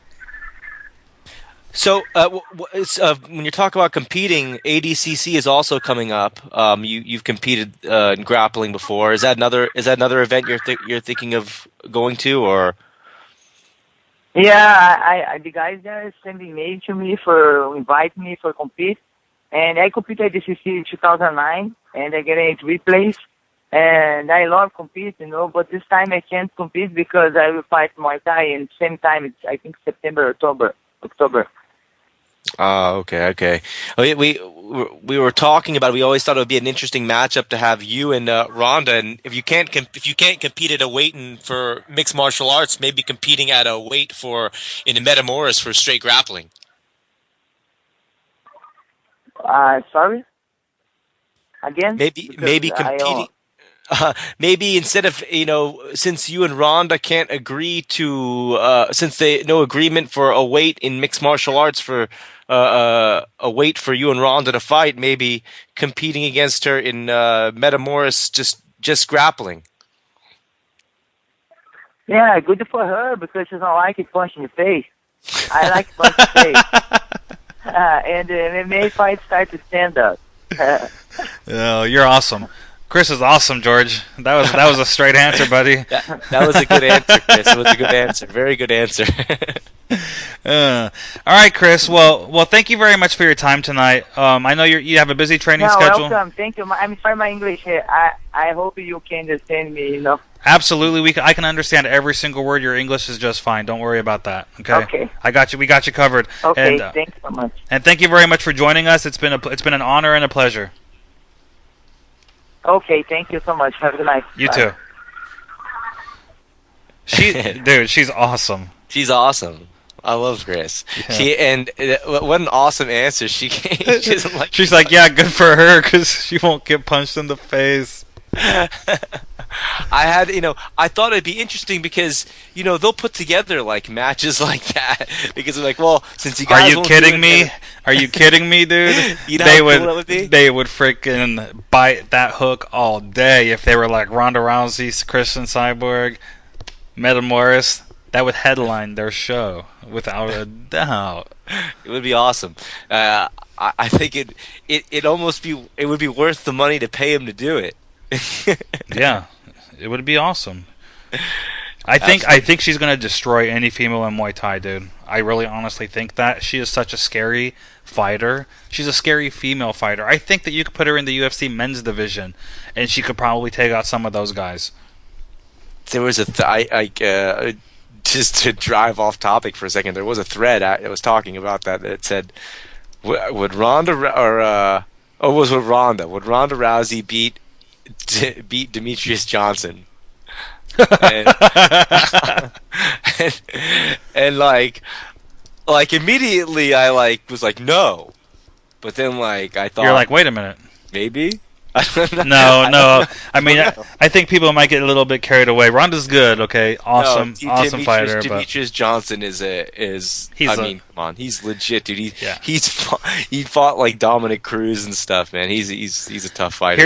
So, when you talk about competing, ADCC is also coming up. You've competed in grappling before. Is that another event you're thinking of going to, or? Yeah, the guys there sending mail to me invite me for compete, and I competed at ADCC in 2009, and I get a replace. And I love competing, but this time I can't compete because I will fight Muay Thai and same time it's I think September, October. Okay. We were talking about. We always thought it would be an interesting matchup to have you and Ronda. And if you can't compete at a weight for mixed martial arts, maybe competing at a weight in a Metamoris for straight grappling. Sorry. Again? Maybe competing. Maybe instead of since you and Ronda can't agree to since they no agreement for a weight in mixed martial arts for a weight for you and Ronda to fight, maybe competing against her in Metamoris just grappling. Yeah, good for her because she don't like it punch in the face. I like punch in the face. And the MMA fight start to stand up. Oh, you're awesome. Chris is awesome, George. That was a straight answer, buddy. That was a good answer, Chris. It was a good answer. Very good answer. All right, Chris. Well, thank you very much for your time tonight. I know you have a busy training schedule. Welcome. Thank you. I'm sorry, my English here. I hope you can understand me. Absolutely, I can understand every single word. Your English is just fine. Don't worry about that. Okay. Okay. I got you. We got you covered. Okay. Thanks so much. And thank you very much for joining us. It's been an honor and a pleasure. Okay, thank you so much. Have a good night. You Bye. too. She's awesome. She's awesome. I love Chris. Yeah. What an awesome answer she gave. She's like, yeah, good for her because she won't get punched in the face. I thought it'd be interesting because they'll put together like matches like that because they're like, well, since you guys Are you kidding me? Are you kidding me, dude? You know how cool that would be? They would freaking bite that hook all day if they were like Ronda Rousey, Christian Cyborg, Metamoris. That would headline their show without a doubt. It would be awesome. I think it would be worth the money to pay him to do it. Yeah, it would be awesome. I think she's gonna destroy any female in Muay Thai, dude. I really honestly think that she is such a scary fighter. She's a scary female fighter. I think that you could put her in the UFC men's division, and she could probably take out some of those guys. There was just to drive off topic for a second. There was a thread that was talking about that. It said, "Would Ronda Would Ronda Rousey beat Demetrius Johnson?" and like immediately I was like no, but then I thought you're like, wait a minute, maybe. No. I mean, I think people might get a little bit carried away. Ronda's good, okay, awesome fighter. Demetrius Johnson come on, he's legit, dude. He fought like Dominic Cruz and stuff, man. He's a tough fighter.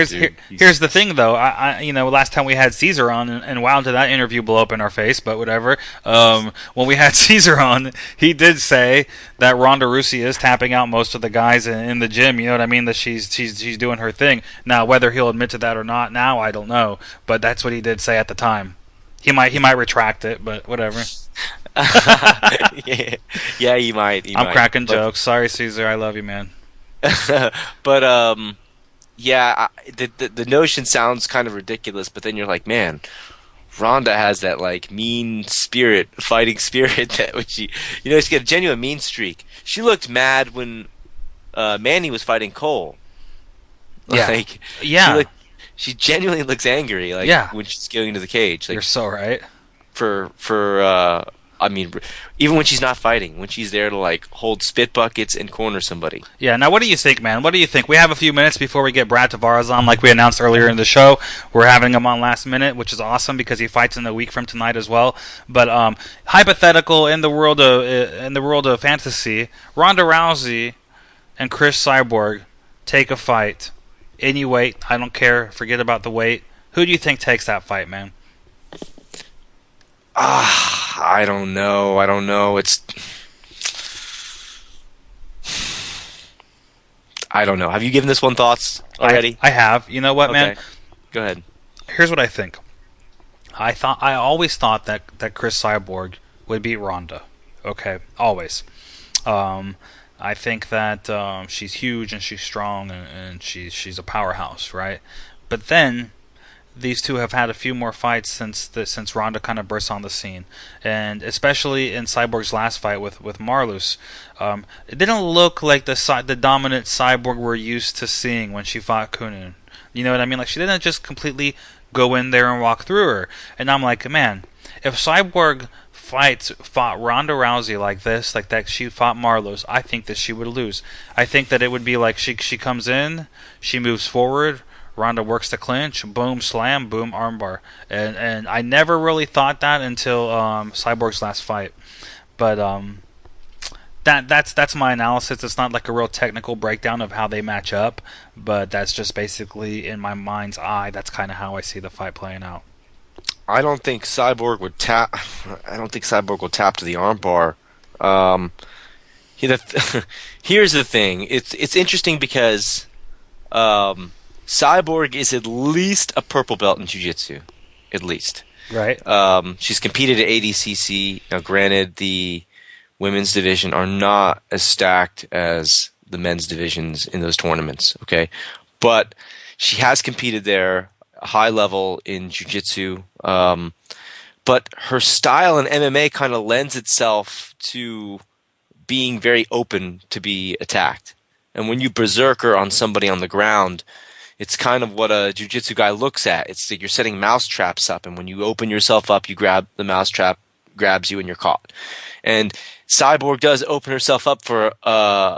Here's the thing, though. I last time we had Caesar on, and wow, did that interview blow up in our face? But whatever. When we had Caesar on, he did say that Ronda Rousey is tapping out most of the guys in the gym. You know what I mean? That she's doing her thing. Now, whether he'll admit to that or not now, I don't know. But that's what he did say at the time. He might retract it, but whatever. Yeah, he might. I'm cracking jokes. Sorry, Caesar. I love you, man. But yeah, the notion sounds kind of ridiculous. But then you're like, man, Ronda has that like mean spirit, fighting spirit that when she's got a genuine mean streak. She looked mad when Manny was fighting Cole. Yeah. She genuinely looks angry. When she's going into the cage. You're so right. Even when she's not fighting, when she's there to hold spit buckets and corner somebody. Yeah. Now, what do you think, man? What do you think? We have a few minutes before we get Brad Tavares on, like we announced earlier in the show. We're having him on last minute, which is awesome because he fights in a week from tonight as well. But hypothetical in the world of fantasy, Ronda Rousey and Chris Cyborg take a fight. Any weight, I don't care. Forget about the weight. Who do you think takes that fight, man? I don't know. I don't know. Have you given this one thoughts already? I have. You know what, man? Go ahead. Here's what I think. I always thought that Chris Cyborg would beat Ronda. Okay, always. I think that she's huge and she's strong and she's a powerhouse, right? But then these two have had a few more fights since Ronda kind of burst on the scene, and especially in Cyborg's last fight with Marlus, it didn't look like the dominant Cyborg we're used to seeing when she fought Kunin. You know what I mean? Like, she didn't just completely go in there and walk through her. And I'm like, man, if Cyborg fought Ronda Rousey like this, like that she fought Marlos, I think that she would lose. I think that it would be like she comes in, she moves forward, Ronda works the clinch, boom, slam, boom, armbar. And I never really thought that until Cyborg's last fight. But that's my analysis. It's not like a real technical breakdown of how they match up, but that's just basically in my mind's eye. That's kind of how I see the fight playing out. I don't think Cyborg would tap. I don't think Cyborg will tap to the armbar. Here's the thing. It's interesting because Cyborg is at least a purple belt in jiu-jitsu, at least. Right. She's competed at ADCC. Now, granted, the women's division are not as stacked as the men's divisions in those tournaments. Okay, but she has competed there. High level in jiu-jitsu, but her style in MMA kind of lends itself to being very open to be attacked. And when you berserker on somebody on the ground, it's kind of what a jiu-jitsu guy looks at. It's like you're setting mouse traps up, and when you open yourself up, you grab the mouse trap, grabs you, and you're caught. And Cyborg does open herself up for a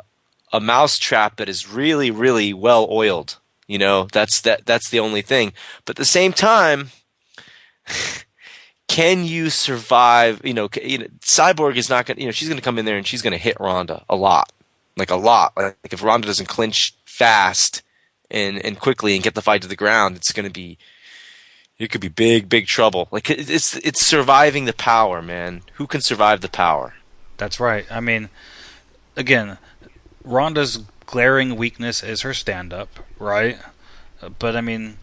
mouse trap that is really, really well oiled. You know, that's the only thing. But at the same time, can you survive? Cyborg is not going to, she's going to come in there and she's going to hit Ronda a lot. Like if Ronda doesn't clinch fast and quickly and get the fight to the ground, it could be big trouble. Like, it's surviving the power, man. Who can survive the power? That's right. I mean, again, Ronda's glaring weakness is her stand-up, right? But I mean,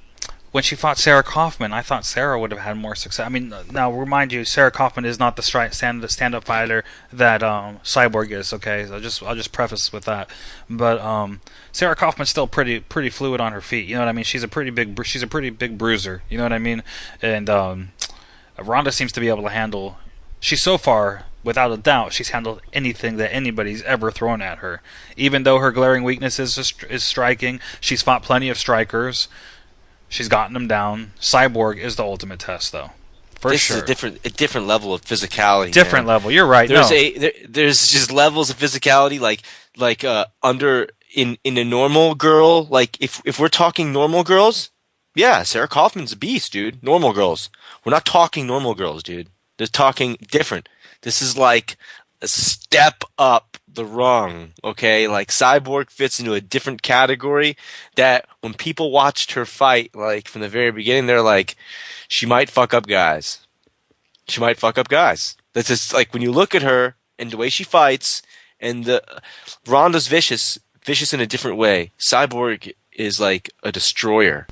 when she fought Sarah Kaufman, I thought Sarah would have had more success. I mean, now remind you, Sarah Kaufman is not the stand-up fighter that Cyborg is. Okay, so I'll just preface with that. But Sarah Kaufman's still pretty fluid on her feet. You know what I mean? She's a pretty big bruiser. You know what I mean? And Ronda seems to be able to handle. She's so far, without a doubt, she's handled anything that anybody's ever thrown at her. Even though her glaring weakness is striking, she's fought plenty of strikers. She's gotten them down. Cyborg is the ultimate test, though. This is a different level of physicality. Different level. You're right. There's just levels of physicality, like under in a normal girl. Like if we're talking normal girls, yeah, Sarah Kaufman's a beast, dude. Normal girls. We're not talking normal girls, dude. They're talking different. This is like a step up the rung, okay? Like, Cyborg fits into a different category that when people watched her fight, like, from the very beginning, they're like, she might fuck up guys. She might fuck up guys. That's just, like, when you look at her and the way she fights, and Ronda's vicious in a different way. Cyborg is like a destroyer.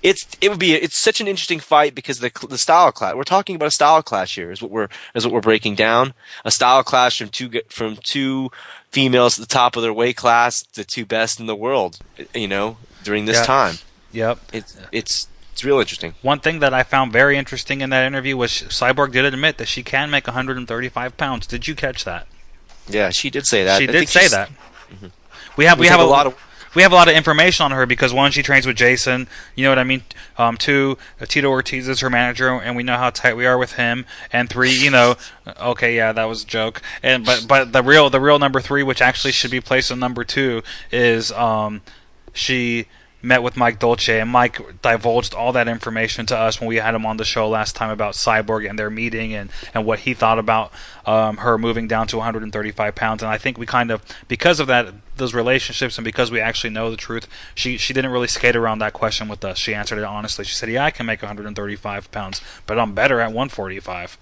It's such an interesting fight because the style clash. We're talking about a style clash here. Is what we're breaking down. A style clash from two females at the top of their weight class, the two best in the world. During this time. Yep. It's real interesting. One thing that I found very interesting in that interview was Cyborg did admit that she can make 135 pounds. Did you catch that? Yeah, she did say that. She did say that. Mm-hmm. We have a lot of information on her because, one, she trains with Jason. You know what I mean? Two, Tito Ortiz is her manager, and we know how tight we are with him. And three, okay, yeah, that was a joke. And but the real number three, which actually should be placed in number two, is she met with Mike Dolce, and Mike divulged all that information to us when we had him on the show last time about Cyborg and their meeting and what he thought about her moving down to 135 pounds. And I think we kind of, because of those relationships and because we actually know the truth, she didn't really skate around that question with us. She answered it honestly. She said, yeah, I can make 135 pounds, but I'm better at 145.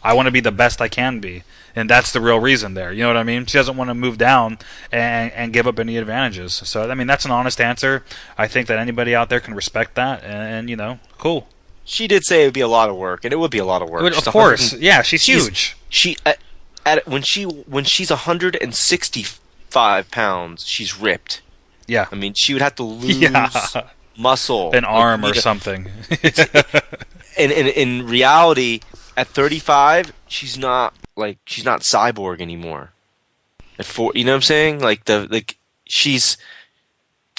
I want to be the best I can be. And that's the real reason there. You know what I mean? She doesn't want to move down and give up any advantages. So, I mean, that's an honest answer. I think that anybody out there can respect that. And cool. She did say it would be a lot of work, and it would be a lot of work. Of course. Yeah, she's huge. When she's 165 pounds, she's ripped. Yeah. I mean, she would have to lose. Yeah. muscle, an Like, arm you or need a- something. And in reality, at 35, she's not Cyborg anymore. At four, you know what I'm saying? She's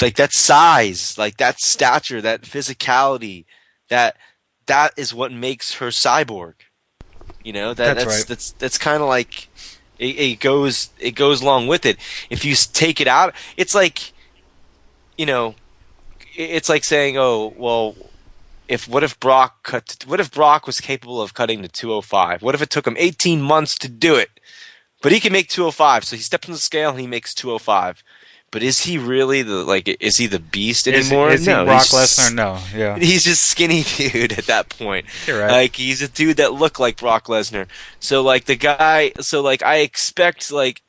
like that size, like that stature, that physicality, that that is what makes her Cyborg. You know That's right. that's kind of like it goes along with it. If you take it out, it's like, you know, it's like saying, oh well, what if Brock was capable of cutting to 205? What if it took him 18 months to do it? But he can make 205, so he steps on the scale and he makes 205. But is he really is he the beast anymore? Is he No, Brock he's just- Lesnar? No. Yeah. He's just skinny dude at that point. You're right. Like, he's a dude that looked like Brock Lesnar. So I expect, like,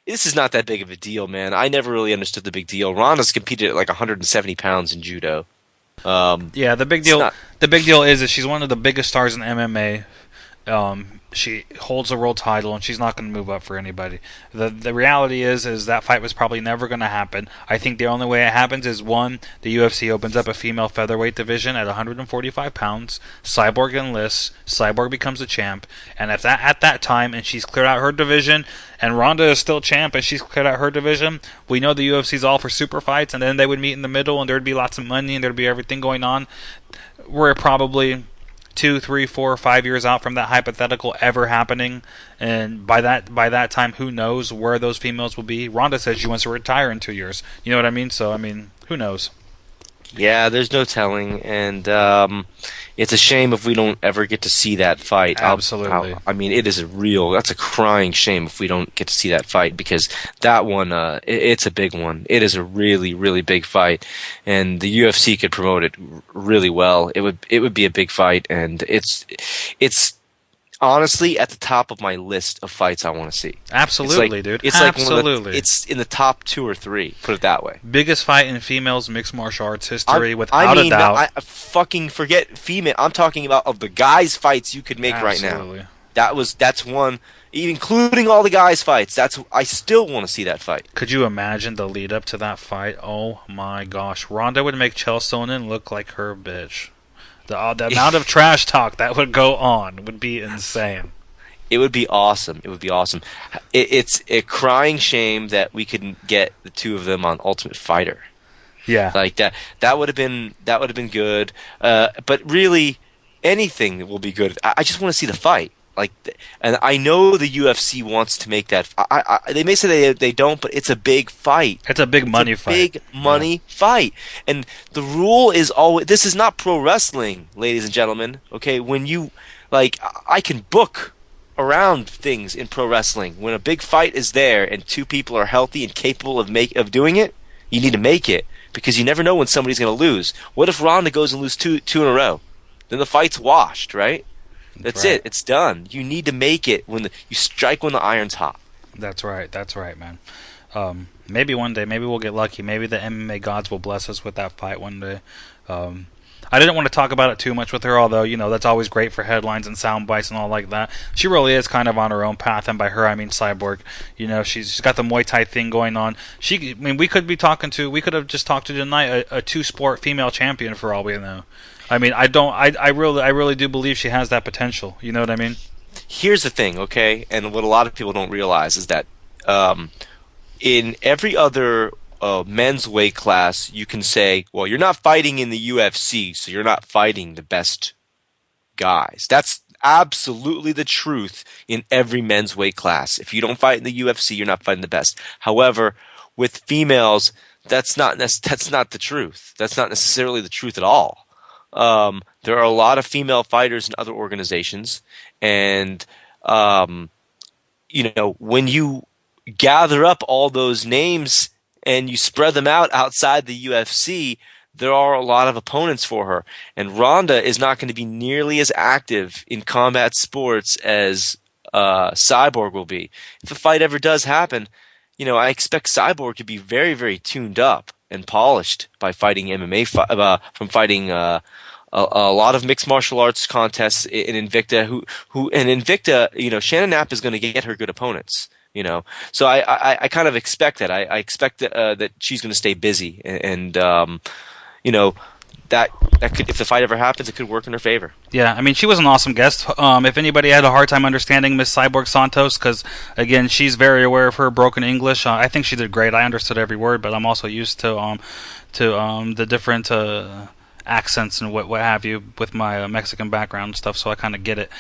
this is not that big of a deal, man. I never really understood the big deal. Ronda's competed at like 170 pounds in judo. Yeah, the big It's deal. not- The big deal is that she's one of the biggest stars in MMA. She holds a world title, and she's not going to move up for anybody. The reality is that fight was probably never going to happen. I think the only way it happens is, one, the UFC opens up a female featherweight division at 145 pounds. Cyborg enlists. Cyborg becomes a champ, and if that at that time, and she's cleared out her division, and Ronda is still champ, and she's cleared out her division, we know the UFC's all for super fights, and then they would meet in the middle, and there'd be lots of money, and there'd be everything going on. We're probably 2, 3, 4, 5 years out from that hypothetical ever happening, and by that time, who knows where those females will be? Ronda says she wants to retire in 2 years. You know what I mean? So, I mean, who knows? Yeah, there's no telling, and it's a shame if we don't ever get to see that fight. Absolutely. I mean, that's a crying shame if we don't get to see that fight, because that one, it's a big one. It is a really, really big fight, and the UFC could promote it really well. It would be a big fight, and it's honestly at the top of my list of fights I want to see. Absolutely, dude. It's Absolutely. it's in the top 2 or 3. Put it that way. Biggest fight in females mixed martial arts history, without a doubt. I fucking forget female. I'm talking about of the guys' fights you could make Absolutely. right now. That's one, including all the guys' fights. I still want to see that fight. Could you imagine the lead up to that fight? Oh my gosh, Ronda would make Chael Sonnen look like her bitch. The amount of trash talk that would go on would be insane. It would be awesome. It's a crying shame that we couldn't get the two of them on Ultimate Fighter. Yeah. Like that. That would have been good. But really, anything will be good. I just want to see the fight. And I know the UFC wants to make that. They may say they don't, but it's a big fight. It's a big money fight. Big money fight. And the rule is always, this is not pro wrestling, ladies and gentlemen. Okay, when you I can book around things in pro wrestling. When a big fight is there and two people are healthy and capable of doing it, you need to make it, because you never know when somebody's going to lose. What if Ronda goes and loses two in a row? Then the fight's washed, right? That's right. it. It's done. You need to make it you strike when the iron's hot. That's right. That's right, man. Maybe one day, maybe we'll get lucky. Maybe the MMA gods will bless us with that fight one day. I didn't want to talk about it too much with her, although, that's always great for headlines and sound bites and all like that. She really is kind of on her own path, and by her I mean Cyborg. She's got the Muay Thai thing going on. We could have just talked to tonight a two-sport female champion for all we know. I mean, I really do believe she has that potential. You know what I mean? Here's the thing, okay? And what a lot of people don't realize is that in every other men's weight class, you can say, well, you're not fighting in the UFC, so you're not fighting the best guys. That's absolutely the truth in every men's weight class. If you don't fight in the UFC, you're not fighting the best. However, with females, that's not the truth. That's not necessarily the truth at all. There are a lot of female fighters in other organizations, and when you gather up all those names and you spread them out outside the UFC, there are a lot of opponents for her. And Ronda is not going to be nearly as active in combat sports as Cyborg will be. If a fight ever does happen, I expect Cyborg to be very, very tuned up and polished by fighting MMA, from fighting a lot of mixed martial arts contests in Invicta. Shannon Knapp is going to get her good opponents. So I kind of expect that. I expect that she's going to stay busy, and that could, if the fight ever happens, it could work in her favor. Yeah, I mean, she was an awesome guest. If anybody had a hard time understanding Miss Cyborg Santos, because, again, she's very aware of her broken English, I think she did great. I understood every word, but I'm also used to the different accents and what have you with my Mexican background and stuff, so I kind of get it.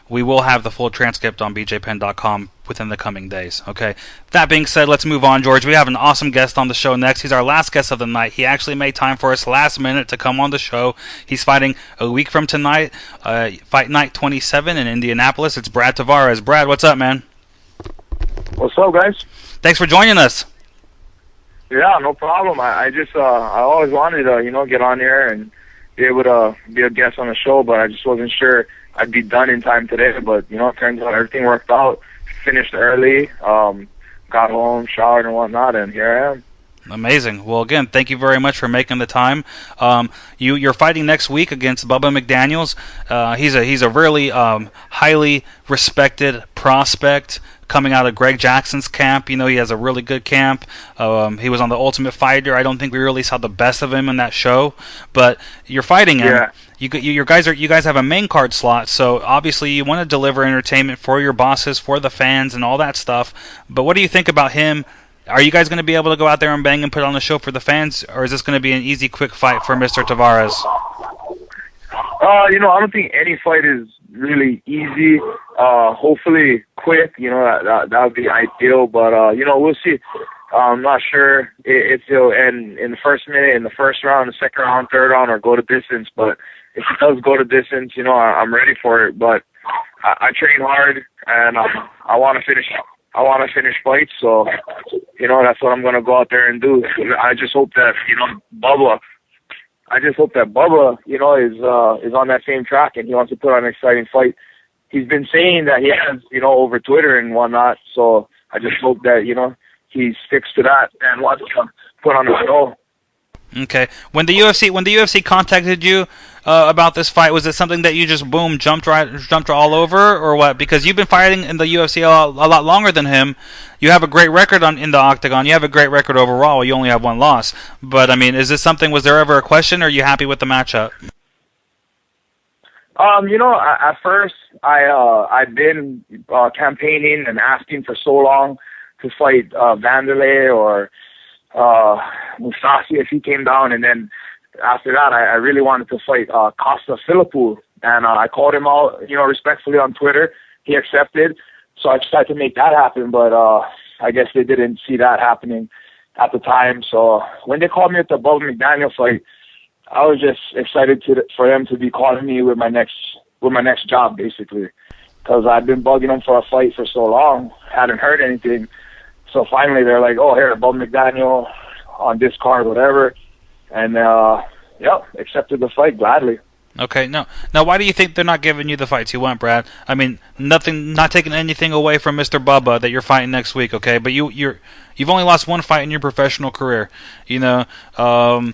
We will have the full transcript on bjpen.com within the coming days. Okay. That being said, let's move on, George. We have an awesome guest on the show next. He's our last guest of the night. He actually made time for us last minute to come on the show. He's fighting a week from tonight, Fight Night 27 in Indianapolis. It's Brad Tavares. Brad, what's up, man? What's up, guys? Thanks for joining us. Yeah, no problem. I just I always wanted to get on here and be able to be a guest on the show, but I just wasn't sure I'd be done in time today. But it turns out everything worked out. Finished early, got home, showered and whatnot, and here I am. Amazing. Well, again, thank you very much for making the time. You're fighting next week against Bubba McDaniels. He's a really highly respected prospect coming out of Greg Jackson's camp. He has a really good camp. He was on The Ultimate Fighter. I don't think we really saw the best of him in that show, but you're fighting him. Yeah. You guys have a main card slot, so obviously you want to deliver entertainment for your bosses, for the fans, and all that stuff. But what do you think about him? Are you guys going to be able to go out there and bang and put on a show for the fans, or is this going to be an easy, quick fight for Mr. Tavares? I don't think any fight is really easy. Hopefully quick, that would be ideal, but we'll see. I'm not sure if it'll end in the first minute, in the first round, the second round, third round, or go to distance, but if it does go to distance, I'm ready for it, but I train hard, and I want to finish fights, so, that's what I'm going to go out there and do. I just hope that, Bubba, is on that same track and he wants to put on an exciting fight. He's been saying that he has, over Twitter and whatnot, so I just hope that, he sticks to that and wants to put on a show. Okay. When the UFC contacted you about this fight, was it something that you just jumped all over, or what? Because you've been fighting in the UFC a lot longer than him. You have a great record in the octagon. You have a great record overall. You only have one loss. But I mean, is this something? Was there ever a question, or are you happy with the matchup? At first I'd been campaigning and asking for so long to fight Vanderlei or Musashi if he came down, and then after that I really wanted to fight Costa Philippou, and I called him out respectfully on Twitter. He accepted, so I tried to make that happen, but I guess they didn't see that happening at the time. So when they called me at the Bubba McDaniel fight, I was just excited for them to be calling me with my next job, basically, because I'd been bugging them for a fight for so long, hadn't heard anything. So finally, they're like, "Oh, here, Bubba McDaniel on this card, whatever," and accepted the fight gladly. Okay, now why do you think they're not giving you the fights you want, Brad? I mean, not taking anything away from Mr. Bubba that you're fighting next week, okay? But you've only lost one fight in your professional career. You have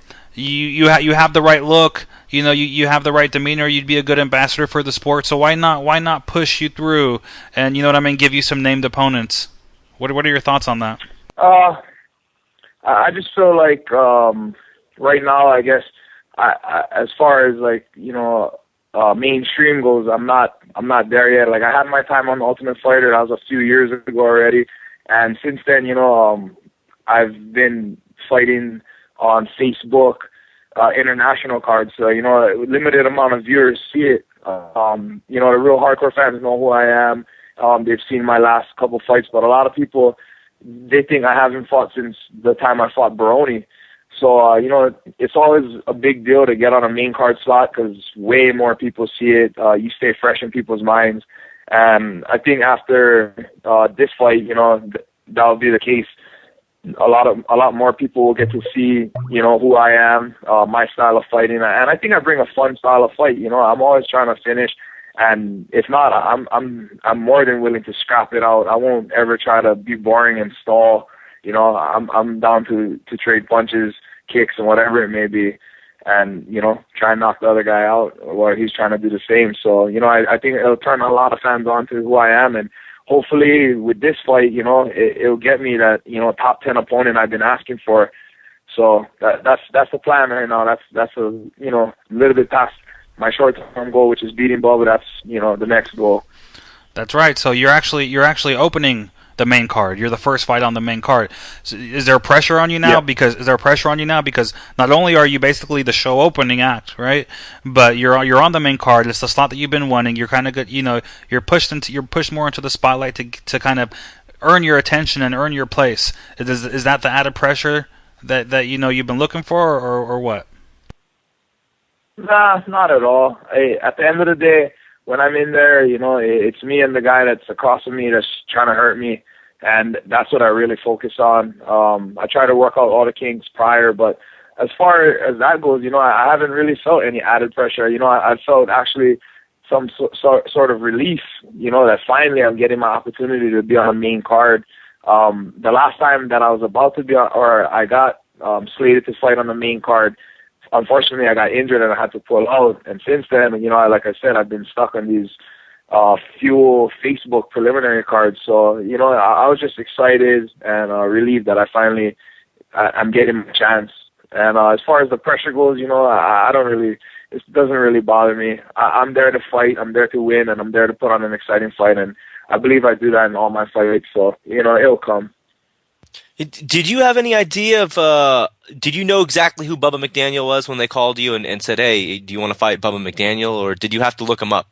the right look. You have the right demeanor. You'd be a good ambassador for the sport. So why not push you through and give you some named opponents? What are your thoughts on that? I just feel like right now, I guess, as far as mainstream goes, I'm not there yet. Like, I had my time on The Ultimate Fighter. That was a few years ago already, and since then, I've been fighting on Facebook, international cards. So a limited amount of viewers see it. The real hardcore fans know who I am. They've seen my last couple fights, but a lot of people, they think I haven't fought since the time I fought Baroni. So, it's always a big deal to get on a main card slot because way more people see it. You stay fresh in people's minds. And I think after this fight, that'll be the case. A lot more people will get to see, who I am, my style of fighting. And I think I bring a fun style of fight. I'm always trying to finish. And if not, I'm more than willing to scrap it out. I won't ever try to be boring and stall. I'm down to trade punches, kicks, and whatever it may be, and try and knock the other guy out while he's trying to do the same. So I think it'll turn a lot of fans on to who I am, and hopefully with this fight, it'll get me that top 10 opponent I've been asking for. So that's the plan right now. That's a little bit past my short-term goal, which is beating Bubba. That's the next goal. That's right. So you're actually opening the main card. You're the first fight on the main card. So is there pressure on you now? Yeah. Is there pressure on you now? Because not only are you basically the show opening act, right? But you're on the main card. It's the slot that you've been wanting. You're kind of good. You're pushed more into the spotlight to kind of earn your attention and earn your place. Is that the added pressure that you've been looking for, or what? Nah, not at all. At the end of the day, when I'm in there, it's me and the guy that's across from me that's trying to hurt me, and that's what I really focus on. I try to work out all the kinks prior, but as far as that goes, I haven't really felt any added pressure. I felt actually some sort of relief, that finally I'm getting my opportunity to be on the main card. The last time that I was about to be on, or I got slated to fight on the main card, unfortunately I got injured and I had to pull out. And since then, like I said, I've been stuck on these few Facebook preliminary cards. So, I was just excited and relieved that I'm getting a chance. And as far as the pressure goes, I don't really, it doesn't really bother me. I'm there to fight, I'm there to win, and I'm there to put on an exciting fight. And I believe I do that in all my fights. So, it'll come. Did you have any idea of, did you know exactly who Bubba McDaniel was when they called you and said, hey, do you want to fight Bubba McDaniel, or did you have to look him up?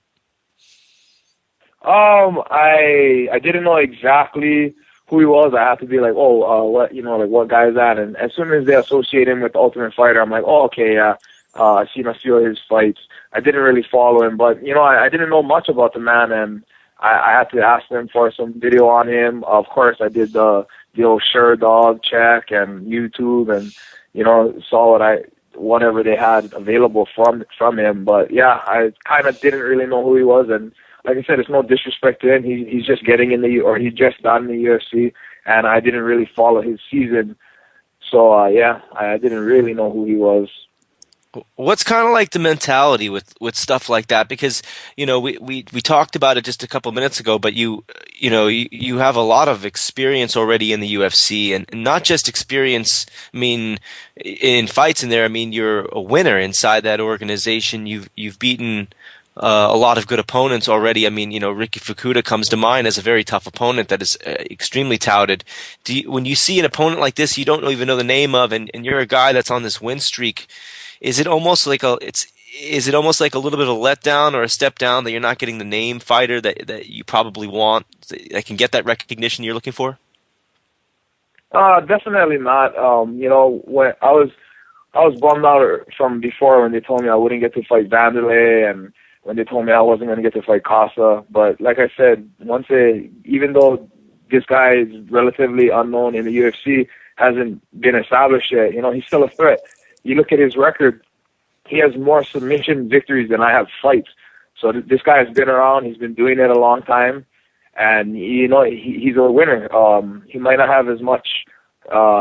I didn't know exactly who he was. I had to be like, what guy is that? And as soon as they associate him with the Ultimate Fighter, I'm like, oh, okay, yeah. I've seen a few of his fights. I didn't really follow him, but, I didn't know much about the man, and I had to ask them for some video on him. Of course, I did the old SureDog check and YouTube, and saw whatever they had available from him. But yeah, I kind of didn't really know who he was, and like I said, it's no disrespect to him. He's just getting he just got in the UFC, and I didn't really follow his season. So I didn't really know who he was. What's kind of like the mentality with stuff like that? Because we talked about it just a couple minutes ago, but you have a lot of experience already in the UFC, and not just experience. I mean, in fights in there. I mean, you're a winner inside that organization. You've beaten a lot of good opponents already. I mean, Ricky Fukuda comes to mind as a very tough opponent that is extremely touted. When you see an opponent like this, you don't even know the name of, and you're a guy that's on this win streak. Is it almost like a little bit of a letdown or a step down that you're not getting the name fighter that you probably want, that can get that recognition you're looking for? Definitely not. When I was bummed out from before when they told me I wouldn't get to fight Vanderlei, and when they told me I wasn't going to get to fight Casa. But like I said, even though this guy is relatively unknown in the UFC, hasn't been established yet, he's still a threat. You look at his record, he has more submission victories than I have fights. So this guy has been around. He's been doing it a long time. And, he's a winner. He might not have as much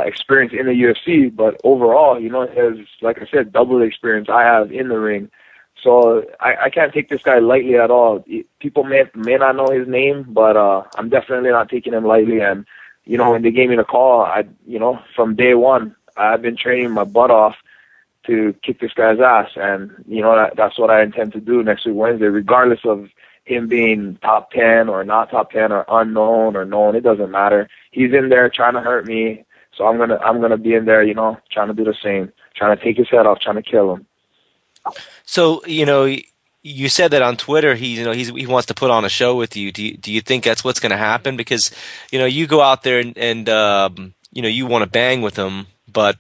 experience in the UFC, but overall, he has, like I said, double the experience I have in the ring. So I can't take this guy lightly at all. People may not know his name, but I'm definitely not taking him lightly. And, when they gave me the call, from day one, I've been training my butt off to kick this guy's ass, and that's what I intend to do next week Wednesday, regardless of him being top 10 or not top 10 or unknown or known. It doesn't matter. He's in there trying to hurt me, so I'm gonna be in there, trying to do the same, trying to take his head off, trying to kill him. So you said that on Twitter he wants to put on a show with you. Do you think that's what's going to happen? Because you go out there and you want to bang with him, but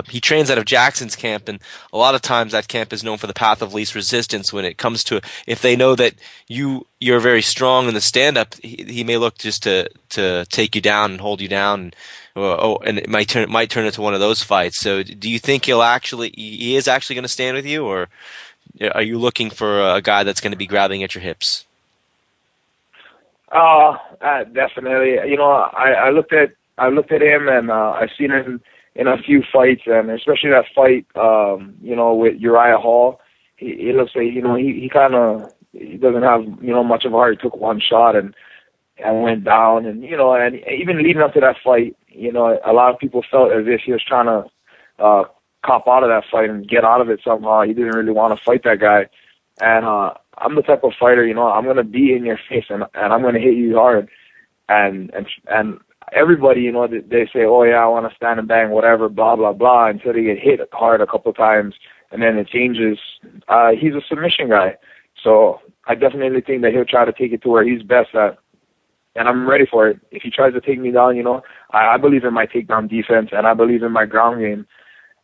he trains out of Jackson's camp, and a lot of times that camp is known for the path of least resistance when it comes to, if they know that you're very strong in the stand-up, he may look just to take you down and hold you down, and it might turn into one of those fights. So do you think he is actually going to stand with you, or are you looking for a guy that's going to be grabbing at your hips? Definitely. I looked at him, and I've seen him in a few fights, and especially that fight, with Uriah Hall. It looks like, he doesn't have, much of a heart. He took one shot and went down, and even leading up to that fight, a lot of people felt as if he was trying to cop out of that fight and get out of it somehow. He didn't really want to fight that guy. And I'm the type of fighter, I'm going to be in your face and I'm going to hit you hard. And everybody, they say, oh yeah, I want to stand and bang, whatever, blah, blah, blah, until they get hit hard a couple of times and then it changes. He's a submission guy. So I definitely think that he'll try to take it to where he's best at. And I'm ready for it. If he tries to take me down, I believe in my takedown defense and I believe in my ground game.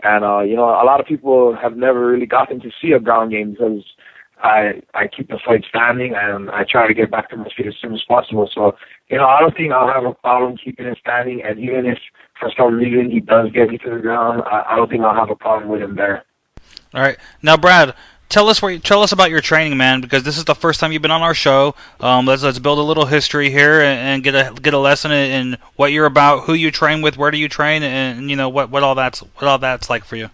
And, a lot of people have never really gotten to see a ground game because I keep the fight standing and I try to get back to my feet as soon as possible. So, I don't think I'll have a problem keeping it standing. And even if for some reason he does get me to the ground, I don't think I'll have a problem with him there. All right. Now, Brad, tell us about your training, man, because this is the first time you've been on our show. Let's build a little history here and get a lesson in what you're about, who you train with, where do you train, and what all that's like for you.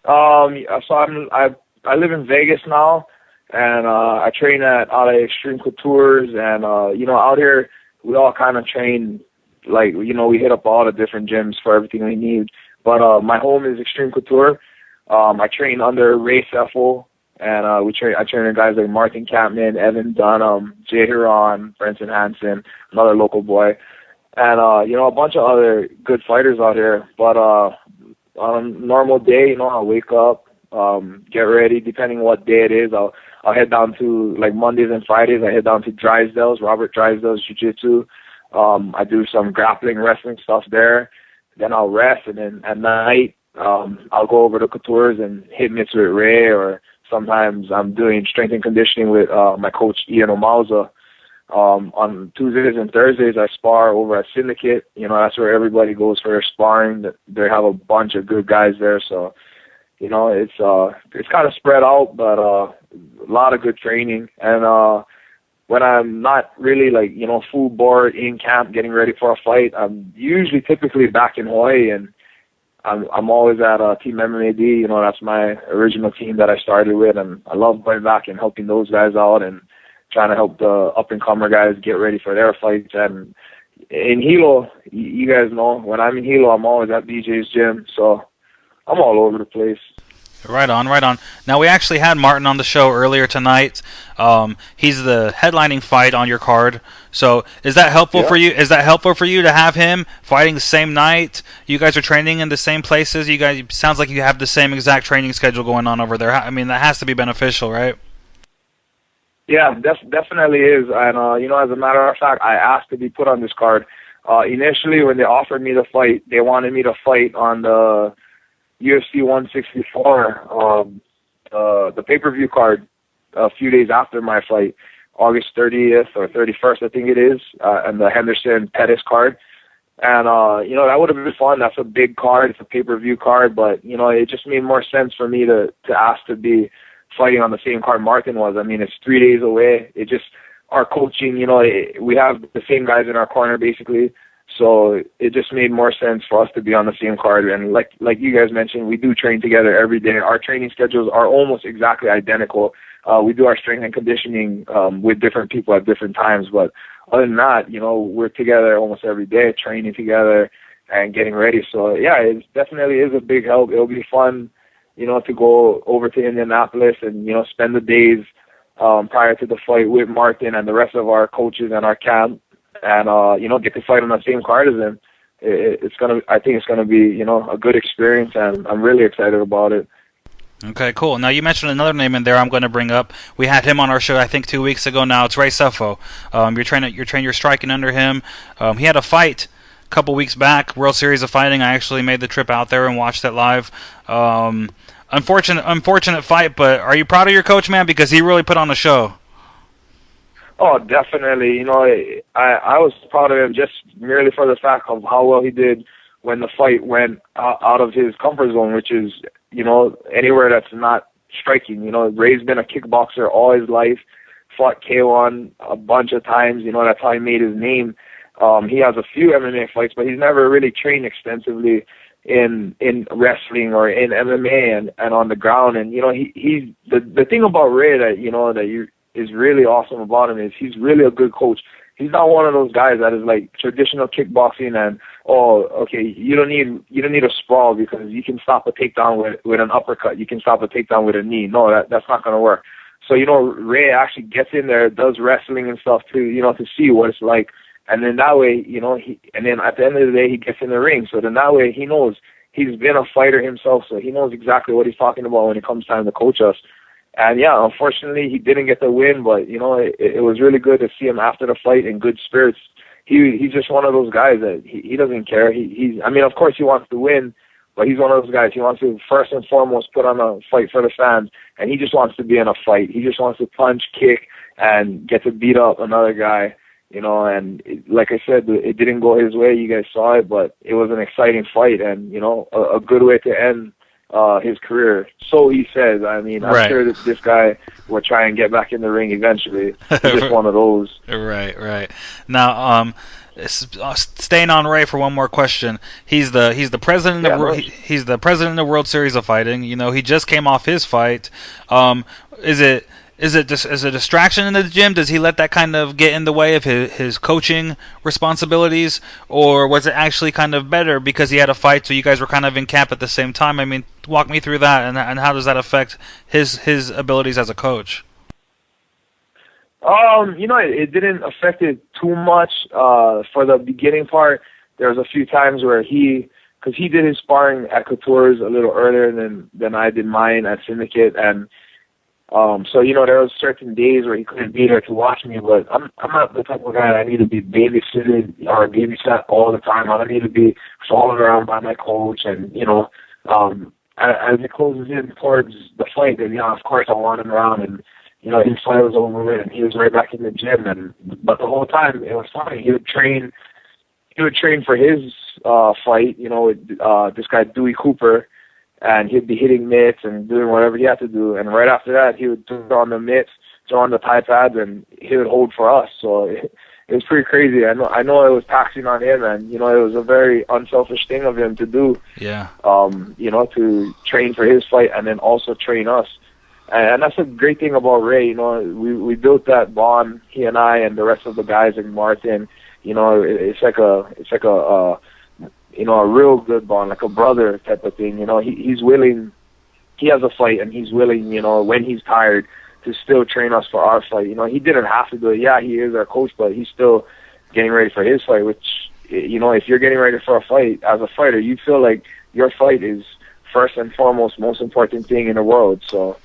So I live in Vegas now, and I train out of Extreme Coutures, and out here we all kind of train like we hit up all the different gyms for everything we need. But my home is Extreme Couture. I train under Ray Seffel, and I train guys like Martin Kampmann, Evan Dunham, Jay Huron, Brenton Hansen, another local boy, and a bunch of other good fighters out here. But on a normal day, I'll wake up, get ready. Depending what day it is, I'll head down to, like, Mondays and Fridays. I head down to Drysdale's, Robert Drysdale's Jiu-Jitsu. I do some grappling, wrestling stuff there. Then I'll rest, and then at night, I'll go over to Coutures and hit mitts with Ray, or sometimes I'm doing strength and conditioning with my coach Ian Omauza. On Tuesdays and Thursdays, I spar over at Syndicate. That's where everybody goes for their sparring. They have a bunch of good guys there, so it's kind of spread out, but a lot of good training. And when I'm not really full board in camp getting ready for a fight, I'm usually typically back in Hawaii, and I'm always at Team MMAD. That's my original team that I started with, and I love going back and helping those guys out and trying to help the up-and-comer guys get ready for their fights. And in Hilo, you guys know, when I'm in Hilo, I'm always at BJ's gym, so I'm all over the place. Right on. Now, we actually had Martin on the show earlier tonight. He's the headlining fight on your card. So, is that helpful for you? Is that helpful for you to have him fighting the same night? You guys are training in the same places. You guys, sounds like you have the same exact training schedule going on over there. I mean, that has to be beneficial, right? Yeah, definitely is. And as a matter of fact, I asked to be put on this card. Initially, when they offered me the fight, they wanted me to fight on the UFC 164, the pay-per-view card, a few days after my fight, August 30th or 31st, I think it is, and the Henderson Pettis card. And, that would have been fun. That's a big card. It's a pay-per-view card, but, it just made more sense for me to ask to be fighting on the same card Martin was. I mean, it's 3 days away. It just, our coaching, we have the same guys in our corner, basically. So it just made more sense for us to be on the same card. And like you guys mentioned, we do train together every day. Our training schedules are almost exactly identical. We do our strength and conditioning with different people at different times. But other than that, we're together almost every day, training together and getting ready. So, yeah, it definitely is a big help. It'll be fun, to go over to Indianapolis and, spend the days prior to the fight with Martin and the rest of our coaches and our camp. And get to fight on the same card as him. I think it's gonna be a good experience, and I'm really excited about it. Okay, cool. Now you mentioned another name in there. I'm going to bring up. We had him on our show, I think, 2 weeks ago. Now it's Ray Seffel. You're striking under him. He had a fight a couple weeks back, World Series of Fighting. I actually made the trip out there and watched it live. Unfortunate fight, but are you proud of your coach, man? Because he really put on a show. Oh, definitely. I was proud of him just merely for the fact of how well he did when the fight went out of his comfort zone, which is, anywhere that's not striking. Ray's been a kickboxer all his life, fought K1 a bunch of times. That's how he made his name. He has a few MMA fights, but he's never really trained extensively in wrestling or in MMA and on the ground. And, he's the thing about Ray that, is really awesome about him is he's really a good coach. He's not one of those guys that is like traditional kickboxing and, oh, okay, you don't need a sprawl because you can stop a takedown with an uppercut. You can stop a takedown with a knee. No, that's not going to work. So, Ray actually gets in there, does wrestling and stuff to see what it's like. And then that way, and then at the end of the day, he gets in the ring. So then that way he knows he's been a fighter himself. So he knows exactly what he's talking about when it comes time to coach us. And yeah, unfortunately, he didn't get the win, but it was really good to see him after the fight in good spirits. He's just one of those guys that he doesn't care. I mean, of course he wants to win, but he's one of those guys. He wants to first and foremost put on a fight for the fans, and he just wants to be in a fight. He just wants to punch, kick, and get to beat up another guy. And like I said, it didn't go his way. You guys saw it, but it was an exciting fight, and a good way to end his career. So he says. I mean, I'm sure that this guy will try and get back in the ring eventually. He's just one of those. Right. Now, staying on Ray for one more question. He's the president of he's the president of the World Series of Fighting. He just came off his fight. Is it just as a distraction in the gym? Does he let that kind of get in the way of his coaching responsibilities, or was it actually kind of better because he had a fight, so you guys were kind of in camp at the same time? I mean, walk me through that, and how does that affect his abilities as a coach? It didn't affect it too much. For the beginning part, there was a few times where because he did his sparring at Couture's a little earlier than I did mine at Syndicate, and so there was certain days where he couldn't be there to watch me, but I'm not the type of guy that I need to be babysitted or babysat all the time. I don't need to be followed around by my coach, and as it closes in towards the fight, then of course I want him around, and his fight was over with, and he was right back in the gym, but the whole time it was fine. He would train for his fight, with this guy Dewey Cooper. And he'd be hitting mitts and doing whatever he had to do. And right after that, he would throw on the mitts, throw on the Thai pads, and he would hold for us. So it was pretty crazy. I know it was taxing on him, and it was a very unselfish thing of him to do. Yeah. To train for his fight and then also train us. And that's a great thing about Ray. We built that bond, he and I, and the rest of the guys, and Martin. It's like a a real good bond, like a brother type of thing. He's willing, he has a fight, and he's willing, when he's tired, to still train us for our fight. He didn't have to do it. Yeah, he is our coach, but he's still getting ready for his fight, which, if you're getting ready for a fight, as a fighter, you feel like your fight is first and foremost, most important thing in the world. So,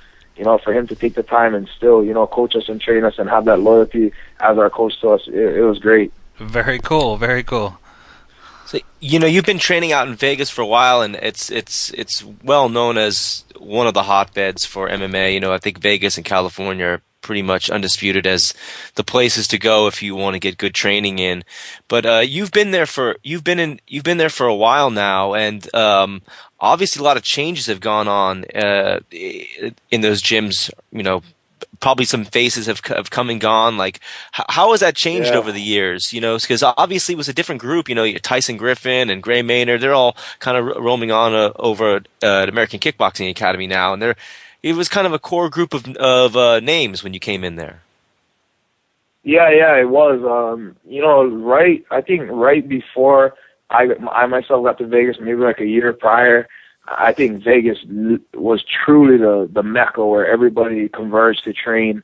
for him to take the time and still, coach us and train us and have that loyalty as our coach to us, it was great. Very cool, very cool. So, you've been training out in Vegas for a while, and it's well known as one of the hotbeds for MMA. I think Vegas and California are pretty much undisputed as the places to go if you want to get good training in. But you've been there for a while now, and obviously a lot of changes have gone on in those gyms. Probably some faces have come and gone. Like, how has that changed over the years? Because obviously it was a different group. Tyson Griffin and Gray Maynard, they're all kind of roaming on over at American Kickboxing Academy now, and it was kind of a core group of names when you came in there. Yeah, it was. I think right before I myself got to Vegas, maybe like a year prior, I think Vegas was truly the mecca where everybody converged to train.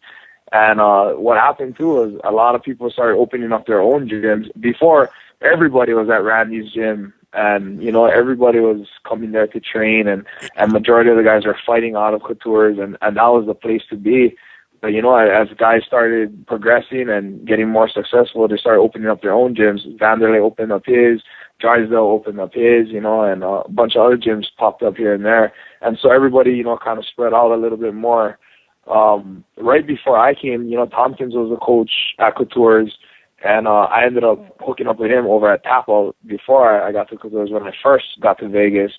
And what happened too was a lot of people started opening up their own gyms. Before, everybody was at Randy's gym, and everybody was coming there to train, and majority of the guys were fighting out of Couture's, and that was the place to be. But as guys started progressing and getting more successful, they started opening up their own gyms. Vanderlei opened up his, Drysdale opened up his, and a bunch of other gyms popped up here and there. And so everybody, kind of spread out a little bit more. Right before I came, Tompkins was the coach at Couture's, and I ended up hooking up with him over at Tap Out before I got to Couture's when I first got to Vegas.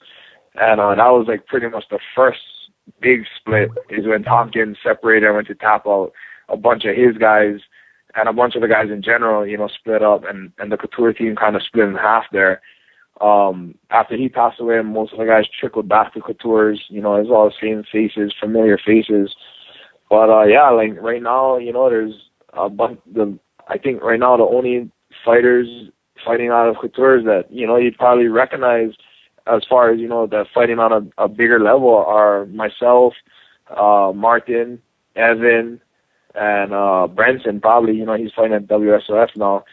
And that was like pretty much the first big split is when Tompkins separated and went to Tap Out. A bunch of his guys and a bunch of the guys in general, split up, and the Couture team kind of split in half there. After he passed away, most of the guys trickled back to Couture's. It's all the same faces, familiar faces. But like right now, there's a bunch. I think right now the only fighters fighting out of Couture that, you'd probably recognize as far as, that fighting on a bigger level are myself, Martin, Evan, and Brenson. Probably, he's fighting at WSOF now.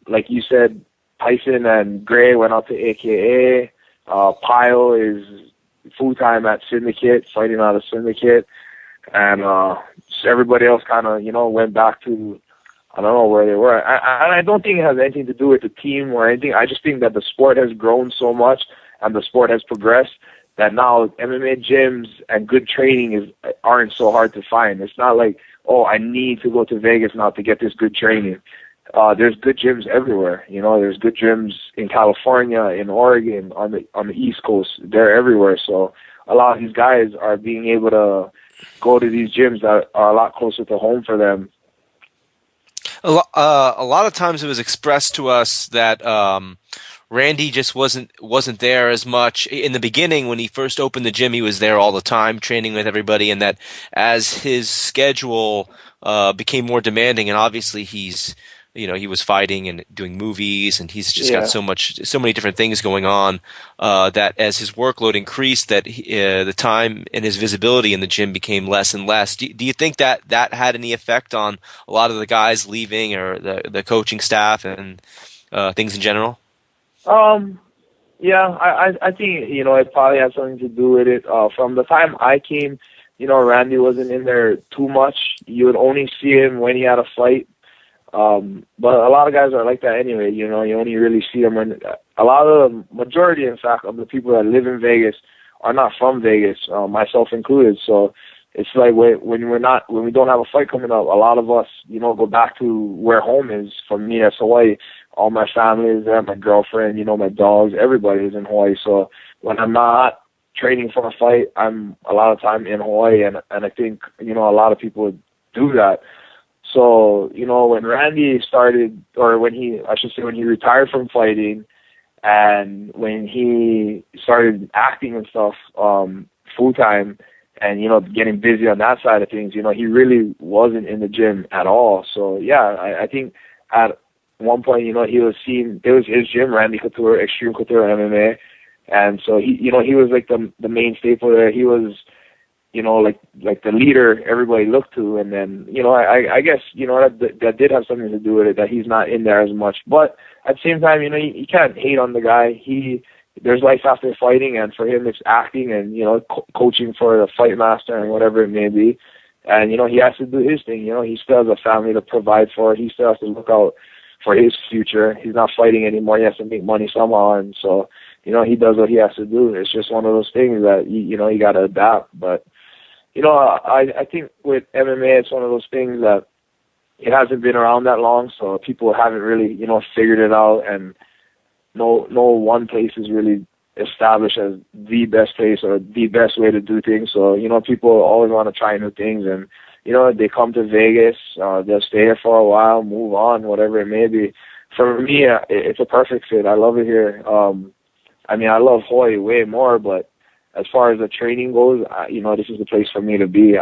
Like you said, Tyson and Gray went out to AKA. Pyle is full-time at Syndicate, fighting out of Syndicate. And everybody else kind of, went back to, I don't know where they were. I don't think it has anything to do with the team or anything. I just think that the sport has grown so much and the sport has progressed that now MMA gyms and good training aren't so hard to find. It's not like, oh, I need to go to Vegas now to get this good training. There's good gyms everywhere. There's good gyms in California, in Oregon, on the East Coast. They're everywhere. So a lot of these guys are being able to go to these gyms that are a lot closer to home for them. A lot of times it was expressed to us that Randy just wasn't there as much. In the beginning, when he first opened the gym, he was there all the time, training with everybody, and that as his schedule became more demanding, and obviously he was fighting and doing movies, and he's just got so many different things going on, that as his workload increased, that the time and his visibility in the gym became less and less. Do you think that had any effect on a lot of the guys leaving or the coaching staff and things in general? Yeah, I think, it probably has something to do with it. From the time I came, Randy wasn't in there too much. You would only see him when he had a fight. But a lot of guys are like that anyway. You only really see them when a lot of the majority, in fact, of the people that live in Vegas are not from Vegas, myself included. So it's like when we don't have a fight coming up, a lot of us, go back to where home is. For me, that's Hawaii. All my family is there, my girlfriend, my dogs, everybody is in Hawaii. So when I'm not training for a fight, I'm a lot of time in Hawaii, and I think, a lot of people do that. So, when Randy started, or when he retired from fighting, and when he started acting and stuff full time, and getting busy on that side of things, he really wasn't in the gym at all. So yeah, I think at one point, he was seen. It was his gym, Randy Couture, Extreme Couture MMA, and so he was like the main staple there. He was, like the leader everybody looked to, and then, I guess, that did have something to do with it, that he's not in there as much. But at the same time, you can't hate on the guy. There's life after fighting, and for him it's acting and, coaching for the Fight Master and whatever it may be. And, he has to do his thing. He still has a family to provide for. He still has to look out for his future. He's not fighting anymore. He has to make money somehow, and so, he does what he has to do. It's just one of those things that, you got to adapt. But, I think with MMA, it's one of those things that it hasn't been around that long, so people haven't really, figured it out, and no one place is really established as the best place or the best way to do things. So, people always want to try new things, and, they come to Vegas, they'll stay here for a while, move on, whatever it may be. For me, it's a perfect fit. I love it here. I love Hawaii way more, but as far as the training goes, this is the place for me to be.